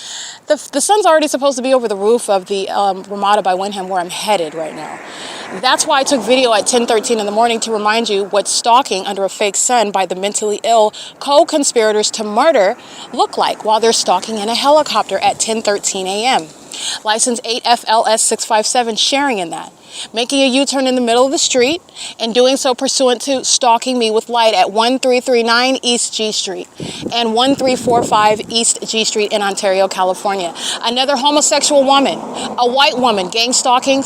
The sun's already supposed to be over the roof of the Ramada by Wyndham, where I'm headed right now. That's why I took video at 10:13 in the morning to remind you what stalking under a fake sun by the mentally ill co-conspirators to murder look like while they're stalking in a helicopter at 10:13 a.m. License 8FLS657 sharing in that. Making a U-turn in the middle of the street and doing so pursuant to stalking me with light at 1339 East G Street and 1345 East G Street in Ontario, California. Another homosexual woman, a white woman, gang stalking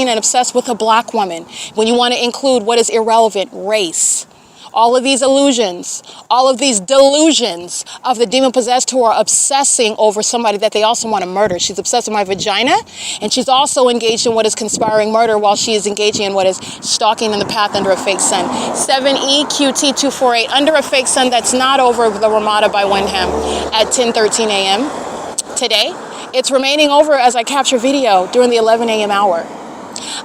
and obsessed with a black woman. When you want to include what is irrelevant, race. all of these illusions, all of these delusions of the demon-possessed who are obsessing over somebody that they also want to murder. She's obsessed with my vagina, and she's also engaged in what is conspiring murder while she is engaging in what is stalking in the path under a fake sun. 7EQT248, under a fake sun that's not over the Ramada by Wyndham at 10:13 a.m. today. It's remaining over as I capture video during the 11 a.m. hour.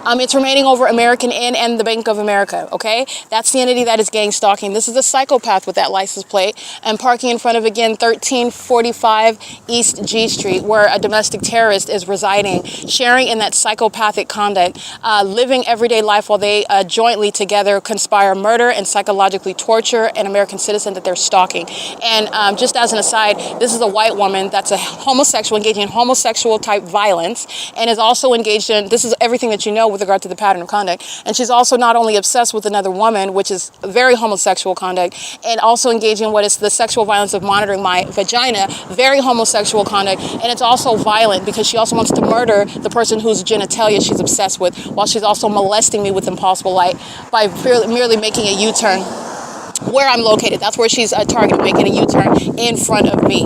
It's remaining over American Inn and the Bank of America, okay? That's the entity that is gang stalking. This is a psychopath with that license plate and parking in front of, again, 1345 East G Street, where a domestic terrorist is residing, sharing in that psychopathic conduct, living everyday life while they jointly together conspire murder and psychologically torture an American citizen that they're stalking. And just as an aside, this is a white woman that's a homosexual, engaging in homosexual type violence, and is also engaged in, this is everything that you know with regard to the pattern of conduct. And she's also not only obsessed with another woman, which is very homosexual conduct, and also engaging in what is the sexual violence of monitoring my vagina, very homosexual conduct. And it's also violent because she also wants to murder the person whose genitalia she's obsessed with, while she's also molesting me with impossible light by merely making a U-turn where I'm located. That's where she's targeted, making a U-turn in front of me.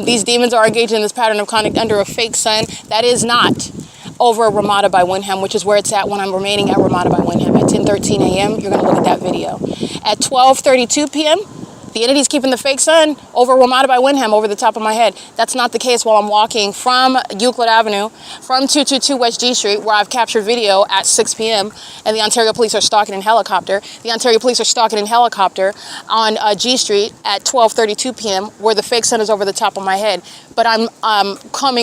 These demons are engaged in this pattern of conduct under a fake sun that is not over Ramada by Wyndham, which is where it's at when I'm remaining at Ramada by Wyndham at 10:13 a.m. You're going to look at that video. At 12:32 p.m., the entity's keeping the fake sun over Ramada by Wyndham over the top of my head. That's not the case while I'm walking from Euclid Avenue, from 222 West G Street, where I've captured video at 6 p.m. and the Ontario police are stalking in helicopter. The Ontario police are stalking in helicopter on G Street at 12:32 p.m., where the fake sun is over the top of my head. But I'm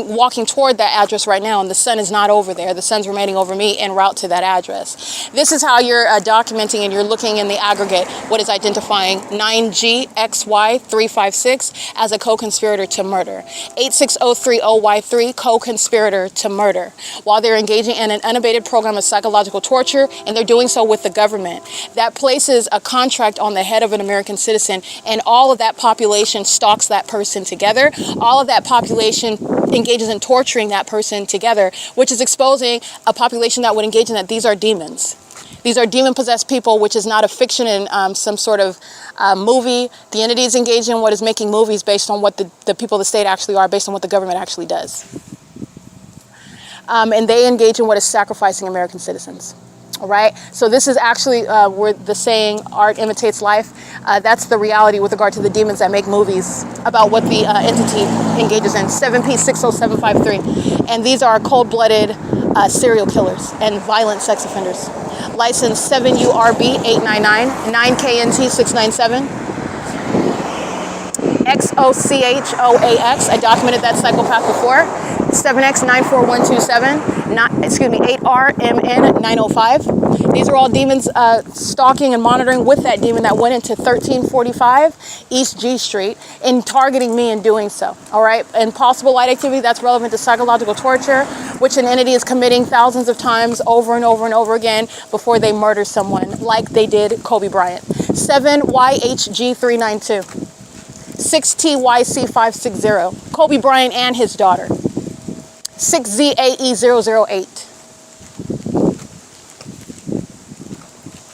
walking toward that address right now, and the sun is not over there. The sun's remaining over me en route to that address. This is how you're documenting and you're looking in the aggregate what is identifying 9GXY356 as a co-conspirator to murder, 86030Y3 co-conspirator to murder, while they're engaging in an unabated program of psychological torture, and they're doing so with the government. That places a contract on the head of an American citizen, and all of that population stalks that person together. All of that population engages in torturing that person together, which is exposing a population that would engage in that. These are demons. These are demon-possessed people, which is not a fiction in some sort of movie. The entity is engaged in what is making movies based on what the people of the state actually are, based on what the government actually does. And they engage in what is sacrificing American citizens. All right, so this is actually where the saying art imitates life. That's the reality with regard to the demons that make movies about what the entity engages in. 7P607553. And these are cold-blooded serial killers and violent sex offenders. License 7URB899, 9KNT697. XOCHOAX, I documented that psychopath before. 7X94127, 8RMN905. These are all demons stalking and monitoring with that demon that went into 1345 East G Street and targeting me in doing so. All right, and possible light activity that's relevant to psychological torture, which an entity is committing thousands of times over and over and over again before they murder someone, like they did Kobe Bryant. 7YHG392. 6TYC560, Kobe Bryant and his daughter. 6ZAE008.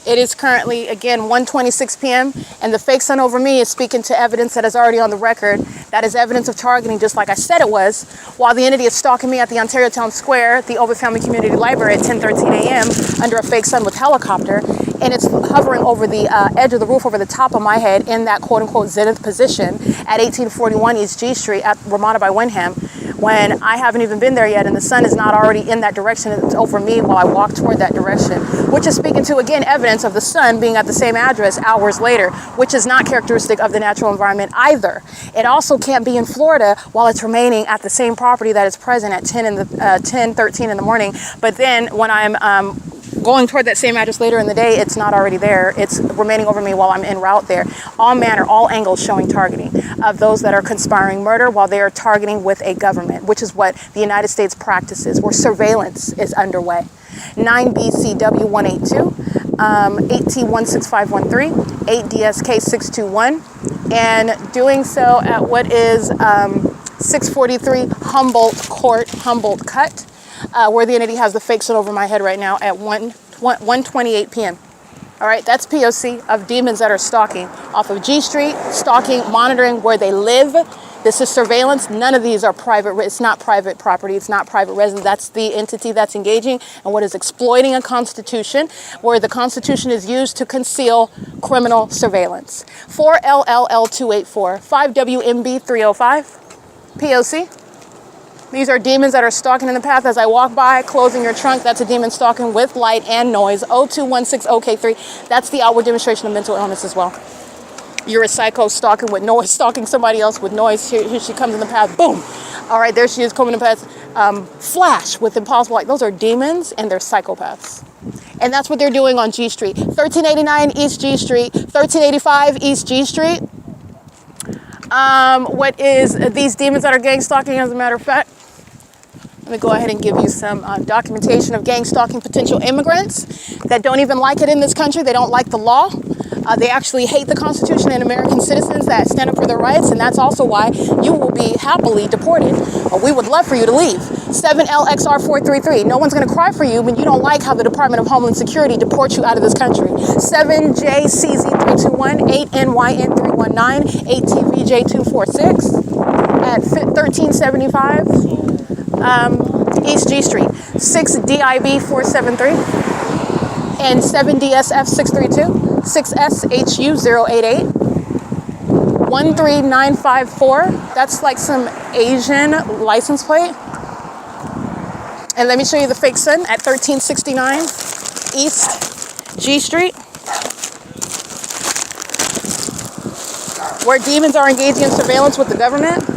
It is currently, again, 1:26 p.m., and the fake sun over me is speaking to evidence that is already on the record. That is evidence of targeting, just like I said it was, while the entity is stalking me at the Ontario Town Square, the Ovid Family Community Library at 10:13 a.m. under a fake sun with helicopter, and it's hovering over the edge of the roof over the top of my head in that quote-unquote zenith position at 1841 East G Street at Ramada by Wyndham, when I haven't even been there yet, and the sun is not already in that direction. It's over me while I walk toward that direction, which is speaking to, again, evidence of the sun being at the same address hours later, which is not characteristic of the natural environment either. It also can't be in Florida while it's remaining at the same property that is present at 10:13 in the morning. But then when I'm going toward that same address later in the day, it's not already there. It's remaining over me while I'm en route there. All manner, all angles showing targeting of those that are conspiring murder while they are targeting with a government, which is what the United States practices, where surveillance is underway. 9BCW182, 8T16513, 8DSK621, and doing so at what is 643 Humboldt Court, Humboldt Cut, where the entity has the fake sun over my head right now at 1:28 p.m. All right, that's P.O.C. of demons that are stalking off of G Street, stalking, monitoring where they live. This is surveillance. None of these are private. It's not private property. It's not private residence. That's the entity that's engaging and what is exploiting a constitution where the constitution is used to conceal criminal surveillance. 4LLL284, 5WMB305, P.O.C. These are demons that are stalking in the path as I walk by, closing your trunk. That's a demon stalking with light and noise. 02160K3. That's the outward demonstration of mental illness as well. You're a psycho stalking with noise, stalking somebody else with noise. Here she comes in the path. Boom. All right, there she is coming in the path. Flash with impossible light. Those are demons and they're psychopaths. And that's what they're doing on G Street. 1389 East G Street, 1385 East G Street. What is these demons that are gang stalking, as a matter of fact? Let me go ahead and give you some documentation of gang stalking potential immigrants that don't even like it in this country. They don't like the law. They actually hate the Constitution and American citizens that stand up for their rights, and that's also why you will be happily deported. We would love for you to leave. 7LXR433. No one's going to cry for you when you don't like how the Department of Homeland Security deports you out of this country. 7JCZ321, 8NYN319, 8TVJ246 at 1375 East G Street. 6DIB473 and 7DSF632. 6SHU088, 13954. That's like some Asian license plate. And let me show you the fake sun at 1369 East G Street, where demons are engaging in surveillance with the government.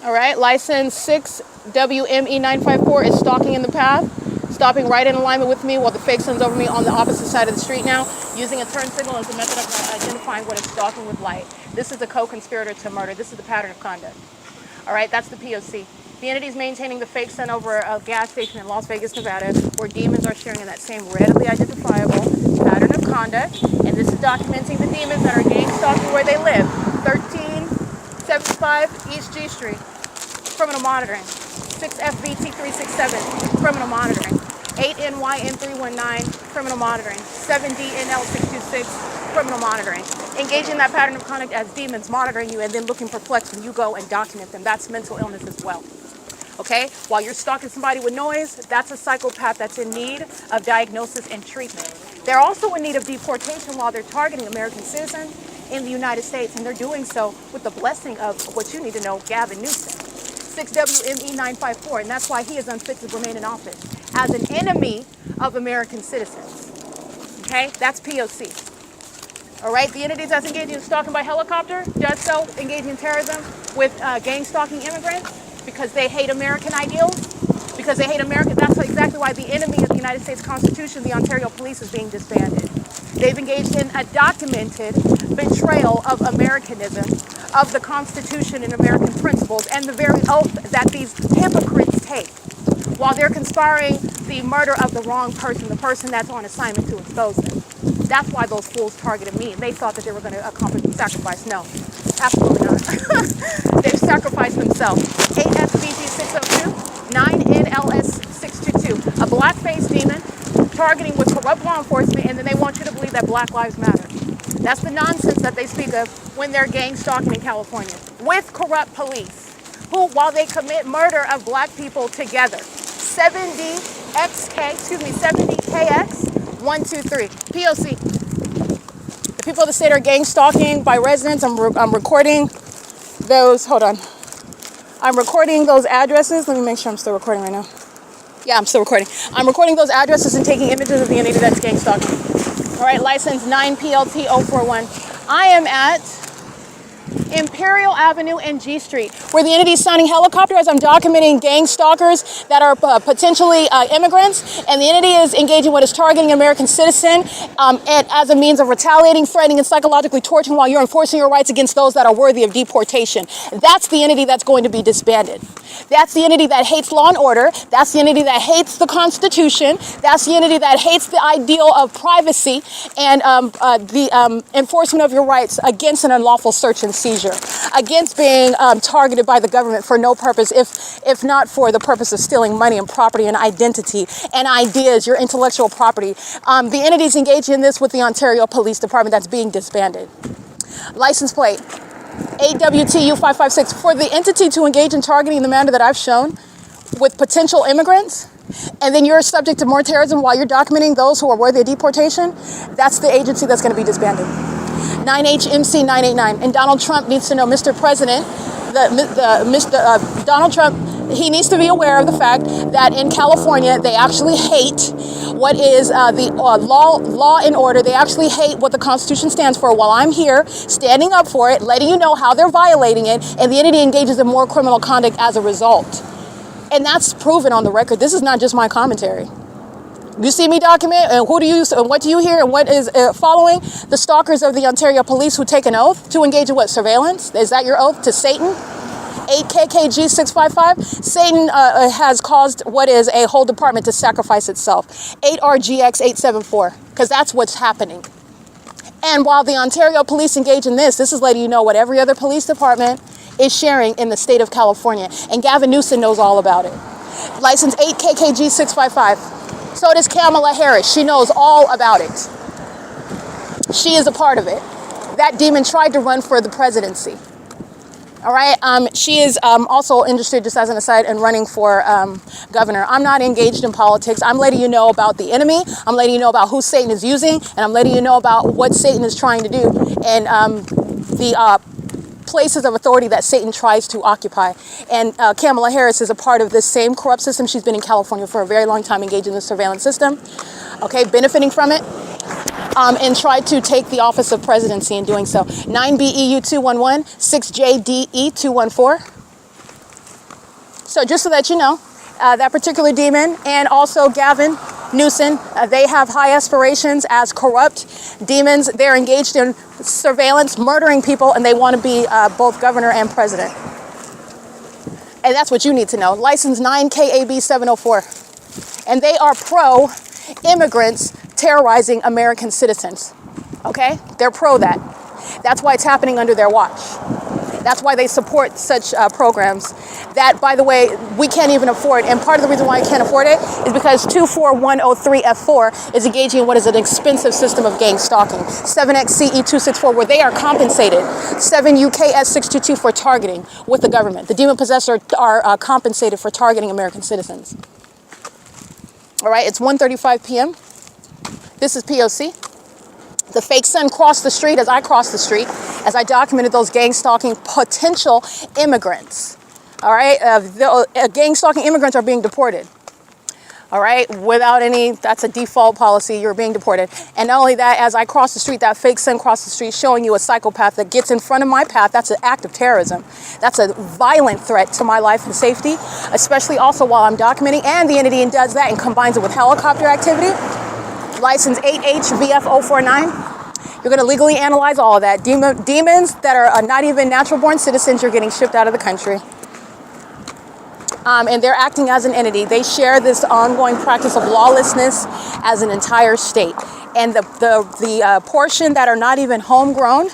All right, license 6WME954 is stalking in the path, stopping right in alignment with me while the fake sun's over me on the opposite side of the street now, using a turn signal as a method of identifying what is stalking with light. This is a co-conspirator to murder. This is the pattern of conduct. All right, that's the P.O.C. The entity is maintaining the fake sun over a gas station in Las Vegas, Nevada, where demons are sharing in that same readily identifiable pattern of conduct. And this is documenting the demons that are gang stalking where they live. 1375 East G Street. Criminal monitoring. 6FVT367, criminal monitoring. 8NYN319, criminal monitoring. 7DNL626, criminal monitoring. Engaging that pattern of conduct as demons monitoring you and then looking perplexed when you go and document them. That's mental illness as well. Okay? While you're stalking somebody with noise, that's a psychopath that's in need of diagnosis and treatment. They're also in need of deportation while they're targeting American citizens in the United States, and they're doing so with the blessing of what you need to know, Gavin Newsom. 6WME954, and that's why he is unfit to remain in office as an enemy of American citizens. Okay, that's P.O.C. All right, the entities that's engaging in stalking by helicopter does so, engaging in terrorism with gang stalking immigrants because they hate American ideals, because they hate America. That's exactly why the enemy of the United States Constitution, the Ontario Police, is being disbanded. They've engaged in a documented betrayal of Americanism, of the Constitution and American principles, and the very oath that these hypocrites take while they're conspiring the murder of the wrong person, the person that's on assignment to expose them. That's why those fools targeted me. They thought that they were going to accomplish sacrifice. No, absolutely not. They've sacrificed themselves. 8SBG602, 9NLS622, a black-faced demon targeting with corrupt law enforcement, and then they want you to believe that Black Lives Matter. That's the nonsense that they speak of when they're gang stalking in California with corrupt police who, while they commit murder of black people together. 70KX123. P.O.C. The people of the state are gang stalking by residents. I'm recording those. Hold on. I'm recording those addresses. Let me make sure I'm still recording right now. Yeah, I'm still recording. I'm recording those addresses and taking images of the entity that's gang stalking. All right, license 9PLT041. I am at Imperial Avenue and G Street, where the entity is signing helicopter as I'm documenting gang stalkers that are potentially immigrants, and the entity is engaging what is targeting an American citizen and as a means of retaliating, threatening, and psychologically torturing while you're enforcing your rights against those that are worthy of deportation. That's the entity that's going to be disbanded. That's the entity that hates law and order. That's the entity that hates the Constitution. That's the entity that hates the ideal of privacy and the enforcement of your rights against an unlawful search and seizure. seizure, against being targeted by the government for no purpose, if not for the purpose of stealing money and property and identity and ideas, your intellectual property. The entities engaged in this with the Ontario Police Department that's being disbanded. License plate 8WTU556. For the entity to engage in targeting in the manner that I've shown with potential immigrants, and then you're subject to more terrorism while you're documenting those who are worthy of deportation, that's the agency that's going to be disbanded. 9HMC989. And Donald Trump needs to know, Mr. President, Donald Trump, he needs to be aware of the fact that in California, they actually hate what is the law and order. They actually hate what the Constitution stands for. While I'm here standing up for it, letting you know how they're violating it, and the entity engages in more criminal conduct as a result. And that's proven on the record. This is not just my commentary. You see me document, and who do you, and what do you hear, and what is following? The stalkers of the Ontario Police who take an oath to engage in what? Surveillance? Is that your oath to Satan? 8KKG655. Satan has caused what is a whole department to sacrifice itself. 8RGX874, because that's what's happening. And while the Ontario Police engage in this is letting you know what every other police department is sharing in the state of California. And Gavin Newsom knows all about it. License 8KKG655. So does Kamala Harris. She knows all about it. She is a part of it. That demon tried to run for the presidency. All right. She is also interested, just as an aside, in running for governor. I'm not engaged in politics. I'm letting you know about the enemy. I'm letting you know about who Satan is using, and I'm letting you know about what Satan is trying to do, and the places of authority that Satan tries to occupy. And Kamala Harris is a part of this same corrupt system. She's been in California for a very long time, engaged in the surveillance system, okay, benefiting from it, and tried to take the office of presidency in doing so. 9BEU211, 6JDE214. So just so that you know, that particular demon and also Gavin Newsom, they have high aspirations as corrupt demons. They're engaged in surveillance, murdering people, and they want to be both governor and president. And that's what you need to know. License 9KAB704. And they are pro-immigrants terrorizing American citizens. Okay? They're pro that. That's why it's happening under their watch. That's why they support such programs that, by the way, we can't even afford. And part of the reason why I can't afford it is because 24103F4 is engaging in what is an expensive system of gang stalking. 7XCE264, where they are compensated. 7UKS622 for targeting with the government. The demon possessors are compensated for targeting American citizens. All right, it's 1:35 p.m. This is P.O.C. The fake son crossed the street as I crossed the street, as I documented those gang stalking potential immigrants. All right, gang stalking immigrants are being deported. All right, without any, that's a default policy, you're being deported. And not only that, as I crossed the street, that fake son crossed the street showing you a psychopath that gets in front of my path. That's an act of terrorism. That's a violent threat to my life and safety, especially also while I'm documenting. And the entity does that and combines it with helicopter activity. License 8HVF049. You're going to legally analyze all of that. Demons that are not even natural-born citizens, you're getting shipped out of the country. And they're acting as an entity. They share this ongoing practice of lawlessness as an entire state. And the portion that are not even homegrown,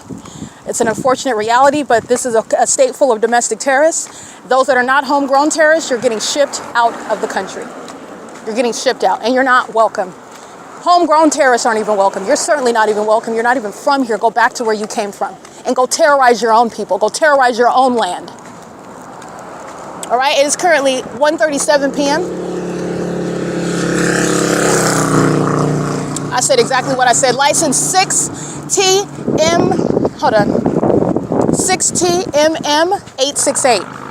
it's an unfortunate reality, but this is a state full of domestic terrorists. Those that are not homegrown terrorists, you're getting shipped out of the country. You're getting shipped out, and you're not welcome. Homegrown terrorists aren't even welcome. You're certainly not even welcome. You're not even from here. Go back to where you came from and go terrorize your own people. Go terrorize your own land. All right, it is currently 1:37 p.m. I said exactly what I said. License 6TMM868.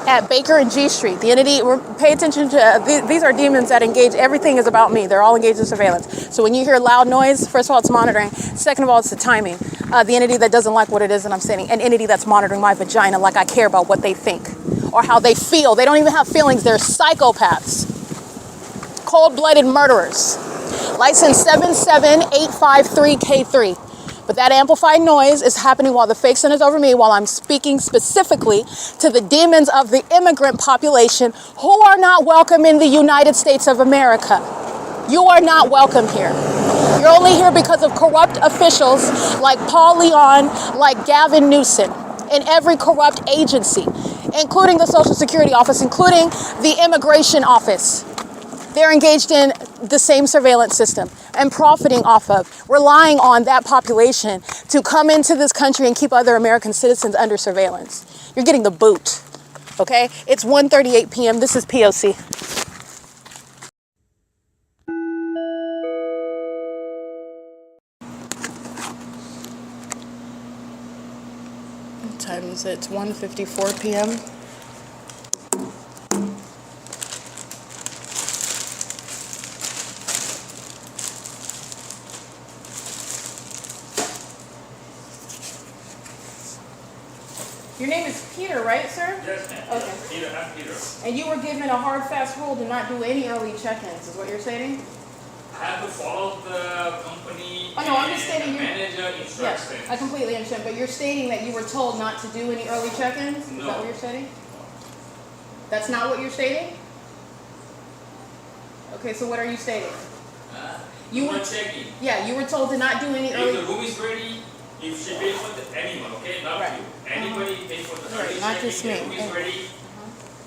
At Baker and G Street. The entity, pay attention to, these are demons that engage, everything is about me. They're all engaged in surveillance. So when you hear loud noise, first of all, it's monitoring. Second of all, it's the timing. The entity that doesn't like what it is that I'm saying, an entity that's monitoring my vagina like I care about what they think or how they feel. They don't even have feelings. They're psychopaths. Cold-blooded murderers. License 77853K3. But that amplified noise is happening while the fake son is over me, while I'm speaking specifically to the demons of the immigrant population who are not welcome in the United States of America. You are not welcome here. You're only here because of corrupt officials like Paul Leon, like Gavin Newsom, and every corrupt agency, including the Social Security Office, including the Immigration Office. They're engaged in the same surveillance system and profiting off of, relying on that population to come into this country and keep other American citizens under surveillance. You're getting the boot, okay? It's 1:38 p.m. This is P.O.C. What time is it? It's 1:54 p.m. Your name is Peter, right, sir? Yes, ma'am. Okay. Peter, I'm Peter. And you were given a hard, fast rule to not do any early check-ins, is what you're stating? I have to follow the company Oh, no, I'm just and stating the you. manager Yes, instructions. I completely understand, but you're stating that you were told not to do any early check-ins? Is No. that what you're stating? That's not what you're stating? Okay, so what are you stating? You You were, were checking. yeah, you were told to not do any If early. the room is ready, if she pays for anyone, okay, not Right. you. Anybody pay for the Right, early not check-in, just the me. room is ready,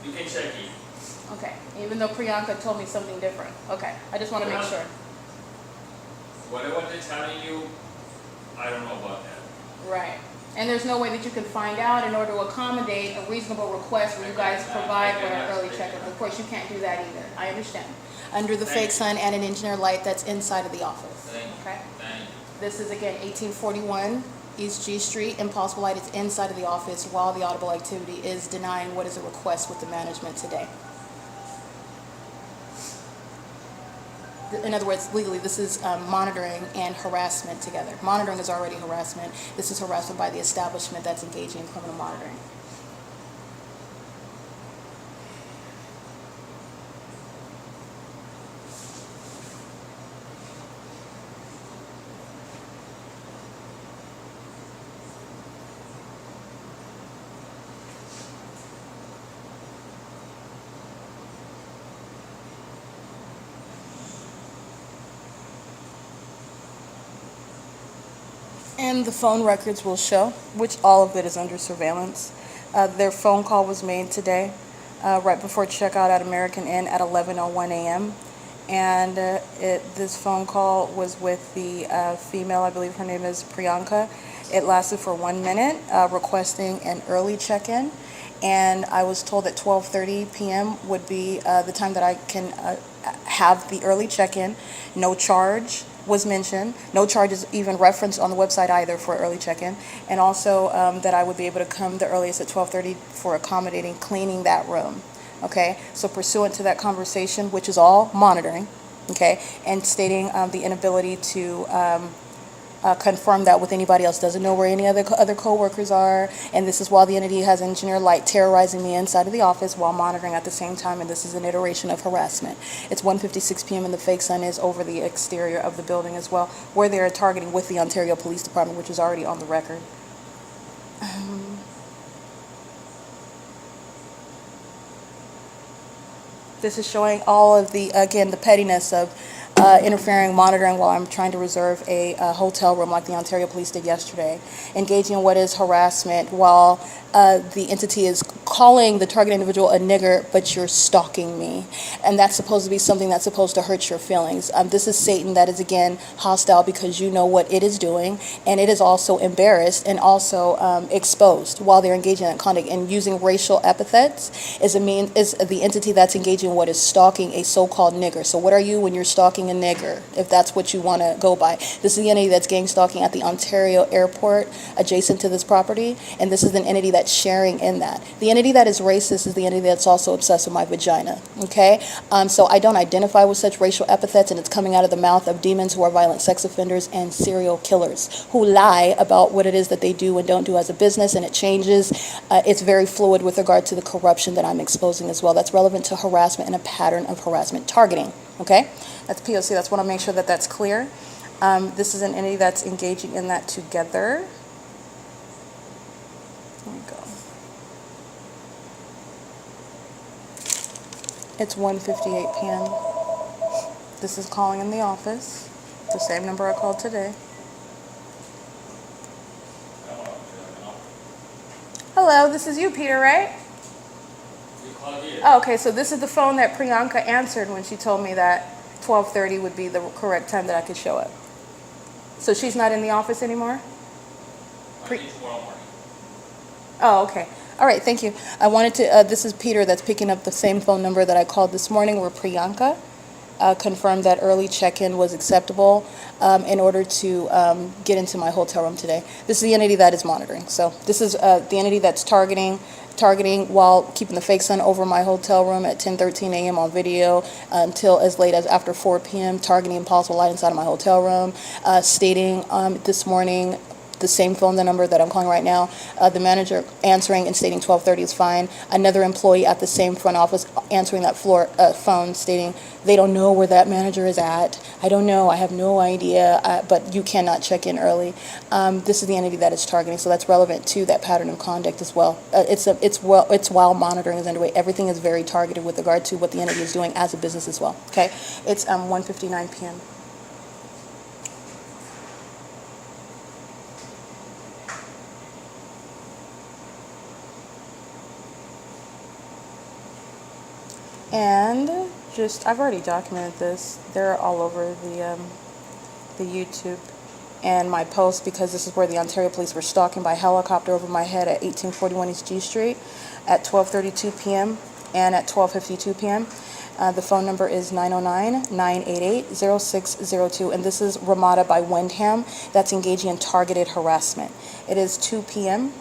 you can check in. Okay, even though Priyanka told me something different. Okay, I just want to make Well, sure. Whatever they're telling you, I don't know about that. Right. And there's no way that you can find out in order to accommodate a reasonable request where you guys provide for an early check-in. Of course, you can't do that either. I understand. Under the fake sun and an engineer light that's inside of the office. Thank you. Okay? Thank you. This is again 1841 East G Street. Impossible light is inside of the office while the audible activity is denying what is a request with the management today. In other words, legally, this is monitoring and harassment together. Monitoring is already harassment. This is harassment by the establishment that's engaging in criminal monitoring. And the phone records will show, which all of it is under surveillance. Their phone call was made today, right before checkout at American Inn at 11:01 a.m. And this phone call was with the female, I believe her name is Priyanka. It lasted for 1 minute, requesting an early check-in. And I was told that 12:30 p.m. would be the time that I can have the early check-in. No charge was mentioned. No charge is even referenced on the website either for early check-in. And also that I would be able to come the earliest at 12:30 for accommodating cleaning that room. Okay, so pursuant to that conversation, which is all monitoring, okay, and stating the inability to confirm that with anybody else, doesn't know where any other co-workers are, and this is while the entity has engineer light terrorizing me inside of the office while monitoring at the same time, and this is an iteration of harassment. It's 1:56 p.m. and the fake sun is over the exterior of the building as well, where they are targeting with the Ontario Police Department, which is already on the record. This is showing all of the, again, the pettiness of interfering, monitoring while I'm trying to reserve a hotel room like the Ontario Police did yesterday. Engaging in what is harassment while the entity is calling the target individual a nigger, but you're stalking me. And that's supposed to be something that's supposed to hurt your feelings. This is Satan that is, again, hostile because you know what it is doing, and it is also embarrassed and also exposed while they're engaging in that conduct. And using racial epithets is the entity that's engaging in what is stalking a so-called nigger. So what are you when you're stalking a nigger, if that's what you want to go by? This is the entity that's gang stalking at the Ontario airport adjacent to this property, and this is an entity that's sharing in that. The entity that is racist is the entity that's also obsessed with my vagina, okay? So I don't identify with such racial epithets, and it's coming out of the mouth of demons who are violent sex offenders and serial killers who lie about what it is that they do and don't do as a business, and it changes. It's very fluid with regard to the corruption that I'm exposing as well. That's relevant to harassment and a pattern of harassment targeting, okay? That's P.O.C. That's want to make sure that that's clear. This is an entity that's engaging in that together. Here we go. It's 1:58 p.m. This is calling in the office. The same number I called today. Hello, this is you, Peter, right? You called here. Oh, okay, so this is the phone that Priyanka answered when she told me that 12:30 would be the correct time that I could show up. So she's not in the office anymore? I think tomorrow morning. Oh, okay. All right, thank you. I wanted to, this is Peter that's picking up the same phone number that I called this morning where Priyanka confirmed that early check-in was acceptable in order to get into my hotel room today. This is the entity that is monitoring. So this is the entity that's targeting while keeping the fake sun over my hotel room at 10:13 a.m. on video until as late as after 4 p.m., targeting impossible light inside of my hotel room, stating this morning the same phone, the number that I'm calling right now, the manager answering and stating 12:30 is fine. Another employee at the same front office answering that phone stating they don't know where that manager is at. I don't know. I have no idea, but you cannot check in early. This is the entity that is targeting, so that's relevant to that pattern of conduct as well. It's while monitoring is underway. Everything is very targeted with regard to what the entity is doing as a business as well. Okay, it's 1:59 p.m. And just, I've already documented this. They're all over the YouTube and my post because this is where the Ontario police were stalking by helicopter over my head at 1841 East G Street at 12:32 p.m. and at 12:52 p.m. The phone number is 909-988-0602, and this is Ramada by Windham that's engaging in targeted harassment. It is 2 p.m.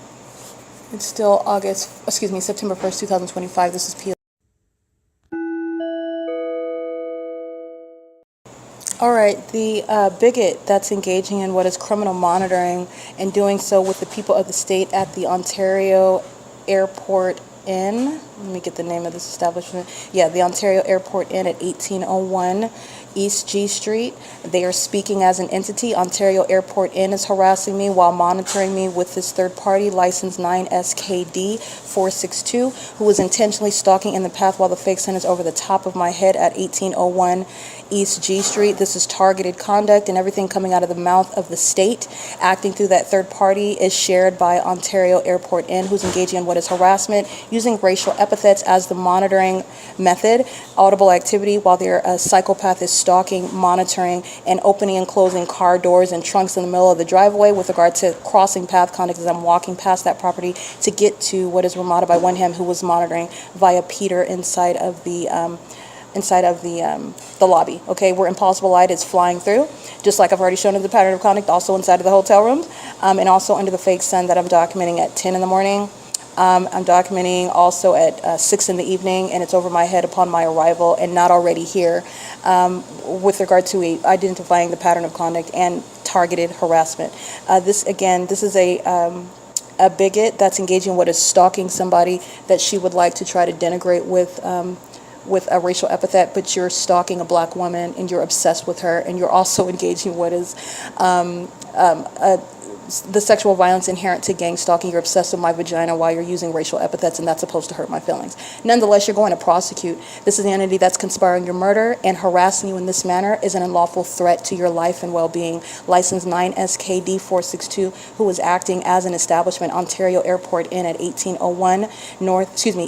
It's still September 1st, 2025. This is P.O.C. All right, the bigot that's engaging in what is criminal monitoring and doing so with the people of the state at the Ontario Airport Inn. Let me get the name of this establishment. Yeah, the Ontario Airport Inn at 1801 East G Street. They are speaking as an entity. Ontario Airport Inn is harassing me while monitoring me with this third party, license 9SKD 462, who is intentionally stalking in the path while the fake sun is over the top of my head at 1801 East G Street. This is targeted conduct, and everything coming out of the mouth of the state acting through that third party is shared by Ontario Airport Inn, who's engaging in what is harassment, using racial epithets as the monitoring method, audible activity while their psychopath is stalking, monitoring, and opening and closing car doors and trunks in the middle of the driveway with regard to crossing path conduct as I'm walking past that property to get to what is Ramada by Windham, who was monitoring via Peter inside of the lobby, okay, where impossible light is flying through, just like I've already shown in the pattern of conduct, also inside of the hotel rooms, and also under the fake sun that I'm documenting at 10 in the morning. I'm documenting also at 6 in the evening, and it's over my head upon my arrival and not already here, with regard to identifying the pattern of conduct and targeted harassment. This is a bigot that's engaging in what is stalking somebody that she would like to try to denigrate with a racial epithet, but you're stalking a black woman and you're obsessed with her, and you're also engaging what is the sexual violence inherent to gang stalking. You're obsessed with my vagina while you're using racial epithets, and that's supposed to hurt my feelings. Nonetheless, you're going to prosecute. This is the entity that's conspiring your murder, and harassing you in this manner is an unlawful threat to your life and well-being. License 9SKD 462, who is acting as an establishment, Ontario Airport Inn at 1801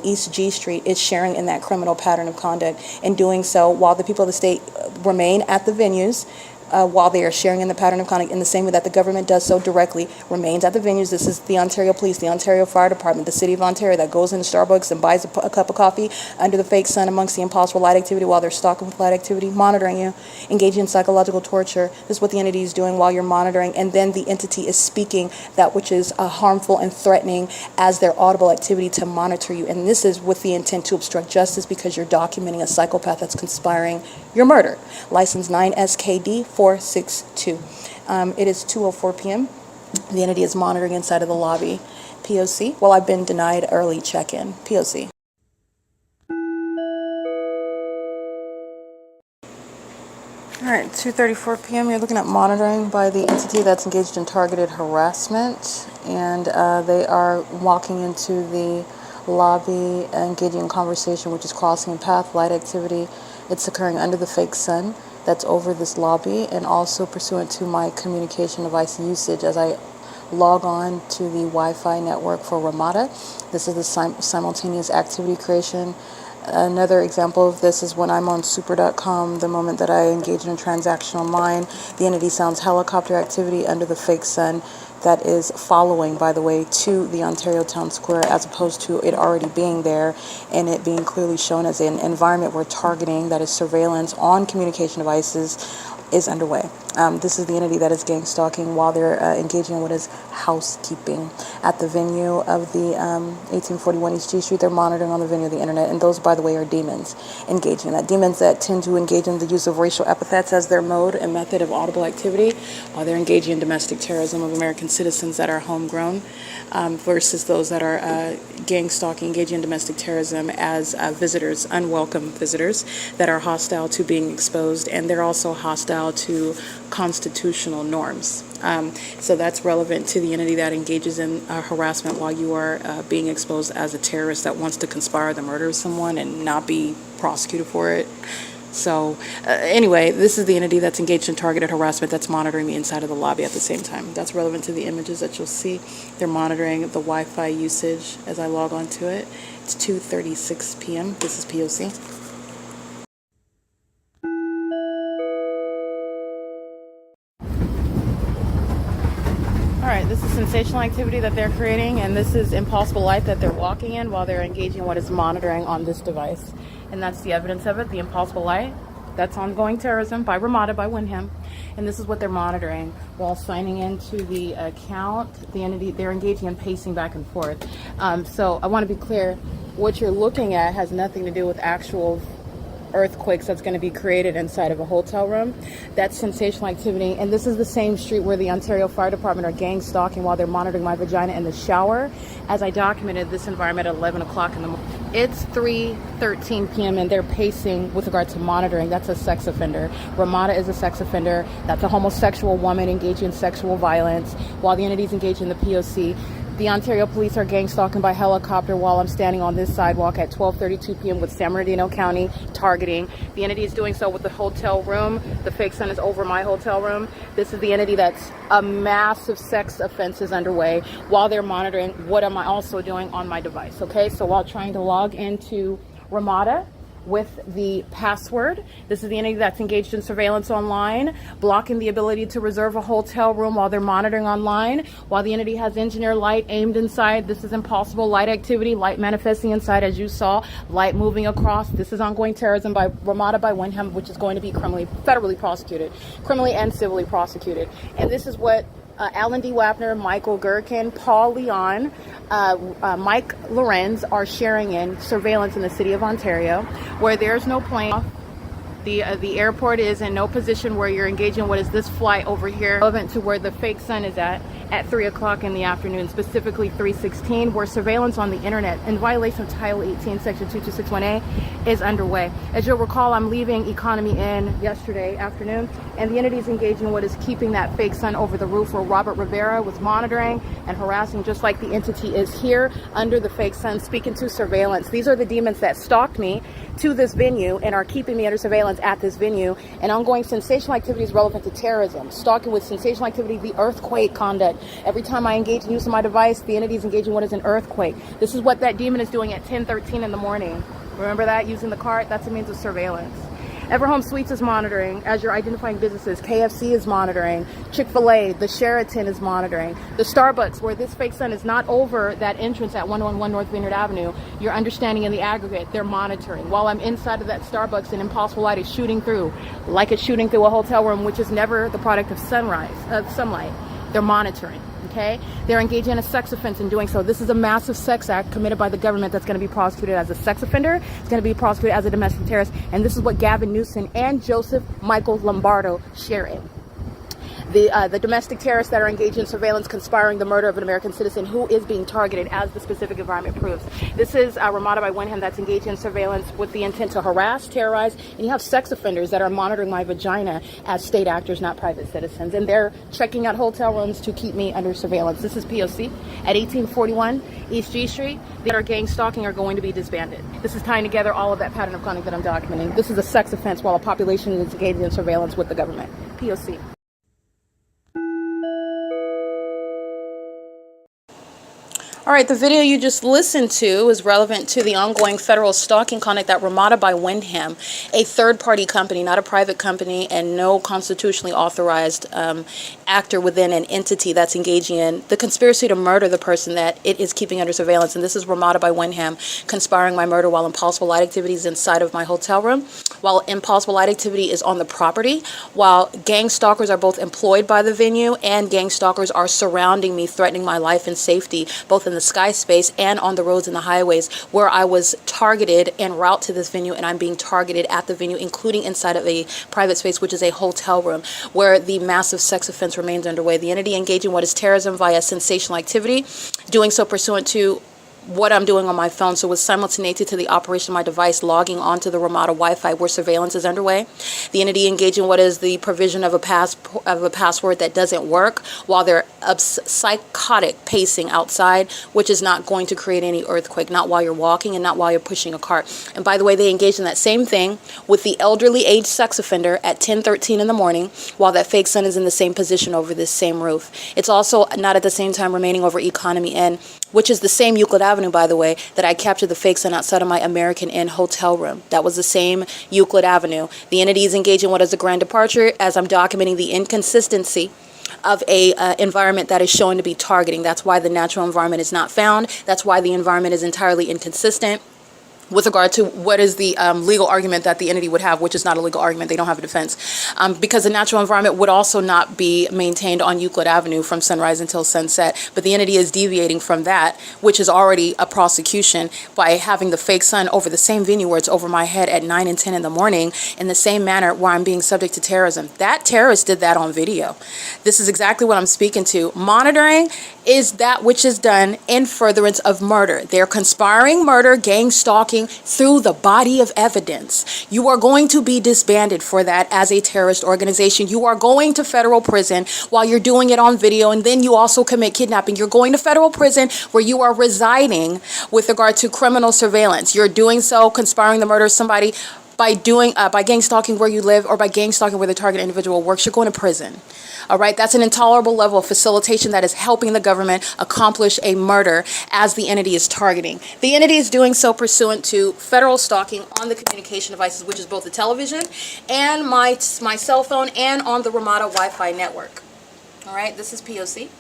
East G Street, is sharing in that criminal pattern of conduct, and doing so while the people of the state remain at the venues, while they are sharing in the pattern of conduct in the same way that the government does so directly, remains at the venues. This is the Ontario Police, the Ontario Fire Department, the City of Ontario that goes into Starbucks and buys a cup of coffee under the fake sun amongst the impossible light activity while they're stalking with light activity, monitoring you, engaging in psychological torture. This is what the entity is doing while you're monitoring, and then the entity is speaking that which is harmful and threatening as their audible activity to monitor you. And this is with the intent to obstruct justice because you're documenting a psychopath that's conspiring your murder. License 9SKD 462. It is 2:04 p.m. The entity is monitoring inside of the lobby. P.O.C. Well, I've been denied early check-in. P.O.C. All right, 2:34 p.m. You're looking at monitoring by the entity that's engaged in targeted harassment, and they are walking into the lobby, engaging in conversation, which is crossing a path, light activity. It's occurring under the fake sun. that's over this lobby, and also pursuant to my communication device usage as I log on to the Wi-Fi network for Ramada. This is the simultaneous activity creation. Another example of this is when I'm on super.com, the moment that I engage in a transaction online, the entity sounds helicopter activity under the fake sun that is following, by the way, to the Ontario Town Square, as opposed to it already being there and it being clearly shown as an environment where targeting, that is surveillance on communication devices, is underway. This is the entity that is gang stalking while they're engaging in what is housekeeping at the venue of the 1841 East G Street. They're monitoring on the venue of the internet, and those, by the way, are demons engaging in that. Demons that tend to engage in the use of racial epithets as their mode and method of audible activity while they're engaging in domestic terrorism of American citizens that are homegrown, versus those that are gang stalking, engaging in domestic terrorism as visitors, unwelcome visitors that are hostile to being exposed, and they're also hostile to constitutional norms. So that's relevant to the entity that engages in harassment while you are being exposed as a terrorist that wants to conspire the murder of someone and not be prosecuted for it. So anyway, this is the entity that's engaged in targeted harassment that's monitoring the inside of the lobby at the same time. That's relevant to the images that you'll see. They're monitoring the Wi-Fi usage as I log on to it. It's 2:36 p.m. This is P.O.C. All right, this is sensational activity that they're creating, and this is impossible light that they're walking in while they're engaging in what is monitoring on this device. And that's the evidence of it, the impossible light. That's ongoing terrorism by Ramada, by Wyndham. And this is what they're monitoring while signing into the account. The entity, they're engaging in pacing back and forth. So I want to be clear, what you're looking at has nothing to do with actual earthquakes that's going to be created inside of a hotel room. That's sensational activity. And this is the same street where the Ontario Fire Department are gang stalking while they're monitoring my vagina in the shower as I documented this environment at 11 o'clock in the morning. It's 3:13 p.m. and they're pacing with regard to monitoring. That's a sex offender. Ramada is a sex offender. That's a homosexual woman engaging in sexual violence while the entity's engaged in the P.O.C. The Ontario police are gang stalking by helicopter while I'm standing on this sidewalk at 12:32 p.m. with San Bernardino County targeting. The entity is doing so with the hotel room. The fake sun is over my hotel room. This is the entity that's a massive sex offense is underway while they're monitoring what am I also doing on my device. Okay, so while trying to log into Ramada with the password. This is the entity that's engaged in surveillance online, blocking the ability to reserve a hotel room while they're monitoring online, while the entity has engineer light aimed inside. This is impossible light activity, light manifesting inside as you saw, light moving across. This is ongoing terrorism by Ramada by Wyndham, which is going to be federally prosecuted, criminally and civilly prosecuted. And this is what Alan D. Wapner, Michael Gerken, Paul Leon, Mike LORENZ are sharing in surveillance in the city of Ontario, where there's no plane. The airport is in no position where you're engaging in what is this flight over here, relevant to where the fake sun is at 3 o'clock in the afternoon, specifically 3:16, where surveillance on the internet in violation of Title 18, Section 2261A is underway. As you'll recall, I'm leaving Economy Inn yesterday afternoon, and the entity is engaging in what is keeping that fake sun over the roof where Robert Rivera was monitoring and harassing, just like the entity is here under the fake sun, speaking to surveillance. These are the demons that stalked me to this venue and are keeping me under surveillance at this venue. And ongoing sensational activities relevant to terrorism, stalking with sensational activity, the earthquake conduct. Every time I engage in use of my device, the entity is engaging what is an earthquake. This is what that demon is doing at 10:13 in the morning. Remember that? Using the cart? That's a means of surveillance. Everhome Suites is monitoring as you're identifying businesses. KFC is monitoring. Chick-fil-A, the Sheraton is monitoring. The Starbucks, where this fake sun is not over that entrance at 111 North Vineyard Avenue, you're understanding in the aggregate, they're monitoring. While I'm inside of that Starbucks, an impossible light is shooting through, like it's shooting through a hotel room, which is never the product of sunlight. They're monitoring. Okay, they're engaging in a sex offense in doing so. This is a massive sex act committed by the government that's going to be prosecuted as a sex offender. It's going to be prosecuted as a domestic terrorist. And this is what Gavin Newsom and Joseph Michael Lombardo share in. The domestic terrorists that are engaged in surveillance, conspiring the murder of an American citizen who is being targeted, as the specific environment proves. This is Ramada by Wenham that's engaged in surveillance with the intent to harass, terrorize, and you have sex offenders that are monitoring my vagina as state actors, not private citizens, and they're checking out hotel rooms to keep me under surveillance. This is P.O.C. at 1841 East G Street. That are gang stalking are going to be disbanded. This is tying together all of that pattern of conduct that I'm documenting. This is a sex offense while a population is engaged in surveillance with the government. P.O.C. All right, the video you just listened to is relevant to the ongoing federal stalking conduct that Ramada by Wenham, a third-party company, not a private company, and no constitutionally authorized actor within an entity that's engaging in the conspiracy to murder the person that it is keeping under surveillance. And this is Ramada by Wenham conspiring my murder while impossible light activity is inside of my hotel room, while impossible light activity is on the property, while gang stalkers are both employed by the venue and gang stalkers are surrounding me, threatening my life and safety, both in the sky space and on the roads and the highways where I was targeted en route to this venue, and I'm being targeted at the venue, including inside of a private space, which is a hotel room, where the massive sex offense remains underway. The entity engaging what is terrorism via sensational activity, doing so pursuant to what I'm doing on my phone, so with simultaneity to the operation of my device logging onto the Ramada Wi-Fi where surveillance is underway. The entity engaging what is the provision of a password that doesn't work while they're psychotic pacing outside, which is not going to create any earthquake, not while you're walking and not while you're pushing a cart. And by the way, they engaged in that same thing with the elderly aged sex offender at 10:13 in the morning while that fake sun is in the same position over this same roof. It's also not at the same time remaining over Economy Inn, which is the same Euclid Avenue, by the way, that I captured the fake sun outside of my American Inn hotel room. That was the same Euclid Avenue. The entity is engaging what is a grand departure as I'm documenting the inconsistency of a environment that is shown to be targeting. That's why the natural environment is not found. That's why the environment is entirely inconsistent with regard to what is the legal argument that the entity would have, which is not a legal argument. They don't have a defense. Because the natural environment would also not be maintained on Euclid Avenue from sunrise until sunset. But the entity is deviating from that, which is already a prosecution, by having the fake sun over the same venue where it's over my head at 9 and 10 in the morning in the same manner where I'm being subject to terrorism. That terrorist did that on video. This is exactly what I'm speaking to. Monitoring is that which is done in furtherance of murder. They're conspiring murder, gang stalking, through the body of evidence. You are going to be disbanded for that as a terrorist organization. You are going to federal prison while you're doing it on video, and then you also commit kidnapping. You're going to federal prison where you are residing with regard to criminal surveillance. You're doing so, conspiring the murder of somebody by gang stalking where you live, or by gang stalking where the target individual works. You're going to prison. All right, that's an intolerable level of facilitation that is helping the government accomplish a murder as the entity is targeting. The entity is doing so pursuant to federal stalking on the communication devices, which is both the television and my cell phone, and on the Ramada Wi-Fi network. All right, this is P.O.C.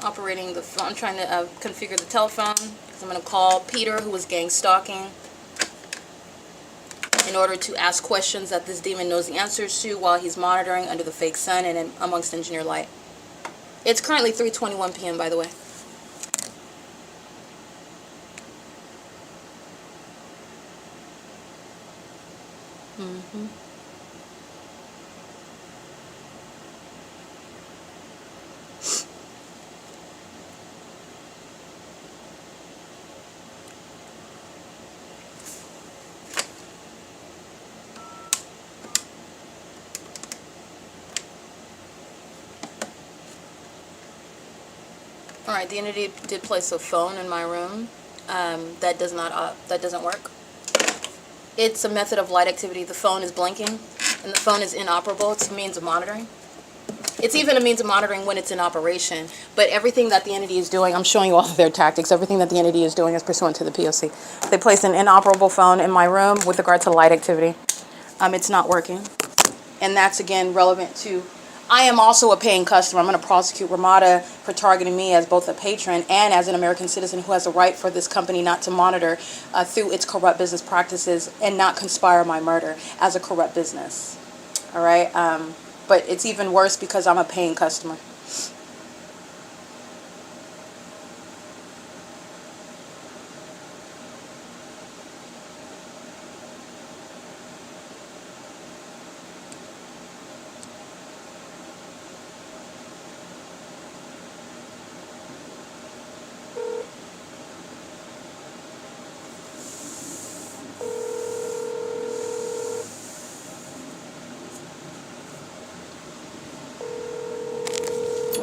Operating the phone. I'm trying to configure the telephone because I'm going to call Peter, who was gang stalking, in order to ask questions that this demon knows the answers to while he's monitoring under the fake sun and amongst engineer light. It's currently 3:21 p.m. by the way. Alright, the entity did place a phone in my room that doesn't work. It's a method of light activity. The phone is blinking and the phone is inoperable. It's a means of monitoring. It's even a means of monitoring when it's in operation. But everything that the entity is doing, I'm showing you all of their tactics, everything that the entity is doing is pursuant to the P.O.C. They placed an inoperable phone in my room with regard to light activity. It's not working. And that's, again, relevant to, I am also a paying customer. I'm going to prosecute Ramada for targeting me as both a patron and as an American citizen who has a right for this company not to monitor through its corrupt business practices and not conspire my murder as a corrupt business. All right? But it's even worse because I'm a paying customer.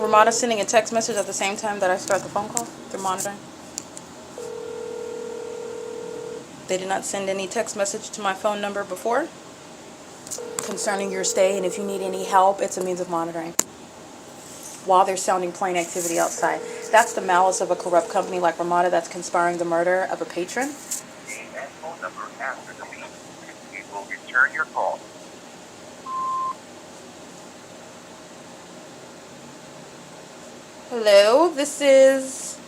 Ramada sending a text message at the same time that I start the phone call through monitoring? They did not send any text message to my phone number before concerning your stay, and if you need any help, it's a means of monitoring while they're sounding plane activity outside. That's the malice of a corrupt company like Ramada that's conspiring the murder of a patron. And phone number after the beep. We will return your call. Hello, this is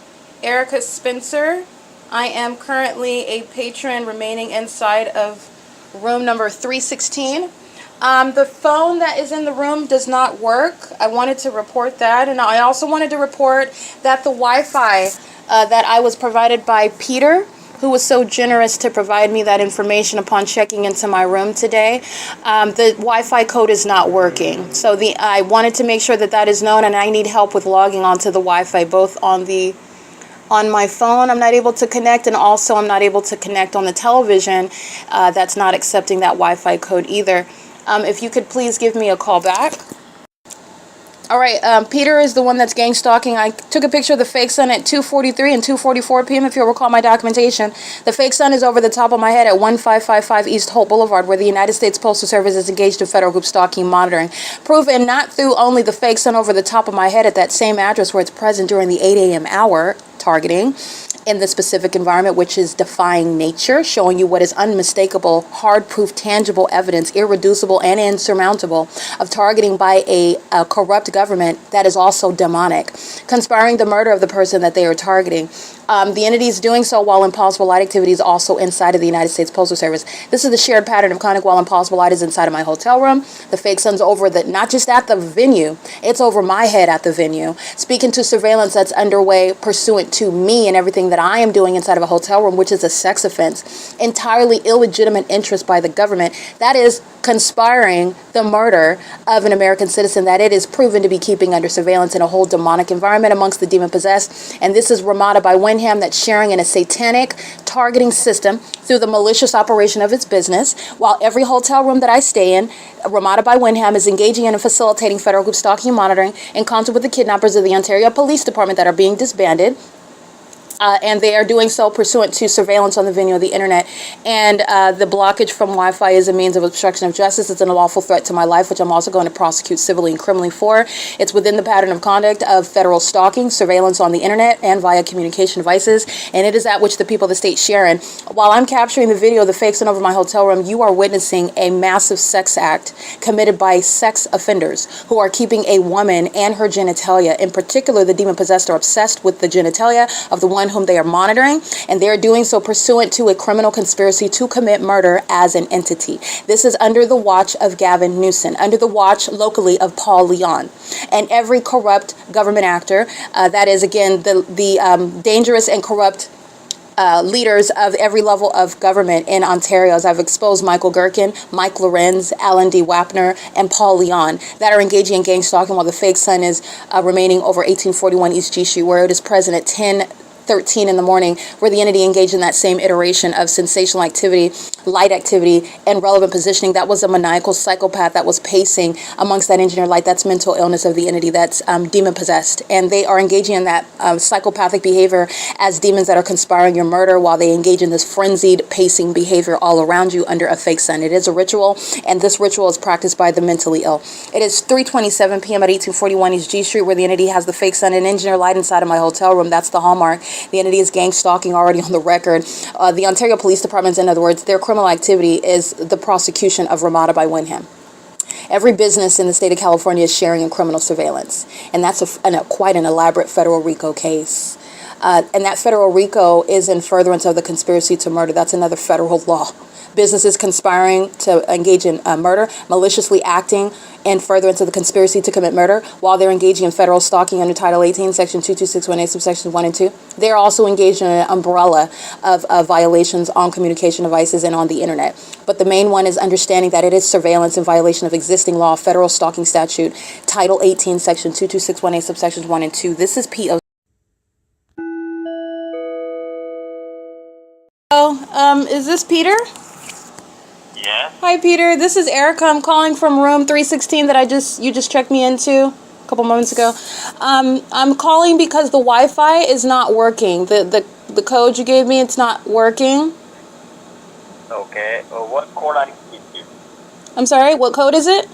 Erica Spencer. I am currently a patron remaining inside of room number 316. The phone that is in the room does not work. I wanted to report that, and I also wanted to report that the Wi-Fi that I was provided by Peter, who was so generous to provide me that information upon checking into my room today, the Wi-Fi code is not working. So I wanted to make sure that that is known, and I need help with logging onto the Wi-Fi, both on my phone. I'm not able to connect, and also I'm not able to connect on the television. That's not accepting that Wi-Fi code either. If you could please give me a call back. All right, Peter is the one that's gang stalking. I took a picture of the fake sun at 2:43 and 2:44 p.m. if you'll recall my documentation. The fake sun is over the top of my head at 1555 East Hope Boulevard, where the United States Postal Service is engaged in federal group stalking monitoring. Proven not through only the fake sun over the top of my head at that same address where it's present during the 8 a.m. hour targeting in the specific environment, which is defying nature, showing you what is unmistakable, hard proof, tangible evidence, irreducible and insurmountable of targeting by a corrupt government that is also demonic, conspiring the murder of the person that they are targeting. The entity is doing so while impossible light activity is also inside of the United States Postal Service. This is the shared pattern of conduct while impossible light is inside of my hotel room. The fake sun's over not just at the venue, it's over my head at the venue, speaking to surveillance that's underway pursuant to me and everything that I am doing inside of a hotel room, which is a sex offense, entirely illegitimate interest by the government. That is conspiring the murder of an American citizen that it is proven to be keeping under surveillance in a whole demonic environment amongst the demon-possessed. And this is Ramada by Wyndham that's sharing in a satanic targeting system through the malicious operation of its business, while every hotel room that I stay in, Ramada by Wyndham is engaging in and facilitating federal group stalking and monitoring in concert with the kidnappers of the Ontario Police Department that are being disbanded. And they are doing so pursuant to surveillance on the venue of the internet. And the blockage from Wi-Fi is a means of obstruction of justice. It's an unlawful threat to my life, which I'm also going to prosecute civilly and criminally for. It's within the pattern of conduct of federal stalking, surveillance on the internet, and via communication devices. And it is at which the people of the state share in. While I'm capturing the video of the fakes in over my hotel room, you are witnessing a massive sex act committed by sex offenders who are keeping a woman and her genitalia. In particular, the demon-possessed are obsessed with the genitalia of the one whom they are monitoring, and they are doing so pursuant to a criminal conspiracy to commit murder as an entity. This is under the watch of Gavin Newsom, under the watch locally of Paul Leon, and every corrupt government actor that is, again, the dangerous and corrupt leaders of every level of government in Ontario, as I've exposed Michael GERKEN, Mike LORENZ, Alan D. WAPNER, and Paul Leon, that are engaging in gang stalking while the fake sun is remaining over 1841 East G Street, where it is present at 10:13 in the morning, where the entity engaged in that same iteration of sensational activity, light activity, and relevant positioning. That was a maniacal psychopath that was pacing amongst that engineered light. That's mental illness of the entity that's demon-possessed. And they are engaging in that psychopathic behavior as demons that are conspiring your murder while they engage in this frenzied pacing behavior all around you under a fake sun. It is a ritual, and this ritual is practiced by the mentally ill. It is 3:27 p.m. at 1841 East G Street, where the entity has the fake sun and engineered light inside of my hotel room. That's the hallmark. The entity is gang stalking already on the record. The Ontario Police Department, in other words, their criminal activity is the prosecution of Ramada by Wyndham. Every business in the state of California is sharing in criminal surveillance, and that's quite an elaborate federal RICO case. And that federal RICO is in furtherance of the conspiracy to murder. That's another federal law. Businesses conspiring to engage in murder, maliciously acting in furtherance of the conspiracy to commit murder while they're engaging in federal stalking under Title 18, Section 22618, subsections 1 and 2. They're also engaged in an umbrella of violations on communication devices and on the internet. But the main one is understanding that it is surveillance in violation of existing law, federal stalking statute, Title 18, Section 22618, subsections 1 and 2. This is P.O.C. Is this Peter? Yes. Hi, Peter. This is Erica. I'm calling from room 316 that you just checked me into. a couple moments ago. I'm calling because the Wi-Fi is not working. The code you gave me, it's not working. Okay. What code are you using? I'm sorry, what code is it?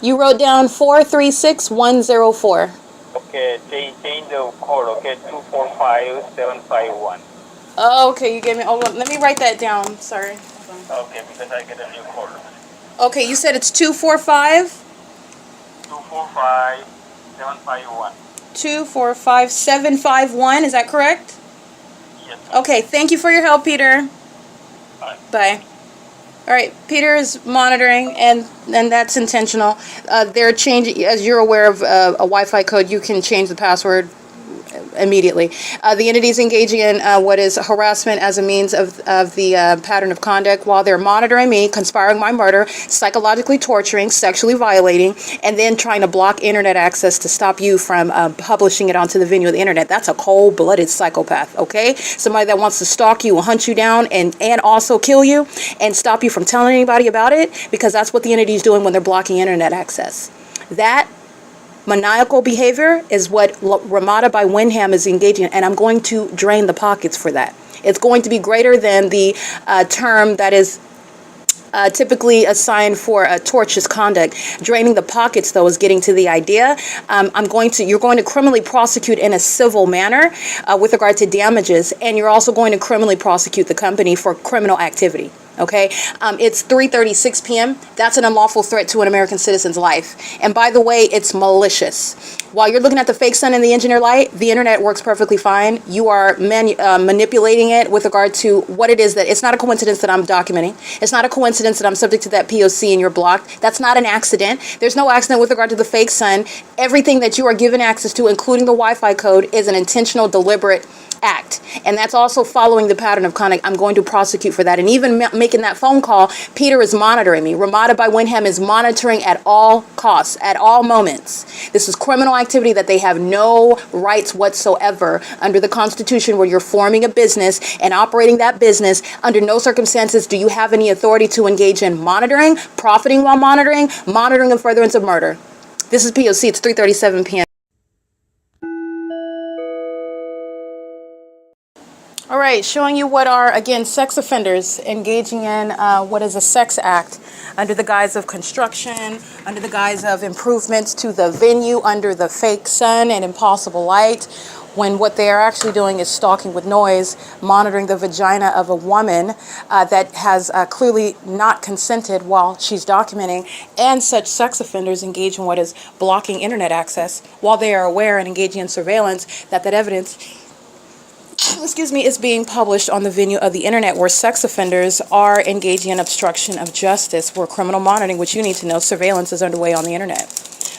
You wrote down 436104. Okay, change the code, okay, 245751. Oh, okay, you gave me, let me write that down, sorry. Okay, because I get a new code. Okay, you said it's 245? 245751. 245751, is that correct? Yes. Okay, thank you for your help, Peter. Bye. Bye. All right, Peter is monitoring, and that's intentional. They're changing, as you're aware of a Wi-Fi code, you can change the password immediately. The entity is engaging in what is harassment as a means of the pattern of conduct while they're monitoring me, conspiring my murder, psychologically torturing, sexually violating, and then trying to block internet access to stop you from publishing it onto the venue of the internet. That's a cold-blooded psychopath, okay? Somebody that wants to stalk you, hunt you down, and also kill you and stop you from telling anybody about it, because that's what the entity is doing when they're blocking internet access. That maniacal behavior is what Ramada by Wyndham is engaging in, and I'm going to drain the pockets for that. It's going to be greater than the term that is typically assigned for tortious conduct. Draining the pockets, though, is getting to the idea. You're going to criminally prosecute in a civil manner with regard to damages, and you're also going to criminally prosecute the company for criminal activity. Okay, it's 3:36 p.m. That's an unlawful threat to an American citizen's life. And by the way, it's malicious. While you're looking at the fake sun and the engineer light, the internet works perfectly fine. You are manipulating it with regard to what it is that it's not a coincidence that I'm documenting. It's not a coincidence that I'm subject to that P.O.C. and you're blocked. That's not an accident. There's no accident with regard to the fake sun. Everything that you are given access to, including the Wi-Fi code, is an intentional, deliberate act. And that's also following the pattern of conduct. I'm going to prosecute for that. And even making that phone call, Peter is monitoring me. Ramada by Wyndham is monitoring at all costs, at all moments. This is criminal activity that they have no rights whatsoever under the Constitution, where you're forming a business and operating that business. Under no circumstances do you have any authority to engage in monitoring, profiting while monitoring in furtherance of murder. This is P.O.C. It's 3:37 p.m. All right, showing you what are, again, sex offenders engaging in what is a sex act under the guise of construction, under the guise of improvements to the venue, under the fake sun and impossible light, when what they are actually doing is stalking with noise, monitoring the vagina of a woman that has clearly not consented while she's documenting, and such sex offenders engage in what is blocking internet access while they are aware and engaging in surveillance that evidence is being published on the venue of the internet, where sex offenders are engaging in obstruction of justice, where criminal monitoring, which you need to know, surveillance is underway on the internet.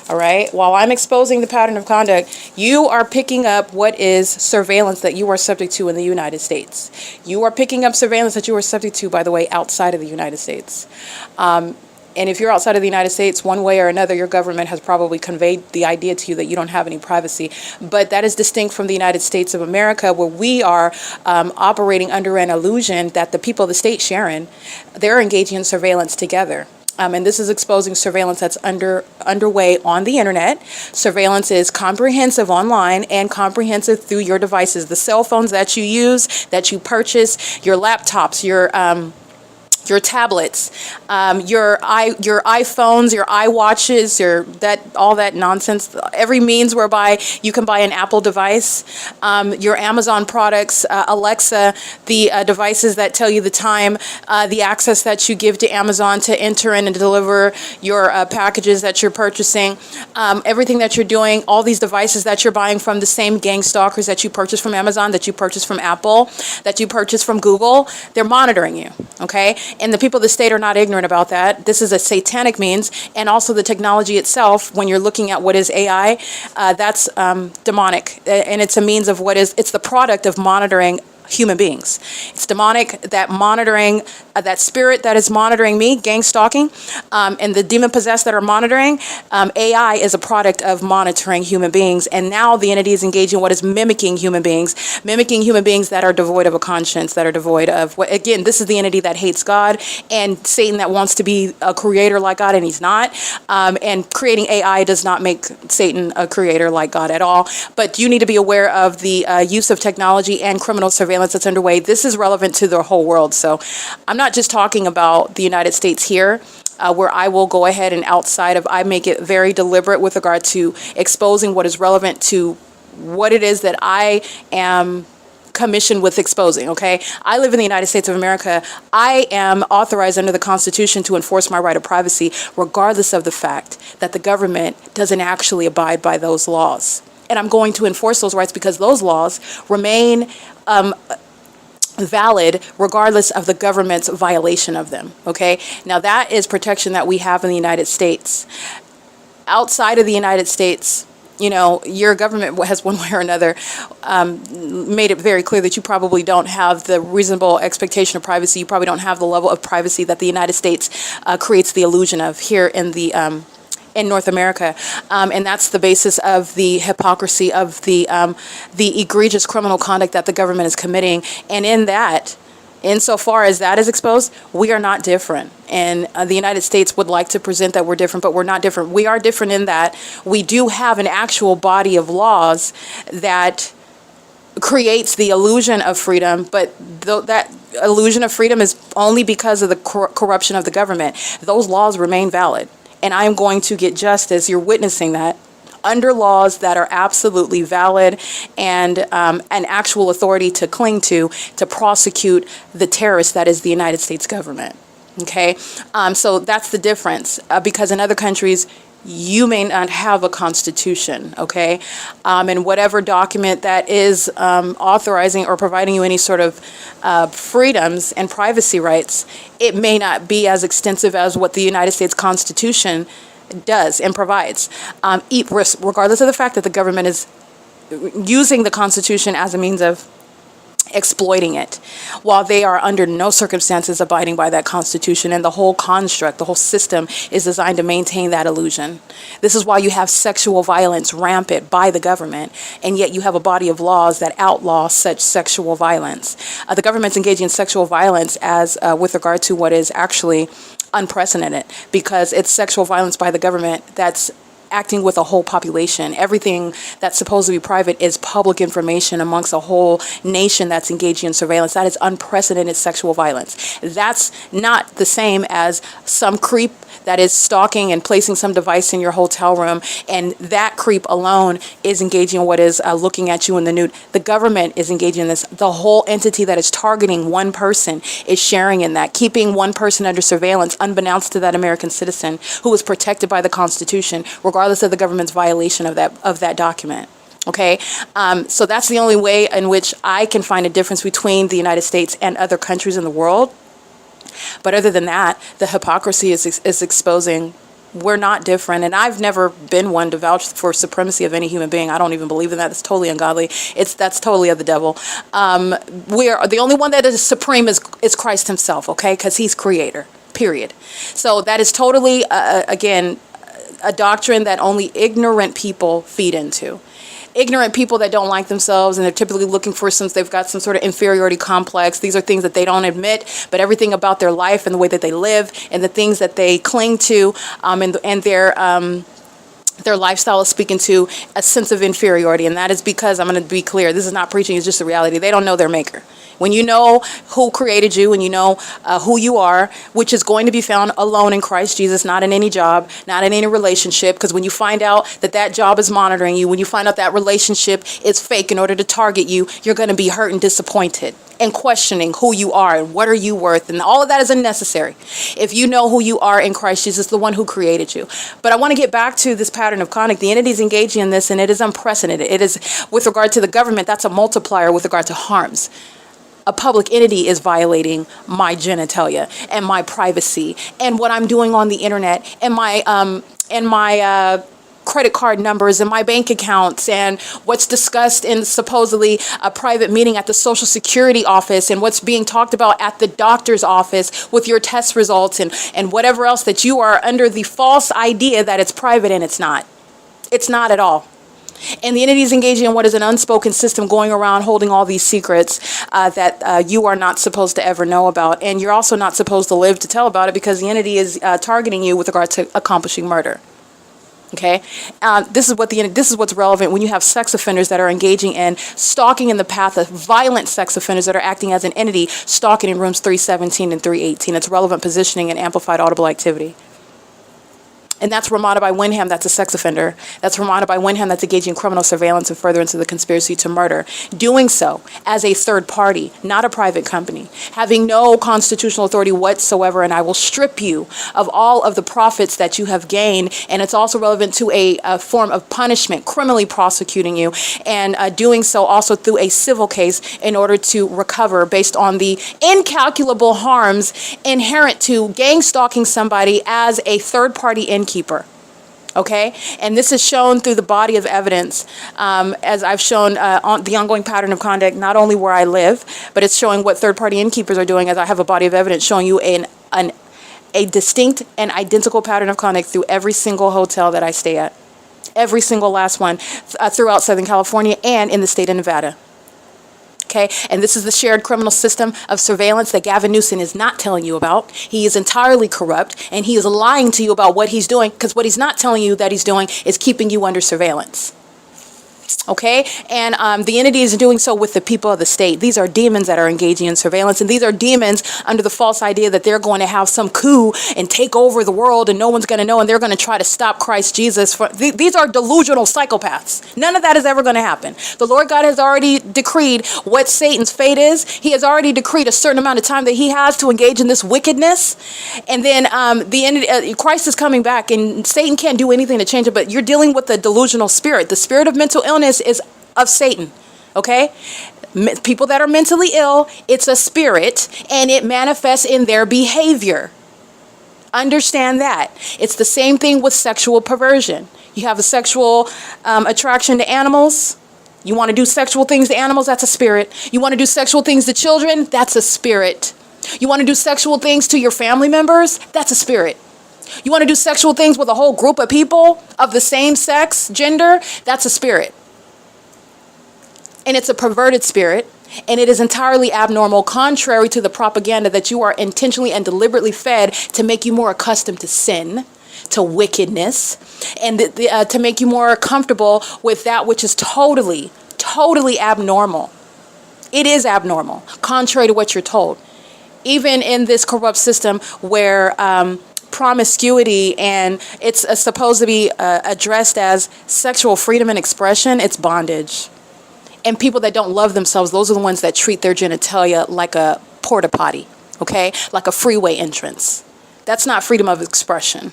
All right. While I'm exposing the pattern of conduct, you are picking up what is surveillance that you are subject to in the United States. You are picking up surveillance that you are subject to, by the way, outside of the United States. And if you're outside of the United States, one way or another, your government has probably conveyed the idea to you that you don't have any privacy. But that is distinct from the United States of America, where we are operating under an illusion that the people of the state, Sharon, they're engaging in surveillance together. And this is exposing surveillance that's underway on the internet. Surveillance is comprehensive online and comprehensive through your devices, the cell phones that you use, that you purchase, your laptops, your tablets, your iPhones, your iWatches, all that nonsense, every means whereby you can buy an Apple device, your Amazon products, Alexa, the devices that tell you the time, the access that you give to Amazon to enter in and deliver your packages that you're purchasing, everything that you're doing, all these devices that you're buying from the same gang stalkers that you purchase from Amazon, that you purchase from Apple, that you purchase from Google, they're monitoring you, okay? And the people of the state are not ignorant about that. This is a satanic means, and also the technology itself, when you're looking at what is AI, that's demonic, and it's a means of it's the product of monitoring human beings. It's demonic, that monitoring, that spirit that is monitoring me, gang stalking, and the demon possessed that are monitoring. AI is a product of monitoring human beings, and now the entity is engaging what is mimicking human beings that are devoid of a conscience, that are devoid of what, again, this is the entity that hates God, and Satan that wants to be a creator like God, and he's not. And creating AI does not make Satan a creator like God at all. But you need to be aware of the use of technology and criminal surveillance that's underway. This is relevant to the whole world. So I'm not just talking about the United States here, where I will go ahead and I make it very deliberate with regard to exposing what is relevant to what it is that I am commissioned with exposing, okay? I live in the United States of America. I am authorized under the Constitution to enforce my right of privacy, regardless of the fact that the government doesn't actually abide by those laws. And I'm going to enforce those rights because those laws remain valid regardless of the government's violation of them, okay? Now that is protection that we have in the United States. Outside of the United States, you know, your government has one way or another made it very clear that you probably don't have the reasonable expectation of privacy. You probably don't have the level of privacy that the United States creates the illusion of here in the in North America, and that's the basis of the hypocrisy of the egregious criminal conduct that the government is committing. And in that, insofar as that is exposed, we are not different. And the United States would like to present that we're different, but we're not different. We are different in that we do have an actual body of laws that creates the illusion of freedom, but that illusion of freedom is only because of the corruption of the government. Those laws remain valid. And I am going to get justice, you're witnessing that, under laws that are absolutely valid and an actual authority to cling to prosecute the terrorist that is the United States government. Okay, so that's the difference, because in other countries, you may not have a constitution, okay? And whatever document that is authorizing or providing you any sort of freedoms and privacy rights, it may not be as extensive as what the United States Constitution does and provides, regardless of the fact that the government is using the Constitution as a means of exploiting it, while they are under no circumstances abiding by that Constitution. And the whole construct, the whole system is designed to maintain that illusion. This is why you have sexual violence rampant by the government, and yet you have a body of laws that outlaw such sexual violence. The government's engaging in sexual violence as with regard to what is actually unprecedented, because it's sexual violence by the government that's acting with a whole population. Everything that's supposed to be private is public information amongst a whole nation that's engaging in surveillance. That is unprecedented sexual violence. That's not the same as some creep that is stalking and placing some device in your hotel room, and that creep alone is engaging in what is looking at you in the nude. The government is engaging in this. The whole entity that is targeting one person is sharing in that, keeping one person under surveillance unbeknownst to that American citizen who is protected by the Constitution, regardless of the government's violation of that document. Okay, so that's the only way in which I can find a difference between the United States and other countries in the world. But other than that, the hypocrisy is exposing we're not different. And I've never been one to vouch for supremacy of any human being. I don't even believe in that. It's totally ungodly. That's totally of the devil. We are the only one that is supreme is Christ himself, okay? Because he's creator, period. So that is totally, again, a doctrine that only ignorant people feed into. Ignorant people that don't like themselves, and they're typically looking for they've got some sort of inferiority complex. These are things that they don't admit, but everything about their life and the way that they live and the things that they cling to, and their lifestyle is speaking to a sense of inferiority. And that is because, I'm going to be clear, this is not preaching, it's just a reality. They don't know their maker. When you know who created you, and you know who you are, which is going to be found alone in Christ Jesus, not in any job, not in any relationship, because when you find out that job is monitoring you, when you find out that relationship is fake in order to target you, you're going to be hurt and disappointed and questioning who you are and what are you worth, and all of that is unnecessary if you know who you are in Christ Jesus, the one who created you. But I want to get back to this pattern of conduct. The entity is engaging in this, and it is unprecedented. It is, with regard to the government, that's a multiplier with regard to harms. A public entity is violating my genitalia and my privacy and what I'm doing on the internet and my credit card numbers and my bank accounts and what's discussed in supposedly a private meeting at the Social Security office and what's being talked about at the doctor's office with your test results and whatever else that you are under the false idea that it's private, and it's not. It's not at all. And the entity is engaging in what is an unspoken system going around holding all these secrets that you are not supposed to ever know about. And you're also not supposed to live to tell about it, because the entity is targeting you with regard to accomplishing murder. Okay, this is what's relevant when you have sex offenders that are engaging in stalking in the path of violent sex offenders that are acting as an entity, stalking in rooms 317 and 318. It's relevant positioning and amplified audible activity. And that's Ramada by Wyndham, that's a sex offender. That's Ramada by Wyndham, that's engaging in criminal surveillance and furtherance of the conspiracy to murder. Doing so as a third party, not a private company, having no constitutional authority whatsoever, and I will strip you of all of the profits that you have gained. And it's also relevant to a form of punishment, criminally prosecuting you, and doing so also through a civil case in order to recover based on the incalculable harms inherent to gang stalking somebody as a third party innkeeper. Okay, and this is shown through the body of evidence, as I've shown on the ongoing pattern of conduct, not only where I live, but it's showing what third-party innkeepers are doing, as I have a body of evidence showing you a distinct and identical pattern of conduct through every single hotel that I stay at, every single last one throughout Southern California and in the state of Nevada. Okay, and this is the shared criminal system of surveillance that Gavin Newsom is not telling you about. He is entirely corrupt, and he is lying to you about what he's doing, because what he's not telling you that he's doing is keeping you under surveillance. Okay, and the entity is doing so with the people of the state. These are demons that are engaging in surveillance, and these are demons under the false idea that they're going to have some coup and take over the world and no one's going to know, and they're going to try to stop Christ Jesus. These are delusional psychopaths. None of that is ever going to happen. The Lord God has already decreed what Satan's fate is. He has already decreed a certain amount of time that he has to engage in this wickedness, and then the entity, Christ is coming back, and Satan can't do anything to change it, but you're dealing with the delusional spirit. The spirit of mental illness is of Satan, okay? People that are mentally ill, it's a spirit, and it manifests in their behavior. Understand that. It's the same thing with sexual perversion. You have a sexual attraction to animals. You want to do sexual things to animals, that's a spirit. You want to do sexual things to children, that's a spirit. You want to do sexual things to your family members, that's a spirit. You want to do sexual things with a whole group of people of the same sex, gender, that's a spirit. And it's a perverted spirit, and it is entirely abnormal, contrary to the propaganda that you are intentionally and deliberately fed to make you more accustomed to sin, to wickedness, and to make you more comfortable with that which is totally abnormal. It is abnormal, contrary to what you're told. Even in this corrupt system where promiscuity and it's supposed to be addressed as sexual freedom and expression, it's bondage. And people that don't love themselves, those are the ones that treat their genitalia like a porta potty, okay? Like a freeway entrance. That's not freedom of expression.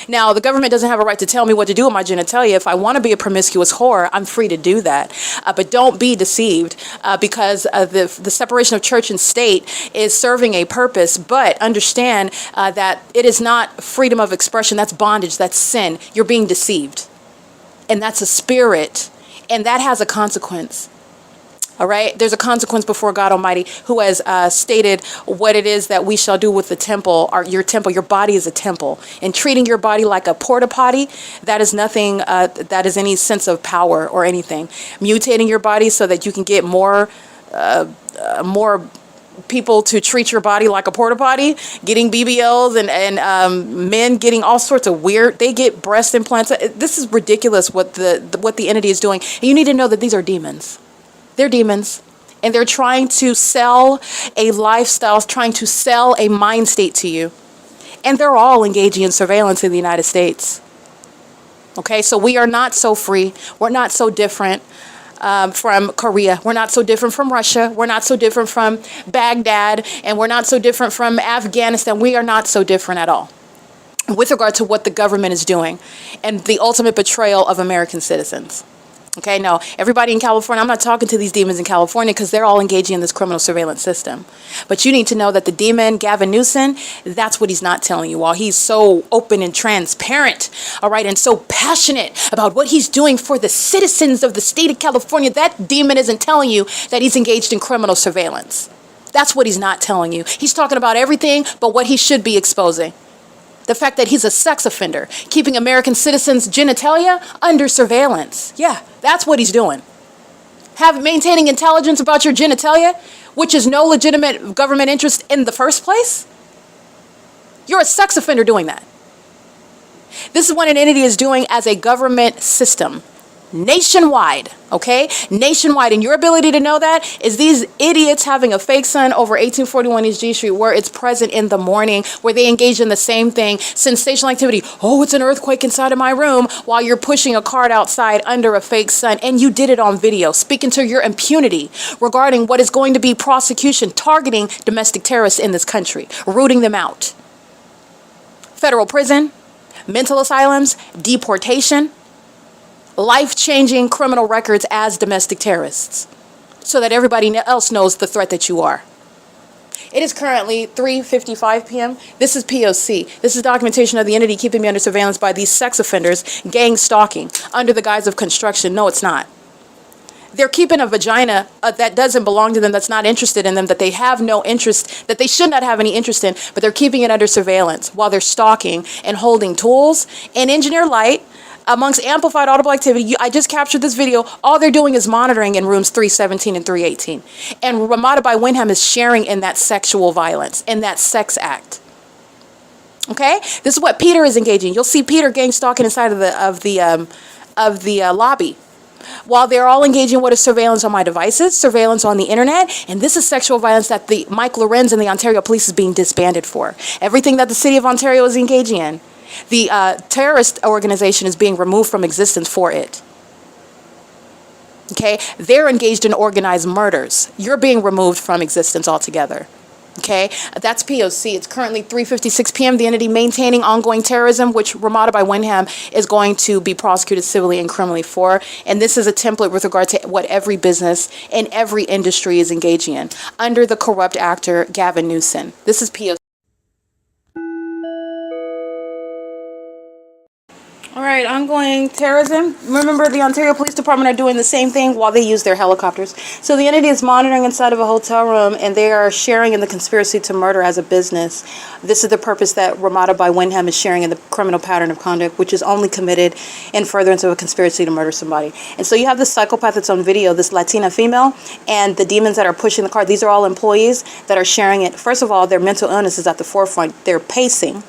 Now, the government doesn't have a right to tell me what to do with my genitalia. If I want to be a promiscuous whore, I'm free to do that. But don't be deceived because the separation of church and state is serving a purpose. But understand that it is not freedom of expression. That's bondage. That's sin. You're being deceived. And that's a spirit. And that has a consequence. All right? There's a consequence before God Almighty, who has stated what it is that we shall do with the temple, or your temple. Your body is a temple. And treating your body like a porta potty, that is nothing, that is any sense of power or anything. Mutating your body so that you can get more people to treat your body like a porta potty, getting BBLs and men getting all sorts of weird, they get breast implants. This is ridiculous what the entity is doing. And you need to know that these are demons. They're demons, and they're trying to sell a lifestyle, trying to sell a mind state to you. And they're all engaging in surveillance in the United States. Okay, so we are not so free. We're not so different from Korea. We're not so different from Russia. We're not so different from Baghdad. And we're not so different from Afghanistan. We are not so different at all with regard to what the government is doing and the ultimate betrayal of American citizens. Okay, no, everybody in California, I'm not talking to these demons in California because they're all engaging in this criminal surveillance system. But you need to know that the demon, Gavin Newsom, that's what he's not telling you. While he's so open and transparent, all right, and so passionate about what he's doing for the citizens of the state of California, that demon isn't telling you that he's engaged in criminal surveillance. That's what he's not telling you. He's talking about everything but what he should be exposing. The fact that he's a sex offender, keeping American citizens' genitalia under surveillance. Yeah, that's what he's doing. Maintaining intelligence about your genitalia, which is no legitimate government interest in the first place. You're a sex offender doing that. This is what an entity is doing as a government system. Nationwide, okay? Nationwide. And your ability to know that is these idiots having a fake sun over 1841 East G Street where it's present in the morning, where they engage in the same thing, sensational activity. Oh, it's an earthquake inside of my room while you're pushing a cart outside under a fake sun. And you did it on video, speaking to your impunity regarding what is going to be prosecution targeting domestic terrorists in this country, rooting them out. Federal prison, mental asylums, deportation, life-changing criminal records as domestic terrorists so that everybody else knows the threat that you are. It is currently 3:55 p.m. This is P.O.C. This is documentation of the entity keeping me under surveillance by these sex offenders, gang stalking, under the guise of construction. No, it's not. They're keeping a vagina that doesn't belong to them, that's not interested in them, that they have no interest, that they should not have any interest in, but they're keeping it under surveillance while they're stalking and holding tools in engineer light, amongst amplified audible activity. I just captured this video. All they're doing is monitoring in rooms 317 and 318. And Ramada by Wyndham is sharing in that sexual violence, in that sex act. Okay? This is what Peter is engaging. You'll see Peter gang stalking inside of the lobby. While they're all engaging in what is surveillance on my devices, surveillance on the internet, and this is sexual violence that the Mike LORENZ and the Ontario Police is being disbanded for. Everything that the city of Ontario is engaging in. The terrorist organization is being removed from existence for it. Okay? They're engaged in organized murders. You're being removed from existence altogether. Okay? That's P.O.C. It's currently 3:56 p.m. The entity maintaining ongoing terrorism, which Ramada by Wyndham is going to be prosecuted civilly and criminally for. And this is a template with regard to what every business and every industry is engaging in under the corrupt actor Gavin Newsom. This is P.O.C. All right, ongoing terrorism. Remember, the Ontario Police Department are doing the same thing while they use their helicopters. So the entity is monitoring inside of a hotel room, and they are sharing in the conspiracy to murder as a business. This is the purpose that Ramada by Wyndham is sharing in the criminal pattern of conduct, which is only committed in furtherance of a conspiracy to murder somebody. And so you have this psychopath that's on video, this Latina female, and the demons that are pushing the car. These are all employees that are sharing it. First of all, their mental illness is at the forefront. They're pacing.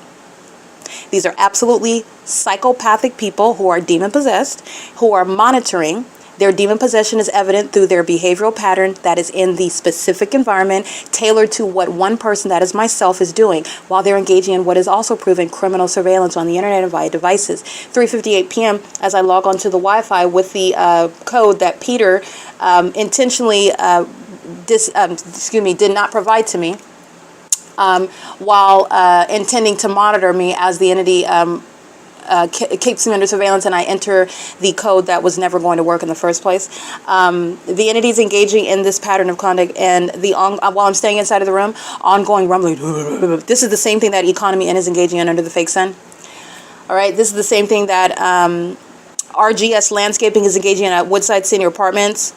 These are absolutely psychopathic people who are demon-possessed, who are monitoring. Their demon possession is evident through their behavioral pattern that is in the specific environment, tailored to what one person, that is myself, is doing, while they're engaging in what is also proven criminal surveillance on the internet and via devices. 3:58 p.m. as I log onto the Wi-Fi with the code that Peter intentionally did not provide to me. While intending to monitor me as the entity keeps me under surveillance, and I enter the code that was never going to work in the first place. The entity is engaging in this pattern of conduct, and while I'm staying inside of the room, ongoing rumbling. This is the same thing that Economy N is engaging in under the fake sun. All right, this is the same thing that RGS Landscaping is engaging in at Woodside Senior Apartments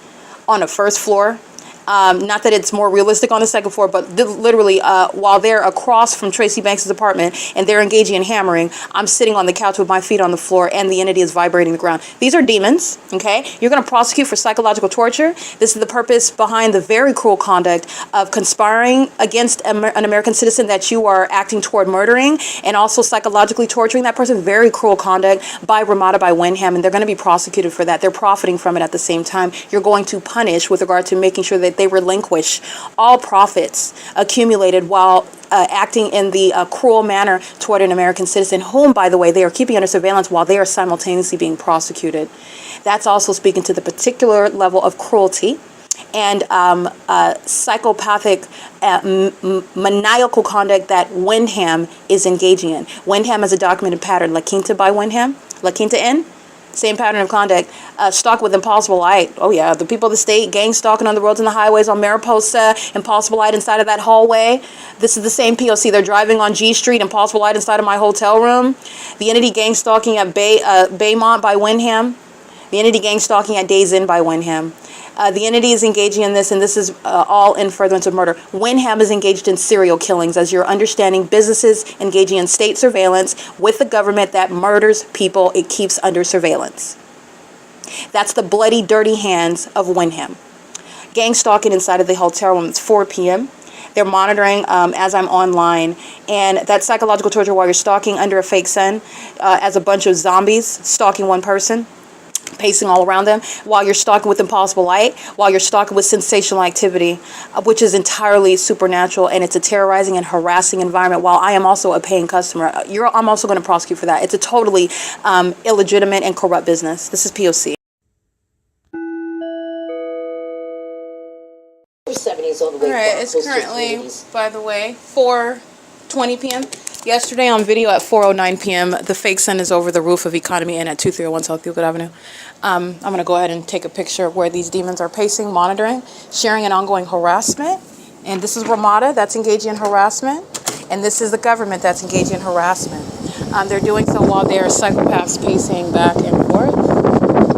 on the first floor. Not that it's more realistic on the second floor, but literally while they're across from Tracy Banks' apartment and they're engaging in hammering, I'm sitting on the couch with my feet on the floor and the entity is vibrating the ground. These are demons, okay? You're going to prosecute for psychological torture. This is the purpose behind the very cruel conduct of conspiring against an American citizen that you are acting toward murdering, and also psychologically torturing that person. Very cruel conduct by Ramada by Wyndham, and they're going to be prosecuted for that. They're profiting from it at the same time. You're going to punish with regard to making sure that they relinquish all profits accumulated while acting in the cruel manner toward an American citizen, whom, by the way, they are keeping under surveillance while they are simultaneously being prosecuted. That's also speaking to the particular level of cruelty and psychopathic, maniacal conduct that Wyndham is engaging in. Wyndham has a documented pattern. La Quinta by Wyndham, La Quinta Inn, Same pattern of conduct. Stalk with impossible light. Oh yeah, the people of the state, gang stalking on the roads and the highways, on Mariposa, impossible light inside of that hallway. This is the same P.O.C. They're driving on G Street, impossible light inside of my hotel room. The entity gang stalking at Baymont by Wyndham. The entity gang stalking at Days Inn by Wyndham. The entity is engaging in this, and this is all in furtherance of murder. Wyndham is engaged in serial killings, as you're understanding. Businesses engaging in state surveillance with the government that murders people it keeps under surveillance. That's the bloody, dirty hands of Wyndham. Gang stalking inside of the hotel room. It's 4 p.m. They're monitoring as I'm online. And that psychological torture while you're stalking under a fake sun as a bunch of zombies stalking one person, pacing all around them, while you're stalking with impossible light, while you're stalking with sensational activity, which is entirely supernatural, and it's a terrorizing and harassing environment, while I am also a paying customer. I'm also going to prosecute for that. It's a totally illegitimate and corrupt business. This is P.O.C. 70s all the way. All right, it's currently, by the way, 4:20 p.m. Yesterday on video at 4:09 p.m., the fake sun is over the roof of Economy Inn at 2301 South Euclid Avenue. I'm going to go ahead and take a picture of where these demons are pacing, monitoring, sharing an ongoing harassment. And this is Ramada that's engaging in harassment. And this is the government that's engaging in harassment. They're doing so while they are psychopaths pacing back and forth.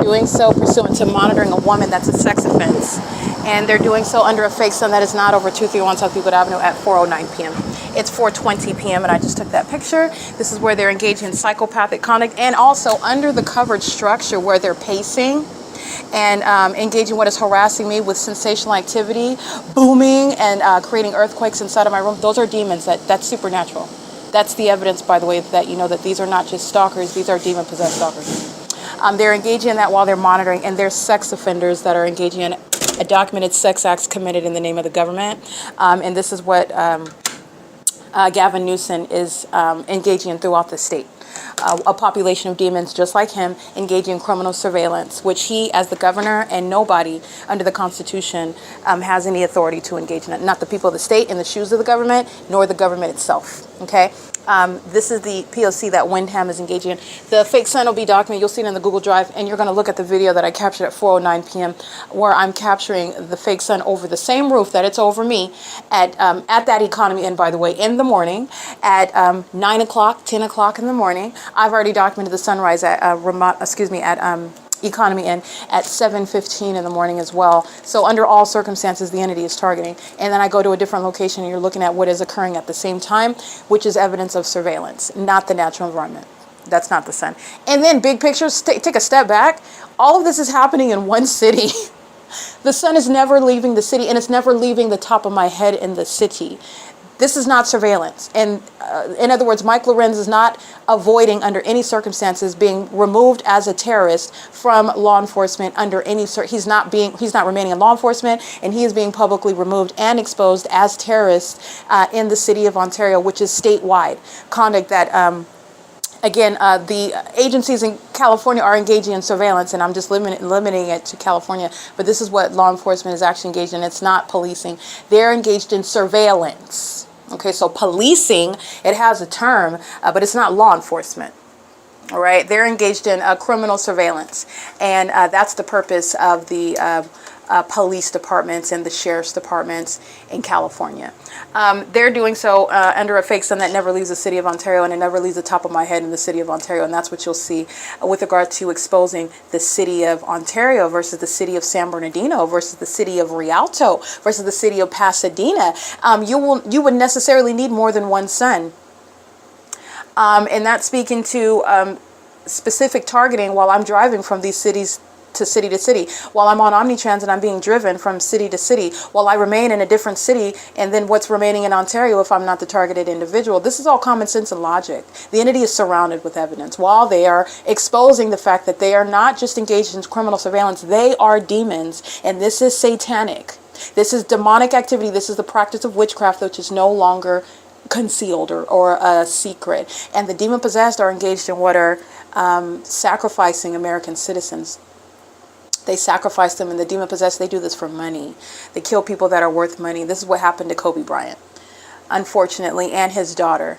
Doing so pursuant to monitoring a woman that's a sex offense. And they're doing so under a fake sun that is not over 231 South Euclid Avenue at 4:09 p.m. It's 4:20 p.m. and I just took that picture. This is where they're engaging in psychopathic conduct, and also under the covered structure where they're pacing and engaging what is harassing me with sensational activity, booming and creating earthquakes inside of my room. Those are demons. That's supernatural. That's the evidence, by the way, that you know that these are not just stalkers. These are demon-possessed stalkers. They're engaging in that while they're monitoring, and they're sex offenders that are engaging in documented sex acts committed in the name of the government. And this is what Gavin Newsom is engaging in throughout the state. A population of demons just like him engaging in criminal surveillance, which he, as the governor, and nobody under the Constitution has any authority to engage in it. Not the people of the state in the shoes of the government, nor the government itself. Okay? This is the P.O.C. that Wyndham is engaging in. The fake sun will be documented. You'll see it in the Google Drive, and you're going to look at the video that I captured at 4:09 p.m. where I'm capturing the fake sun over the same roof that it's over me at that Economy Inn, by the way, in the morning at 9 o'clock, 10 o'clock in the morning. I've already documented the sunrise at Economy Inn at 7:15 in the morning as well. So under all circumstances, the entity is targeting. And then I go to a different location and you're looking at what is occurring at the same time, which is evidence of surveillance, not the natural environment. That's not the sun. And then big pictures, take a step back. All of this is happening in one city. The sun is never leaving the city, and it's never leaving the top of my head in the city. This is not surveillance. And in other words, Mike Lorenz is not avoiding under any circumstances being removed as a terrorist from law enforcement under any he's not remaining in law enforcement, and he is being publicly removed and exposed as terrorist in the city of Ontario, which is statewide conduct that the agencies in California are engaging in surveillance, and I'm just limiting it to California. But this is what law enforcement is actually engaged in. It's not policing. They're engaged in surveillance. Okay, so policing, it has a term, but it's not law enforcement. All right, they're engaged in criminal surveillance, and that's the purpose of the police departments and the sheriff's departments in California. They're doing so under a fake sun that never leaves the city of Ontario, and it never leaves the top of my head in the city of Ontario, and that's what you'll see with regard to exposing the city of Ontario versus the city of San Bernardino versus the city of Rialto versus the city of Pasadena. You would necessarily need more than one sun. And that's speaking to specific targeting while I'm driving from these cities to city, while I'm on Omnitrans and I'm being driven from city to city, while I remain in a different city, and then what's remaining in Ontario if I'm not the targeted individual. This is all common sense and logic. The entity is surrounded with evidence while they are exposing the fact that they are not just engaged in criminal surveillance, they are demons, and this is satanic. This is demonic activity. This is the practice of witchcraft, which is no longer concealed or a secret. And the demon possessed are engaged in what are sacrificing American citizens. They sacrifice them, and the demon possessed, they do this for money. They kill people that are worth money. This is what happened to Kobe Bryant, unfortunately, and his daughter.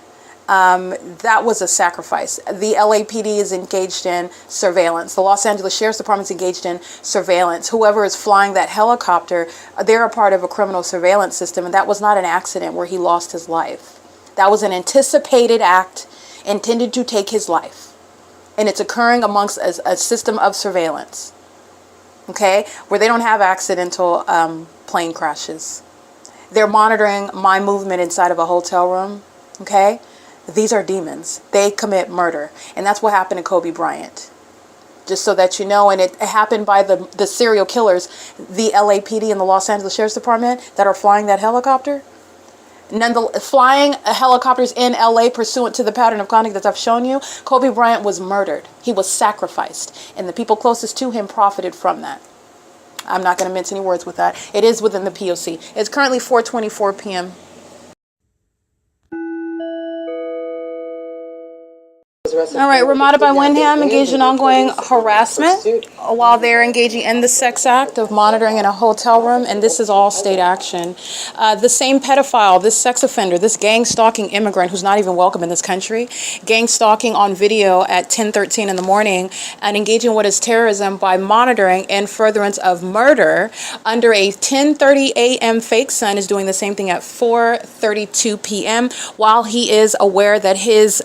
That was a sacrifice. The LAPD is engaged in surveillance. The Los Angeles Sheriff's Department is engaged in surveillance. Whoever is flying that helicopter, they're a part of a criminal surveillance system, and that was not an accident where he lost his life. That was an anticipated act intended to take his life, and it's occurring amongst a system of surveillance, okay, where they don't have accidental plane crashes. They're monitoring my movement inside of a hotel room, okay? These are demons. They commit murder. And that's what happened to Kobe Bryant. Just so that you know, and it happened by the serial killers, the LAPD and the Los Angeles Sheriff's Department that are flying that helicopter. Flying helicopters in LA pursuant to the pattern of conduct that I've shown you, Kobe Bryant was murdered. He was sacrificed. And the people closest to him profited from that. I'm not going to mince any words with that. It is within the P.O.C. It's currently 4:24 p.m. All right, Ramada by Wyndham engaged in ongoing harassment while they're engaging in the sex act of monitoring in a hotel room, and this is all state action. The same pedophile, this sex offender, this gang stalking immigrant who's not even welcome in this country, gang stalking on video at 10:13 in the morning and engaging what is terrorism by monitoring in furtherance of murder under a 10:30 a.m. fake sun is doing the same thing at 4:32 p.m. while he is aware that his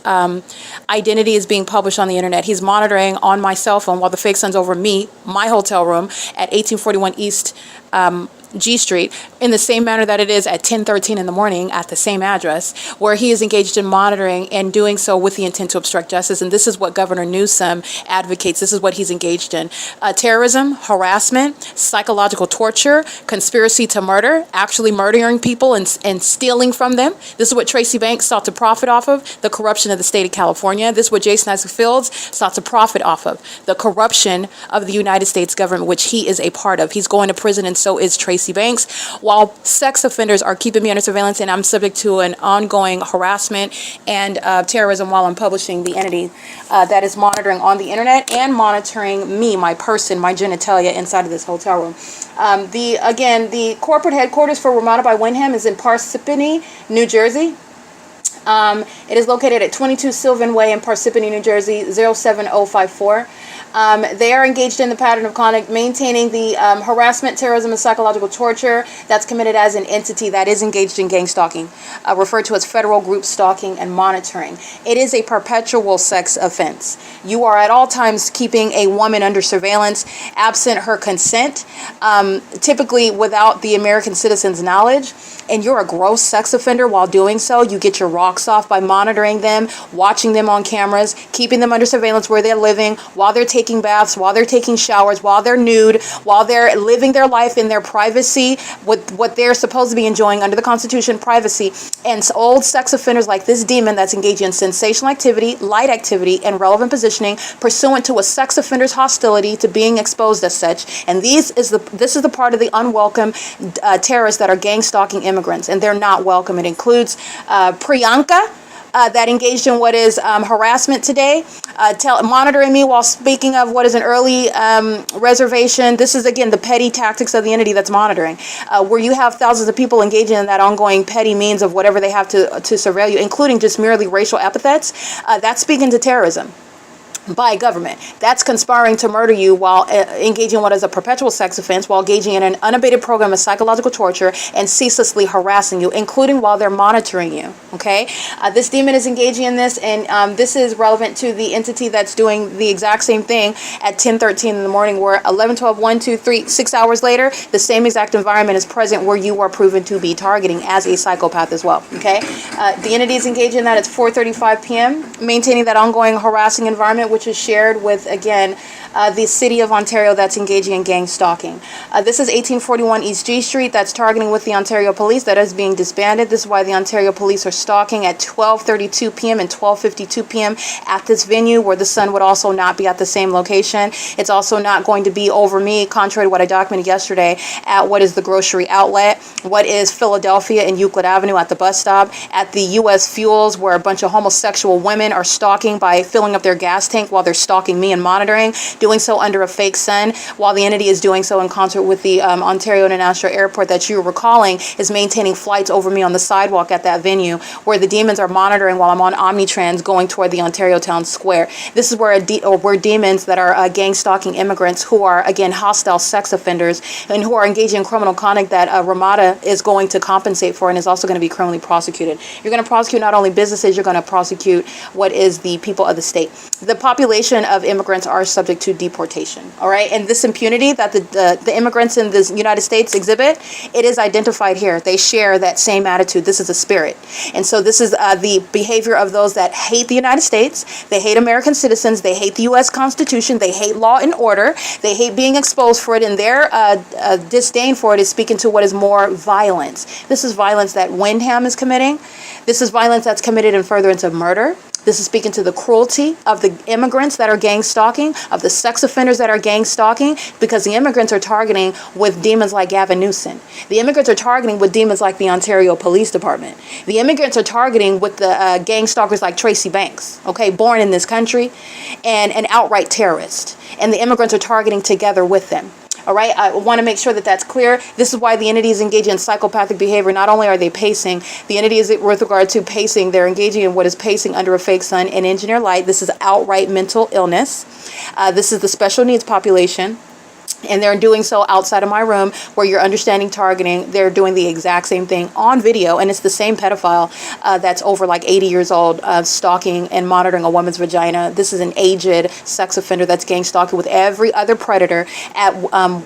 identity is being published on the internet. He's monitoring on my cell phone while the fake sun's over me, my hotel room at 1841 East G Street, in the same manner that it is at 10:13 in the morning at the same address, where he is engaged in monitoring and doing so with the intent to obstruct justice. And this is what Governor Newsom advocates. This is what he's engaged in. Terrorism, harassment, psychological torture, conspiracy to murder, actually murdering people and stealing from them. This is what Tracy Banks sought to profit off of, the corruption of the state of California. This is what Jason Isaac Fields sought to profit off of, the corruption of the United States government, which he is a part of. He's going to prison, and so is Tracy Banks, while sex offenders are keeping me under surveillance, and I'm subject to an ongoing harassment and terrorism while I'm publishing the entity that is monitoring on the internet and monitoring me, my person, my genitalia inside of this hotel room. The corporate headquarters for Ramada by Wyndham is in Parsippany, New Jersey. It is located at 22 Sylvan Way in Parsippany, New Jersey, 07054. They are engaged in the pattern of conduct, maintaining the harassment, terrorism, and psychological torture that's committed as an entity that is engaged in gang stalking, referred to as federal group stalking and monitoring. It is a perpetual sex offense. You are at all times keeping a woman under surveillance, absent her consent, typically without the American citizen's knowledge, and you're a gross sex offender while doing so. You get your rocks off by monitoring them, watching them on cameras, keeping them under surveillance where they're living, while they're taking baths, while they're taking showers, while they're nude, while they're living their life in their privacy, with what they're supposed to be enjoying under the Constitution, privacy. And old sex offenders like this demon that's engaging in sensational activity, light activity, and relevant positioning pursuant to a sex offender's hostility to being exposed as such. And this is the part of the unwelcome terrorists that are gang stalking immigrants, and they're not welcome. It includes Priyanka, that engaged in what is harassment today, monitoring me while speaking of what is an early reservation. This is, again, the petty tactics of the entity that's monitoring, where you have thousands of people engaging in that ongoing petty means of whatever they have to surveil you, including just merely racial epithets. That's speaking to terrorism by government. That's conspiring to murder you while engaging in what is a perpetual sex offense, while engaging in an unabated program of psychological torture and ceaselessly harassing you, including while they're monitoring you. Okay? This demon is engaging in this, and this is relevant to the entity that's doing the exact same thing at 10:13 in the morning, where 11, 12, 1, 2, 3, 6 hours later, the same exact environment is present where you are proven to be targeting as a psychopath as well. Okay? The entity is engaging in that. It's 4:35 p.m., maintaining that ongoing harassing environment, which is shared with, again, the city of Ontario that's engaging in gang stalking. This is 1841 East G Street that's targeting with the Ontario Police that is being disbanded. This is why the Ontario Police are stalking at 12:32 p.m. and 12:52 p.m. at this venue, where the sun would also not be at the same location. It's also not going to be over me, contrary to what I documented yesterday, at what is the grocery outlet, what is Philadelphia and Euclid Avenue at the bus stop, at the U.S. Fuels, where a bunch of homosexual women are stalking by filling up their gas tanks tank while they're stalking me and monitoring, doing so under a fake sun, while the entity is doing so in concert with the Ontario International Airport that you're recalling is maintaining flights over me on the sidewalk at that venue, where the demons are monitoring while I'm on Omnitrans going toward the Ontario Town Square. This is where where demons that are gang stalking immigrants who are, again, hostile sex offenders and who are engaging in criminal conduct that Ramada is going to compensate for and is also going to be criminally prosecuted. You're going to prosecute not only businesses, you're going to prosecute what is the people of the state. The population of immigrants are subject to deportation, all right? And this impunity that the immigrants in the United States exhibit, it is identified here. They share that same attitude. This is a spirit. And so this is the behavior of those that hate the United States. They hate American citizens. They hate the U.S. Constitution. They hate law and order. They hate being exposed for it. And their disdain for it is speaking to what is more violence. This is violence that Windham is committing. This is violence that's committed in furtherance of murder. This is speaking to the cruelty of the immigrants that are gang stalking, of the sex offenders that are gang stalking, because the immigrants are targeting with demons like Gavin Newsom. The immigrants are targeting with demons like the Ontario Police Department. The immigrants are targeting with the gang stalkers like Tracy Banks, okay, born in this country, and an outright terrorist. And the immigrants are targeting together with them. All right, I want to make sure that that's clear. This is why the entity is engaging in psychopathic behavior. Not only are they pacing, the entity is with regard to pacing, they're engaging in what is pacing under a fake sun and engineer light. This is outright mental illness. This is the special needs population. And they're doing so outside of my room where you're understanding targeting. They're doing the exact same thing on video. And it's the same pedophile that's over like 80 years old stalking and monitoring a woman's vagina. This is an aged sex offender that's gang stalking with every other predator at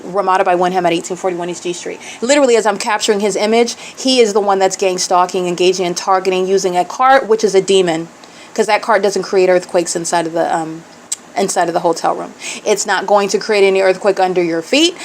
Ramada by Windham at 1841 East G Street. Literally, as I'm capturing his image, he is the one that's gang stalking, engaging in targeting using a cart, which is a demon, because that cart doesn't create earthquakes inside of the hotel room. It's not going to create any earthquake under your feet.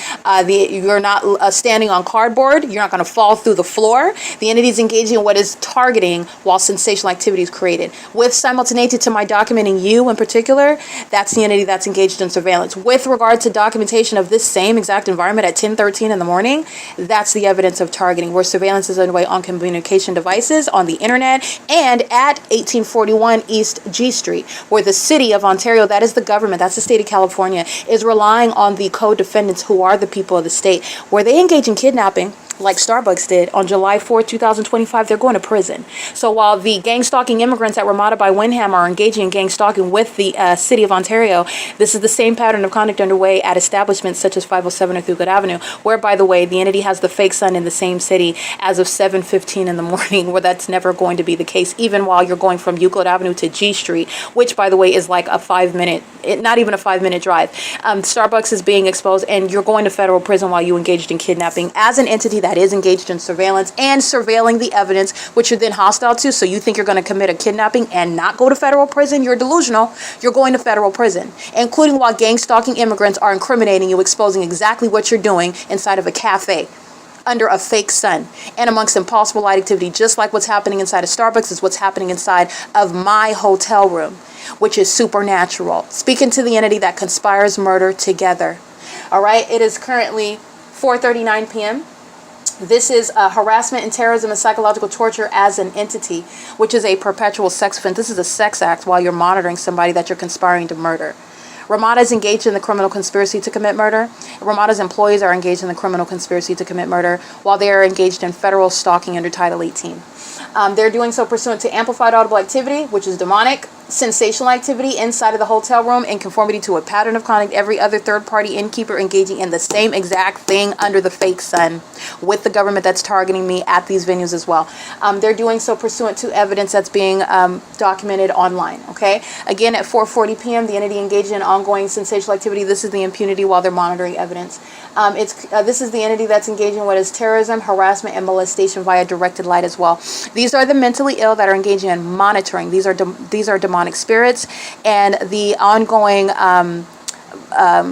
You're not standing on cardboard. You're not going to fall through the floor. The entity is engaging in what is targeting while sensational activity is created. With simultaneity to my documenting you in particular, that's the entity that's engaged in surveillance. With regard to documentation of this same exact environment at 10:13 in the morning, that's the evidence of targeting, where surveillance is underway on communication devices, on the internet, and at 1841 East G Street, where the city of Ontario, that is the government, that's the state of California, is relying on the co-defendants who are the people of the state, where they engage in kidnapping like Starbucks did on July 4th, 2025, they're going to prison. So while the gang stalking immigrants at Ramada by Windham are engaging in gang stalking with the city of Ontario, this is the same pattern of conduct underway at establishments such as 507 or Euclid Avenue, where, by the way, the entity has the fake sun in the same city as of 7:15 in the morning, where that's never going to be the case, even while you're going from Euclid Avenue to G Street, which, by the way, is like a 5-minute, not even a 5-minute drive. Starbucks is being exposed, and you're going to federal prison while you engaged in kidnapping as an entity that is engaged in surveillance and surveilling the evidence, which you're then hostile to. So you think you're going to commit a kidnapping and not go to federal prison? You're delusional. You're going to federal prison, including while gang stalking immigrants are incriminating you, exposing exactly what you're doing inside of a cafe under a fake sun and amongst impossible light activity. Just like what's happening inside of Starbucks is what's happening inside of my hotel room, which is supernatural. Speaking to the entity that conspires murder together. All right, it is currently 4:39 p.m. This is harassment and terrorism and psychological torture as an entity, which is a perpetual sex offense. This is a sex act while you're monitoring somebody that you're conspiring to murder. Ramada is engaged in the criminal conspiracy to commit murder. Ramada's employees are engaged in the criminal conspiracy to commit murder while they are engaged in federal stalking under Title 18. They're doing so pursuant to amplified audible activity, which is demonic, sensational activity inside of the hotel room in conformity to a pattern of conduct, every other third-party innkeeper engaging in the same exact thing under the fake sun with the government that's targeting me at these venues as well. They're doing so pursuant to evidence that's being documented online, okay? Again, at 4:40 p.m., the entity engaged in ongoing sensational activity. This is the impunity while they're monitoring evidence. This is the entity that's engaging in what is terrorism, harassment, and molestation via directed light as well. These are the mentally ill that are engaging in monitoring. These are demonic spirits, and the ongoing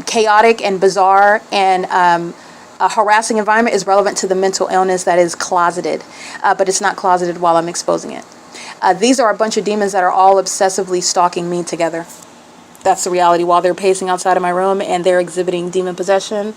chaotic and bizarre and a harassing environment is relevant to the mental illness that is closeted, but it's not closeted while I'm exposing it. These are a bunch of demons that are all obsessively stalking me together. That's the reality while they're pacing outside of my room and they're exhibiting demon possession.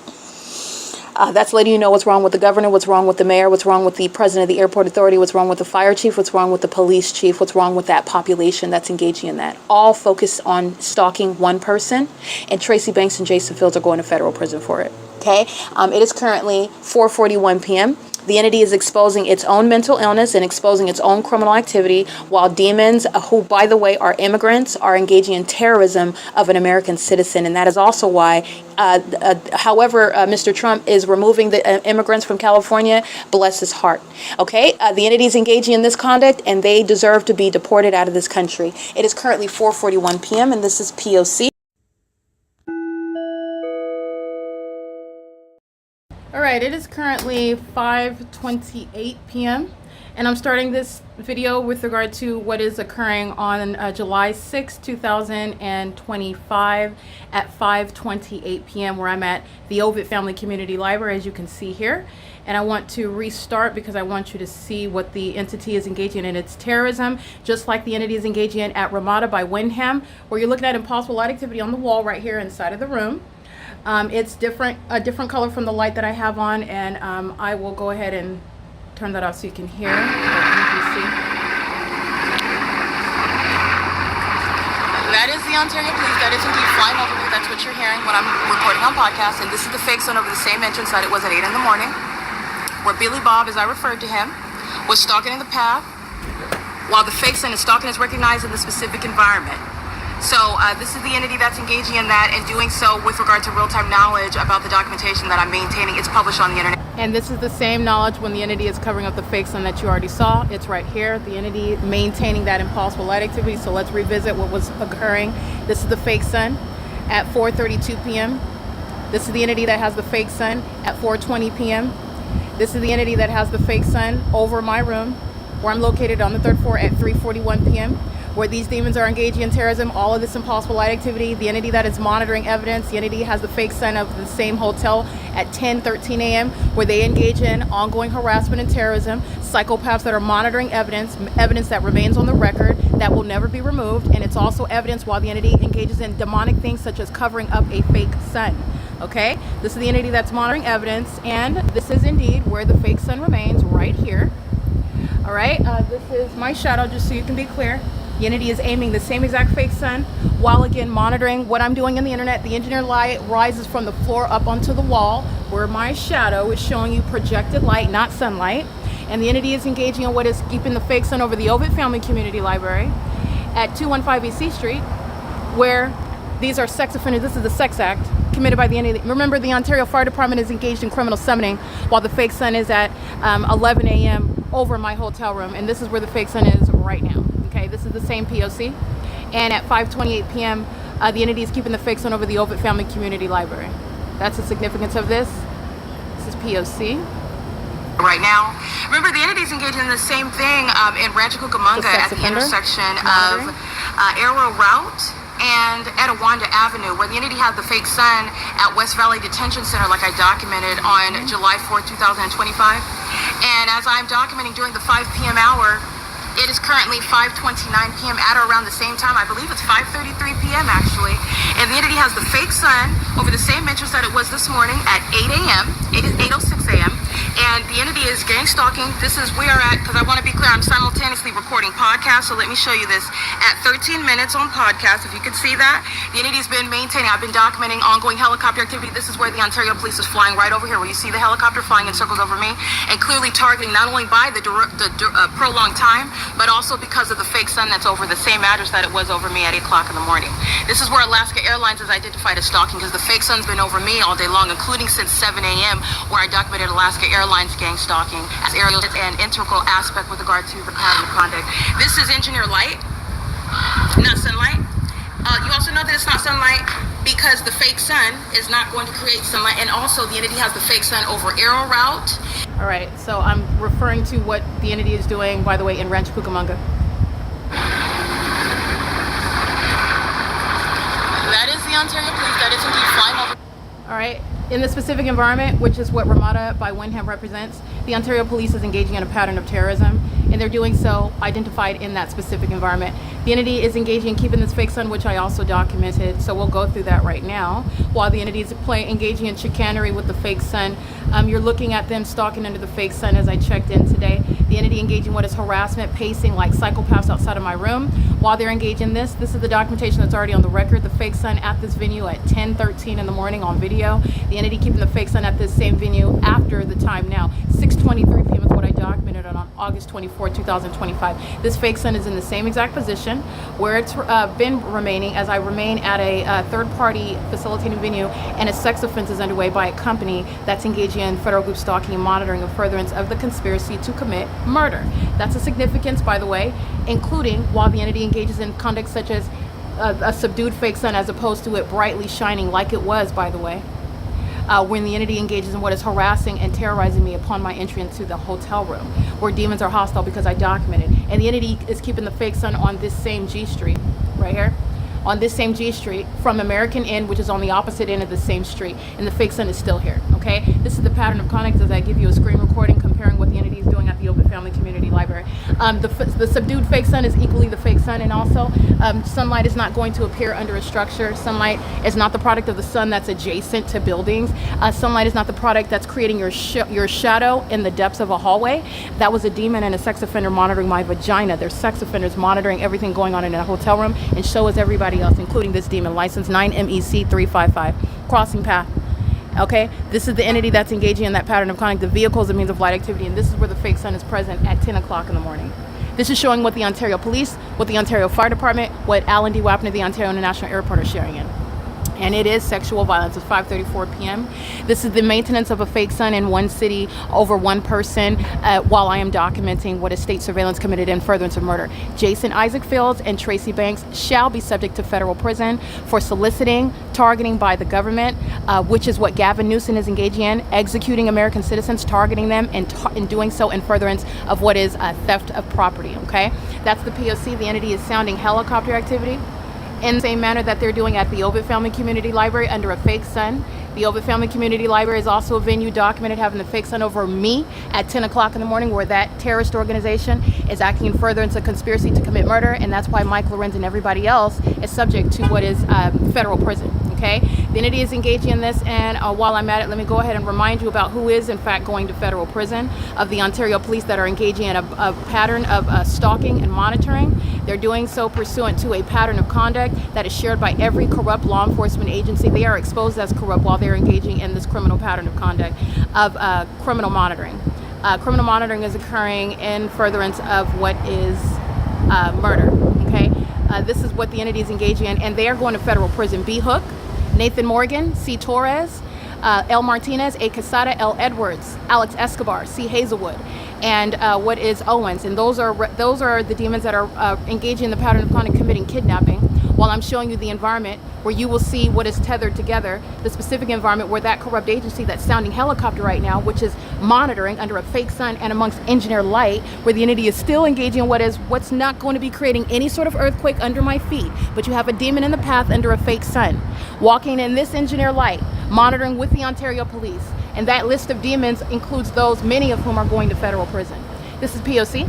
That's letting you know what's wrong with the governor, what's wrong with the mayor, what's wrong with the president of the airport authority, what's wrong with the fire chief, what's wrong with the police chief, what's wrong with that population that's engaging in that. All focused on stalking one person, and Tracy Banks and Jason Fields are going to federal prison for it. Okay, it is currently 4:41 p.m. The entity is exposing its own mental illness and exposing its own criminal activity, while demons, who, by the way, are immigrants, are engaging in terrorism of an American citizen. And that is also why, however, Mr. Trump is removing the immigrants from California, bless his heart. Okay, the entity is engaging in this conduct, and they deserve to be deported out of this country. It is currently 4:41 p.m., and this is P.O.C. All right, it is currently 5:28 p.m. and I'm starting this video with regard to what is occurring on July 6, 2025 at 5:28 p.m. where I'm at the Ovid Family Community Library, as you can see here. And I want to restart because I want you to see what the entity is engaging in. It's terrorism, just like the entity is engaging in at Ramada by Wyndham, where you're looking at impossible light activity on the wall right here inside of the room. It's a different color from the light that I have on, and I will go ahead and turn that off so you can hear. You can see. That is the Ontario Police. That is indeed flying over me. That's what you're hearing when I'm recording on podcast. And this is the fake sun over the same entrance that it was at 8 in the morning, where Billy Bob, as I referred to him, was stalking in the path, while the fake sun is stalking is recognized in the specific environment. So this is the entity that's engaging in that and doing so with regard to real-time knowledge about the documentation that I'm maintaining. It's published on the internet. And this is the same knowledge when the entity is covering up the fake sun that you already saw. It's right here, the entity maintaining that impossible light activity. So let's revisit what was occurring. This is the fake sun at 4:32 p.m. This is the entity that has the fake sun at 4:20 p.m. This is the entity that has the fake sun over my room, where I'm located on the 3rd floor at 3:41 p.m. where these demons are engaging in terrorism, all of this impossible light activity. The entity that is monitoring evidence, the entity has the fake sun of the same hotel at 10:13 a.m. where they engage in ongoing harassment and terrorism, psychopaths that are monitoring evidence that remains on the record that will never be removed, and it's also evidence while the entity engages in demonic things such as covering up a fake sun. Okay, this is the entity that's monitoring evidence, and this is indeed where the fake sun remains, right here. All right, this is my shadow, just so you can be clear. The entity is aiming the same exact fake sun while again monitoring what I'm doing on the internet. The engineer light rises from the floor up onto the wall where my shadow is showing you projected light, not sunlight. And the entity is engaging in what is keeping the fake sun over the Ovid Family Community Library at 215 E.C. Street, where these are sex offenders. This is the sex act committed by the entity. Remember, the Ontario Fire Department is engaged in criminal summoning while the fake sun is at 11 a.m. over my hotel room. And this is where the fake sun is right now. Okay, this is the same P.O.C. And at 5:28 p.m., the entity is keeping the fake sun over the Ovid Family Community Library. That's the significance of this. This is P.O.C. Right now, remember, the entity is engaging in the same thing in Rancho Cucamonga at the intersection of Arrow Route and Etowanda Avenue, where the entity had the fake sun at West Valley Detention Center, like I documented on July 4th, 2025. And as I'm documenting during the 5 p.m. hour, it is currently 5:29 p.m. at or around the same time. I believe it's 5:33 p.m. actually. And the entity has the fake sun over the same entrance that it was this morning at 8 a.m. It is 8:06 a.m. And the entity is gang stalking. This is where we're at, because I want to be clear, I'm simultaneously recording podcasts, so let me show you this. At 13 minutes on podcast, if you can see that, the entity's been maintaining, I've been documenting ongoing helicopter activity. This is where the Ontario Police is flying right over here, where you see the helicopter flying in circles over me, and clearly targeting not only by the prolonged time, but also because of the fake sun that's over the same address that it was over me at 8 o'clock in the morning. This is where Alaska Airlines is identified as stalking, because the fake sun's been over me all day long, including since 7 a.m., where I documented Alaska Airlines gang stalking as aerial an integral aspect with regard to the pattern of conduct. This is engineer light, not sunlight. You also know that it's not sunlight because the fake sun is not going to create sunlight, and also the entity has the fake sun over Arrow Route. All right, so I'm referring to what the entity is doing, by the way, in Rancho Cucamonga. That is the Ontario Police. That is indeed flying over. All right, in the specific environment, which is what Ramada by Wyndham represents, the Ontario Police is engaging in a pattern of terrorism. and they're doing so identified in that specific environment. The entity is engaging in keeping this fake sun, which I also documented, so we'll go through that right now. While the entity is engaging in chicanery with the fake sun, you're looking at them stalking under the fake sun as I checked in today. The entity engaging what is harassment, pacing like psychopaths outside of my room. While they're engaged in this is the documentation that's already on the record. The fake sun at this venue at 10:13 in the morning on video. The entity keeping the fake sun at this same venue after the time now. 6:23 p.m. is what I documented on August 24, 2025. This fake sun is in the same exact position where it's been remaining as I remain at a third-party facilitating venue, and a sex offense is underway by a company that's engaging in federal group stalking and monitoring and furtherance of the conspiracy to commit murder. That's a significance, by the way, including while the entity engages in conduct such as a subdued fake sun as opposed to it brightly shining like it was, by the way. When the entity engages in what is harassing and terrorizing me upon my entry into the hotel room, where demons are hostile because I documented. And the entity is keeping the fake sun on this same G Street, right here. On this same G Street from American Inn, which is on the opposite end of the same street. And the fake sun is still here, okay? This is the pattern of conduct as I give you a screen recording comparing what the entity is doing at the Open Family Community Library. The subdued fake sun is equally the fake sun, and also sunlight is not going to appear under a structure. Sunlight is not the product of the sun that's adjacent to buildings. Sunlight is not the product that's creating your shadow in the depths of a hallway. That was a demon and a sex offender monitoring my vagina. There's sex offenders monitoring everything going on in a hotel room, and so is everybody else, including this demon, license 9MEC 355, crossing path. Okay, this is the entity that's engaging in that pattern of conduct. The vehicle is a means of light activity, and this is where the fake sun is present at 10 o'clock in the morning. This is showing what the Ontario Police, what the Ontario Fire Department, what Alan D. WAPNER, the Ontario International Airport, are sharing in. And it is sexual violence. It's 5:34 p.m. This is the maintenance of a fake sun in one city over one person while I am documenting what is state surveillance committed in furtherance of murder. Jason Isaac Fields and Tracy Banks shall be subject to federal prison for soliciting, targeting by the government, which is what Gavin Newsom is engaging in, executing American citizens, targeting them, and doing so in furtherance of what is theft of property, okay? That's the P.O.C. The entity is sounding helicopter activity in the same manner that they're doing at the Ovid Family Community Library under a fake sun. The Ovid Family Community Library is also a venue documented having the fake sun over me at 10 o'clock in the morning, where that terrorist organization is acting in furtherance of conspiracy to commit murder, and that's why Mike LORENZ and everybody else is subject to what is federal prison, okay? The entity is engaging in this, and while I'm at it, let me go ahead and remind you about who is in fact going to federal prison of the Ontario Police that are engaging in a pattern of stalking and monitoring. They're doing so pursuant to a pattern of conduct that is shared by every corrupt law enforcement agency. They are exposed as corrupt while they're engaging in this criminal pattern of conduct of criminal monitoring. Criminal monitoring is occurring in furtherance of what is murder, okay? This is what the entity is engaging in, and they are going to federal prison. B. Hook, Nathan Morgan, C. Torres, L. Martinez, A. Quesada, L. Edwards, Alex Escobar, C. Hazelwood, and what is Owens. And those are the demons that are engaging in the pattern of conduct committing kidnapping, while I'm showing you the environment where you will see what is tethered together, the specific environment where that corrupt agency that's sounding helicopter right now, which is monitoring under a fake sun and amongst engineer light, where the entity is still engaging in what's not going to be creating any sort of earthquake under my feet, but you have a demon in the path under a fake sun, walking in this engineer light, monitoring with the Ontario Police. And that list of demons includes those, many of whom are going to federal prison. This is P.O.C.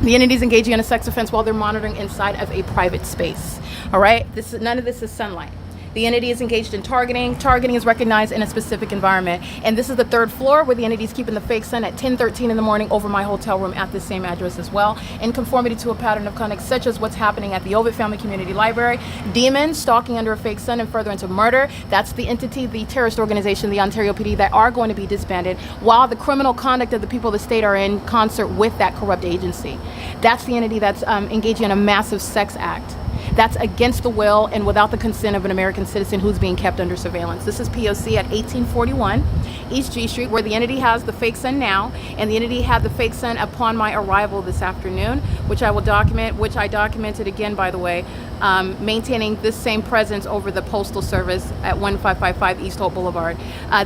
The entity is engaging in a sex offense while they're monitoring inside of a private space. All right, none of this is sunlight. The entity is engaged in targeting. Targeting is recognized in a specific environment. And this is the third floor where the entity is keeping the fake sun at 10:13 in the morning over my hotel room at the same address as well, in conformity to a pattern of conduct such as what's happening at the Ovid Family Community Library. Demons stalking under a fake sun in furtherance of murder. That's the entity, the terrorist organization, the Ontario PD, that are going to be disbanded, while the criminal conduct of the people of the state are in concert with that corrupt agency. That's the entity that's engaging in a massive sex act. That's against the will and without the consent of an American citizen who's being kept under surveillance. This is P.O.C. at 1841 East G Street, where the entity has the fake sun now, and the entity had the fake sun upon my arrival this afternoon, which I will document, which I documented again, by the way, maintaining this same presence over the Postal Service at 1555 East Hope Boulevard.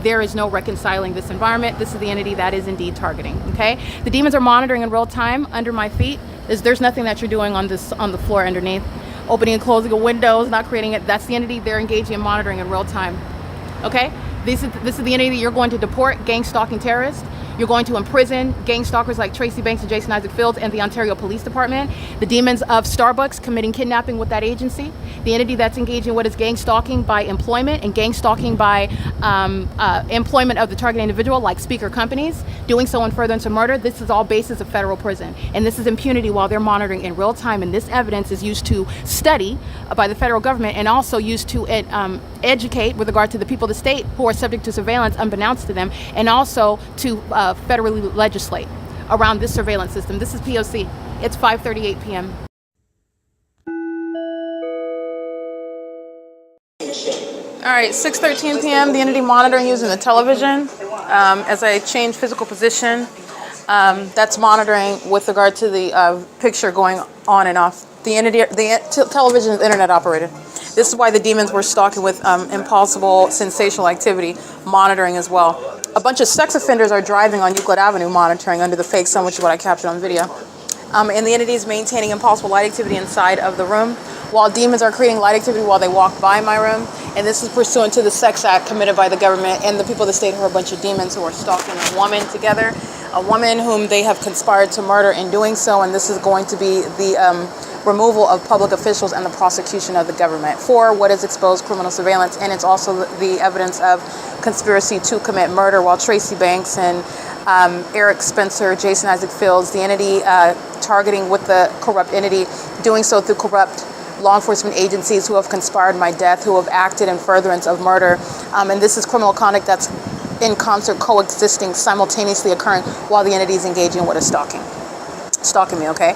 There is no reconciling this environment. This is the entity that is indeed targeting, okay? The demons are monitoring in real time under my feet. There's nothing that you're doing on the floor underneath. Opening and closing of windows, not creating it. That's the entity they're engaging in monitoring in real time. Okay? This is the entity you're going to deport, gang stalking terrorists, You're going to imprison gang stalkers like Tracy Banks and Jason Isaac Fields and the Ontario Police Department. The demons of Starbucks committing kidnapping with that agency. The entity that's engaging in what is gang stalking by employment and gang stalking by employment of the target individual like speaker companies, doing so in furtherance of murder. This is all basis of federal prison. And this is impunity while they're monitoring in real time. And this evidence is used to study by the federal government and also used to educate with regard to the people of the state who are subject to surveillance unbeknownst to them, and also to federally legislate around this surveillance system. This is P.O.C. It's 5:38 p.m. All right, 6:13 p.m. The entity monitoring using the television. As I change physical position, that's monitoring with regard to the picture going on and off. The entity, television is internet operated. This is why the demons were stalking with impossible sensational activity, monitoring as well. A bunch of sex offenders are driving on Euclid Avenue monitoring under the fake sun, which is what I captured on video. And the entity is maintaining impossible light activity inside of the room, while demons are creating light activity while they walk by my room. And this is pursuant to the sex act committed by the government and the people of the state who are a bunch of demons who are stalking a woman together, a woman whom they have conspired to murder in doing so. And this is going to be the removal of public officials and the prosecution of the government for what is exposed criminal surveillance. And it's also the evidence of conspiracy to commit murder, while Tracy Banks and Eric Spencer, Jason Isaac Fields, the entity targeting with the corrupt entity, doing so through corrupt law enforcement agencies who have conspired my death, who have acted in furtherance of murder. And this is criminal conduct that's in concert, coexisting, simultaneously occurring while the entity is engaging in what is stalking me, okay?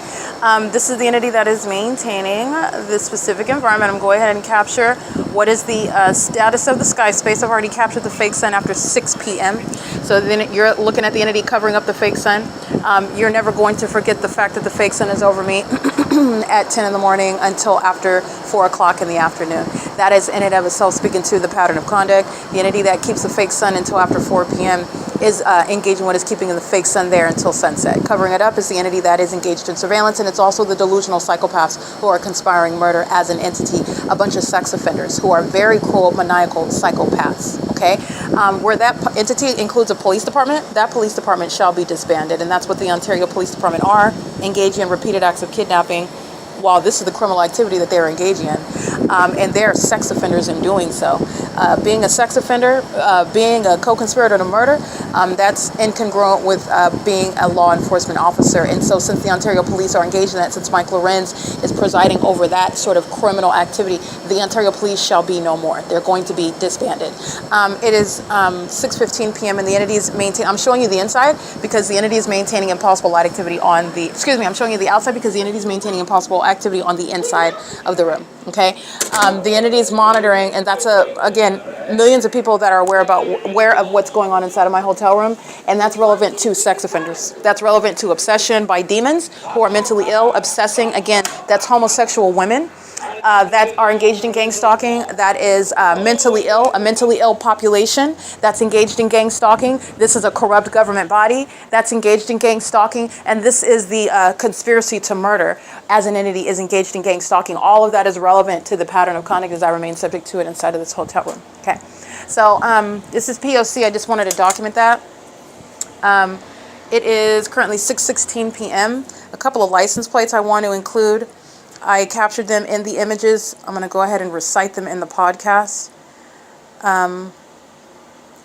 This is the entity that is maintaining this specific environment. I'm going to go ahead and capture what is the status of the sky space. I've already captured the fake sun after 6 p.m. So then you're looking at the entity covering up the fake sun. You're never going to forget the fact that the fake sun is over me at 10 in the morning until after 4 o'clock in the afternoon. That is in and of itself speaking to the pattern of conduct. The entity that keeps the fake sun until after 4 p.m. is engaging what is keeping the fake sun there until sunset. Covering it up is the entity that is engaged in surveillance, and it's also the delusional psychopaths who are conspiring murder as an entity, a bunch of sex offenders who are very cruel, maniacal psychopaths, okay? Where that entity includes a police department, that police department shall be disbanded, and that's what the Ontario Police Department are, engaging in repeated acts of kidnapping, while this is the criminal activity that they're engaging in. And they're sex offenders in doing so. Being a sex offender, being a co-conspirator to murder, that's incongruent with being a law enforcement officer. And so since the Ontario Police are engaged in that, since Mike LORENZ is presiding over that sort of criminal activity, the Ontario Police shall be no more. They're going to be disbanded. It is 6:15 p.m. and the entity is maintaining, I'm showing you the inside because the entity is maintaining impossible light activity on the, I'm showing you the outside because the entity is maintaining impossible activity on the inside of the room, okay? The entity is monitoring, and that's, again, millions of people that are aware of what's going on inside of my hotel room, and that's relevant to sex offenders. That's relevant to obsession by demons who are mentally ill, obsessing, again, that's homosexual women that are engaged in gang stalking, that is mentally ill, a mentally ill population that's engaged in gang stalking. This is a corrupt government body that's engaged in gang stalking, and this is the conspiracy to murder as an entity is engaged in gang stalking. All of that is relevant to the pattern of conduct as I remain subject to it inside of this hotel room. Okay, so this is P.O.C. I just wanted to document that. It is currently 6:16 p.m. A couple of license plates I want to include. I captured them in the images. I'm going to go ahead and recite them in the podcast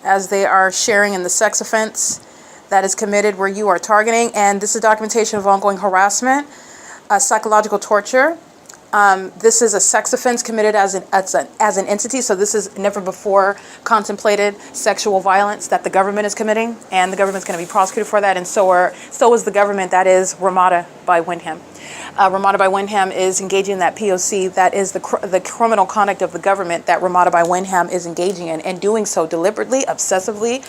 as they are sharing in the sex offense that is committed where you are targeting. And this is documentation of ongoing harassment, psychological torture. This is a sex offense committed as an entity. So this is never before contemplated sexual violence that the government is committing, and the government is going to be prosecuted for that. And so is the government that is Ramada by Windham. Ramada by Windham is engaging in that P.O.C. that is the criminal conduct of the government that Ramada by Windham is engaging in, and doing so deliberately, obsessively,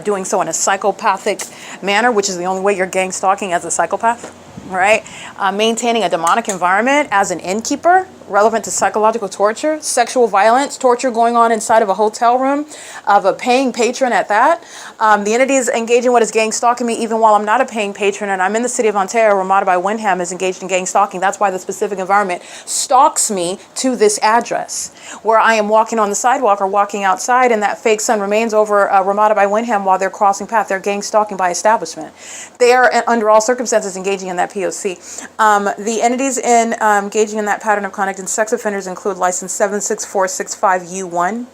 doing so in a psychopathic manner, which is the only way you're gang stalking as a psychopath. Right? Maintaining a demonic environment as an innkeeper, relevant to psychological torture, sexual violence, torture going on inside of a hotel room of a paying patron at that. The entity is engaging what is gang stalking me even while I'm not a paying patron and I'm in the city of Ontario. Ramada by Windham is engaged in gang stalking. That's why the specific environment stalks me to this address where I am walking on the sidewalk or walking outside and that fake sun remains over Ramada by Windham while they're crossing path. They're gang stalking by establishment. They are under all circumstances engaging in that P.O.C. The entities engaging in that pattern of conduct in sex offenders include license 76465U1,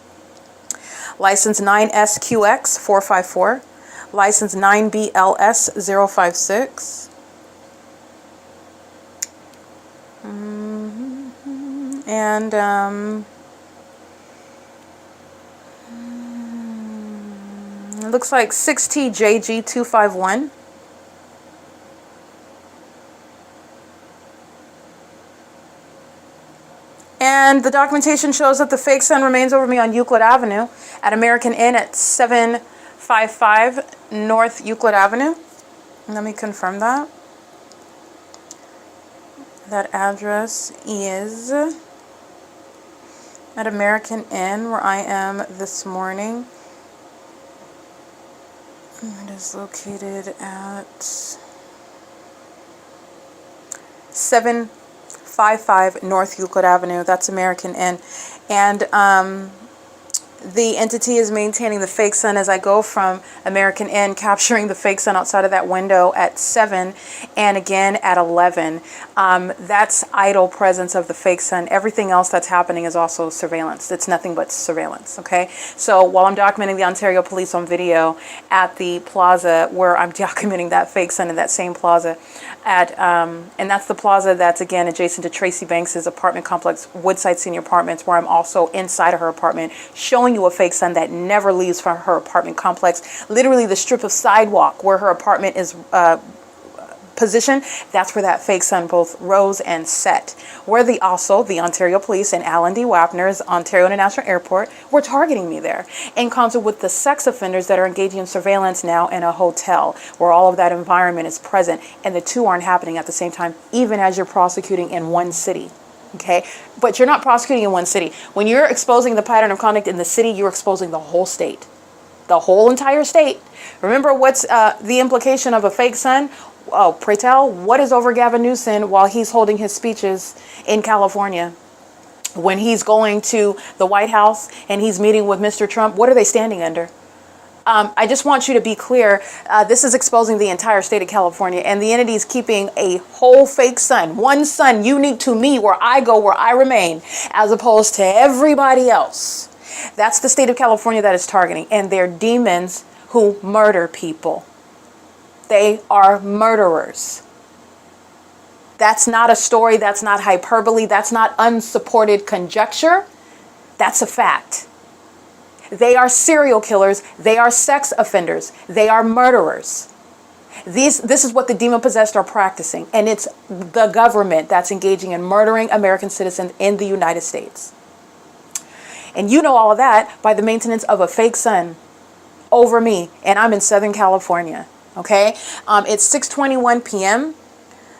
license 9SQX454, license 9BLS056, and it looks like 6TJG251. And the documentation shows that the fake sun remains over me on Euclid Avenue at American Inn at 755 North Euclid Avenue. Let me confirm that. That address is at American Inn where I am this morning. It is located at 755 North Euclid Avenue. That's American Inn. And the entity is maintaining the fake sun as I go from American Inn, capturing the fake sun outside of that window at 7 and again at 11. That's idle presence of the fake sun. Everything else that's happening is also surveillance. It's nothing but surveillance, okay? So while I'm documenting the Ontario Police on video at the plaza where I'm documenting that fake sun in that same plaza at, and that's the plaza that's again adjacent to Tracy Banks's apartment complex, Woodside Senior Apartments, where I'm also inside of her apartment showing you a fake sun that never leaves from her apartment complex. Literally the strip of sidewalk where her apartment is positioned, that's where that fake sun both rose and set. Where the Ontario Police and Alan D. WAPNER's Ontario International Airport were targeting me there in concert with the sex offenders that are engaging in surveillance now in a hotel where all of that environment is present, and the two aren't happening at the same time, even as you're prosecuting in one city. Okay, but you're not prosecuting in one city. When you're exposing the pattern of conduct in the city, you're exposing the whole state, the whole entire state. Remember what's the implication of a fake sun? Oh, pray tell, what is over Gavin Newsom while he's holding his speeches in California? When he's going to the White House and he's meeting with Mr. Trump, what are they standing under? I just want you to be clear. This is exposing the entire state of California, and the entity is keeping a whole fake sun, one sun unique to me, where I go, where I remain, as opposed to everybody else. That's the state of California that is targeting, and they're demons who murder people. They are murderers. That's not a story. That's not hyperbole. That's not unsupported conjecture. That's a fact. They are serial killers. They are sex offenders. They are murderers. This is what the demon-possessed are practicing. And it's the government that's engaging in murdering American citizens in the United States. And you know all of that by the maintenance of a fake sun over me. And I'm in Southern California. Okay? It's 6:21 p.m.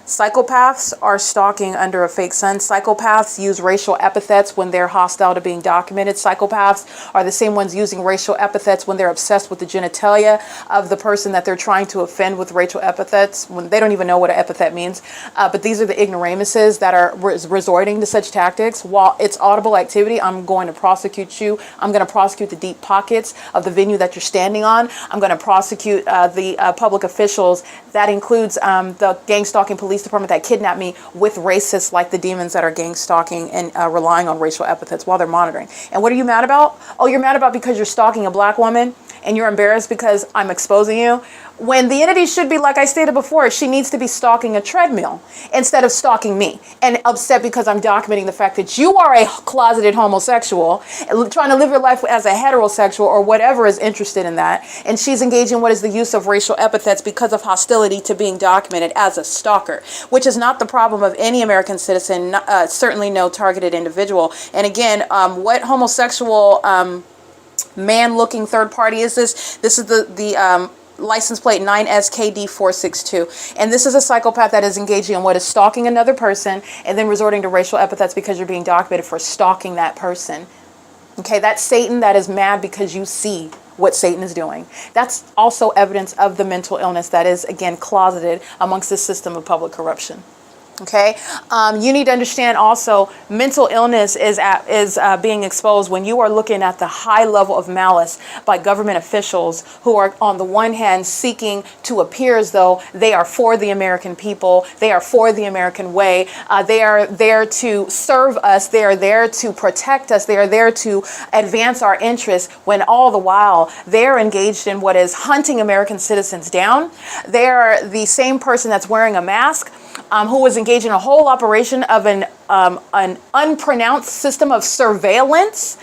Psychopaths are stalking under a fake sun. Psychopaths use racial epithets when they're hostile to being documented. Psychopaths are the same ones using racial epithets when they're obsessed with the genitalia of the person that they're trying to offend with racial epithets, when they don't even know what an epithet means. But these are the ignoramuses that are resorting to such tactics. While it's audible activity, I'm going to prosecute you. I'm going to prosecute the deep pockets of the venue that you're standing on. I'm going to prosecute the public officials. That includes the gang stalking police department that kidnapped me with racists like the demons that are gang stalking and relying on racial epithets while they're monitoring. And what are you mad about? Oh, you're mad about because you're stalking a black woman and you're embarrassed because I'm exposing you. When the entity should be, like I stated before, she needs to be stalking a treadmill instead of stalking me, and upset because I'm documenting the fact that you are a closeted homosexual trying to live your life as a heterosexual or whatever is interested in that. And she's engaging in what is the use of racial epithets because of hostility to being documented as a stalker, which is not the problem of any American citizen, certainly no targeted individual. And again, what homosexual man-looking third party is this? This is the license plate 9SKD462. And this is a psychopath that is engaging in what is stalking another person and then resorting to racial epithets because you're being documented for stalking that person. Okay, that's Satan that is mad because you see what Satan is doing. That's also evidence of the mental illness that is, again, closeted amongst this system of public corruption. Okay, you need to understand also mental illness is being exposed when you are looking at the high level of malice by government officials who are on the one hand seeking to appear as though they are for the American people, they are for the American way, they are there to serve us, they are there to protect us, they are there to advance our interests, when all the while they're engaged in what is hunting American citizens down. They are the same person that's wearing a mask who was engaged in a whole operation of an unpronounced system of surveillance,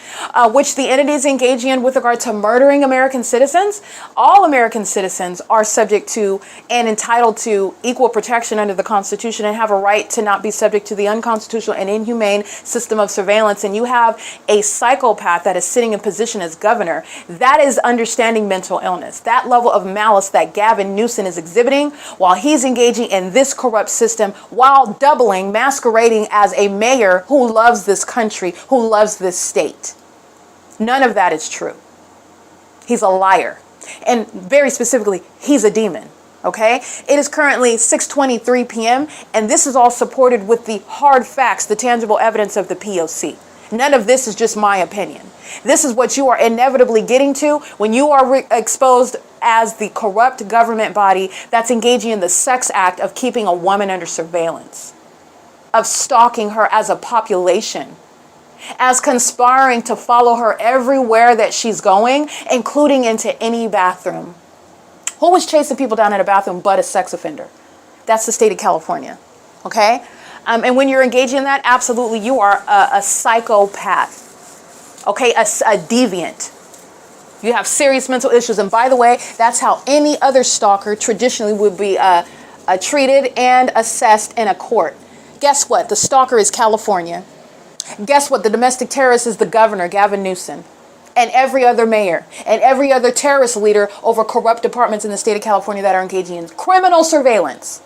which the entity is engaging in with regard to murdering American citizens. All American citizens are subject to and entitled to equal protection under the Constitution and have a right to not be subject to the unconstitutional and inhumane system of surveillance. And you have a psychopath that is sitting in position as governor. That is understanding mental illness. That level of malice that Gavin Newsom is exhibiting while he's engaging in this corrupt system, while doubling, masquerading as a mayor who loves this country, who loves this state. None of that is true. He's a liar. And very specifically, he's a demon. Okay? It is currently 6:23 p.m. and this is all supported with the hard facts, the tangible evidence of the P.O.C. None of this is just my opinion. This is what you are inevitably getting to when you are exposed as the corrupt government body that's engaging in the sex act of keeping a woman under surveillance, of stalking her as a population, as conspiring to follow her everywhere that she's going, including into any bathroom. Who was chasing people down in a bathroom but a sex offender? That's the state of California. Okay? And when you're engaging in that, absolutely, you are a psychopath. Okay? A deviant. You have serious mental issues. And by the way, that's how any other stalker traditionally would be treated and assessed in a court. Guess what? The stalker is California. Guess what? The domestic terrorist is the governor, Gavin Newsom, and every other mayor and every other terrorist leader over corrupt departments in the state of California that are engaging in criminal surveillance.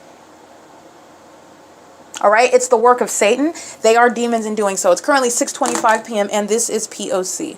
All right? It's the work of Satan. They are demons in doing so. It's currently 6:25 p.m. and this is P.O.C.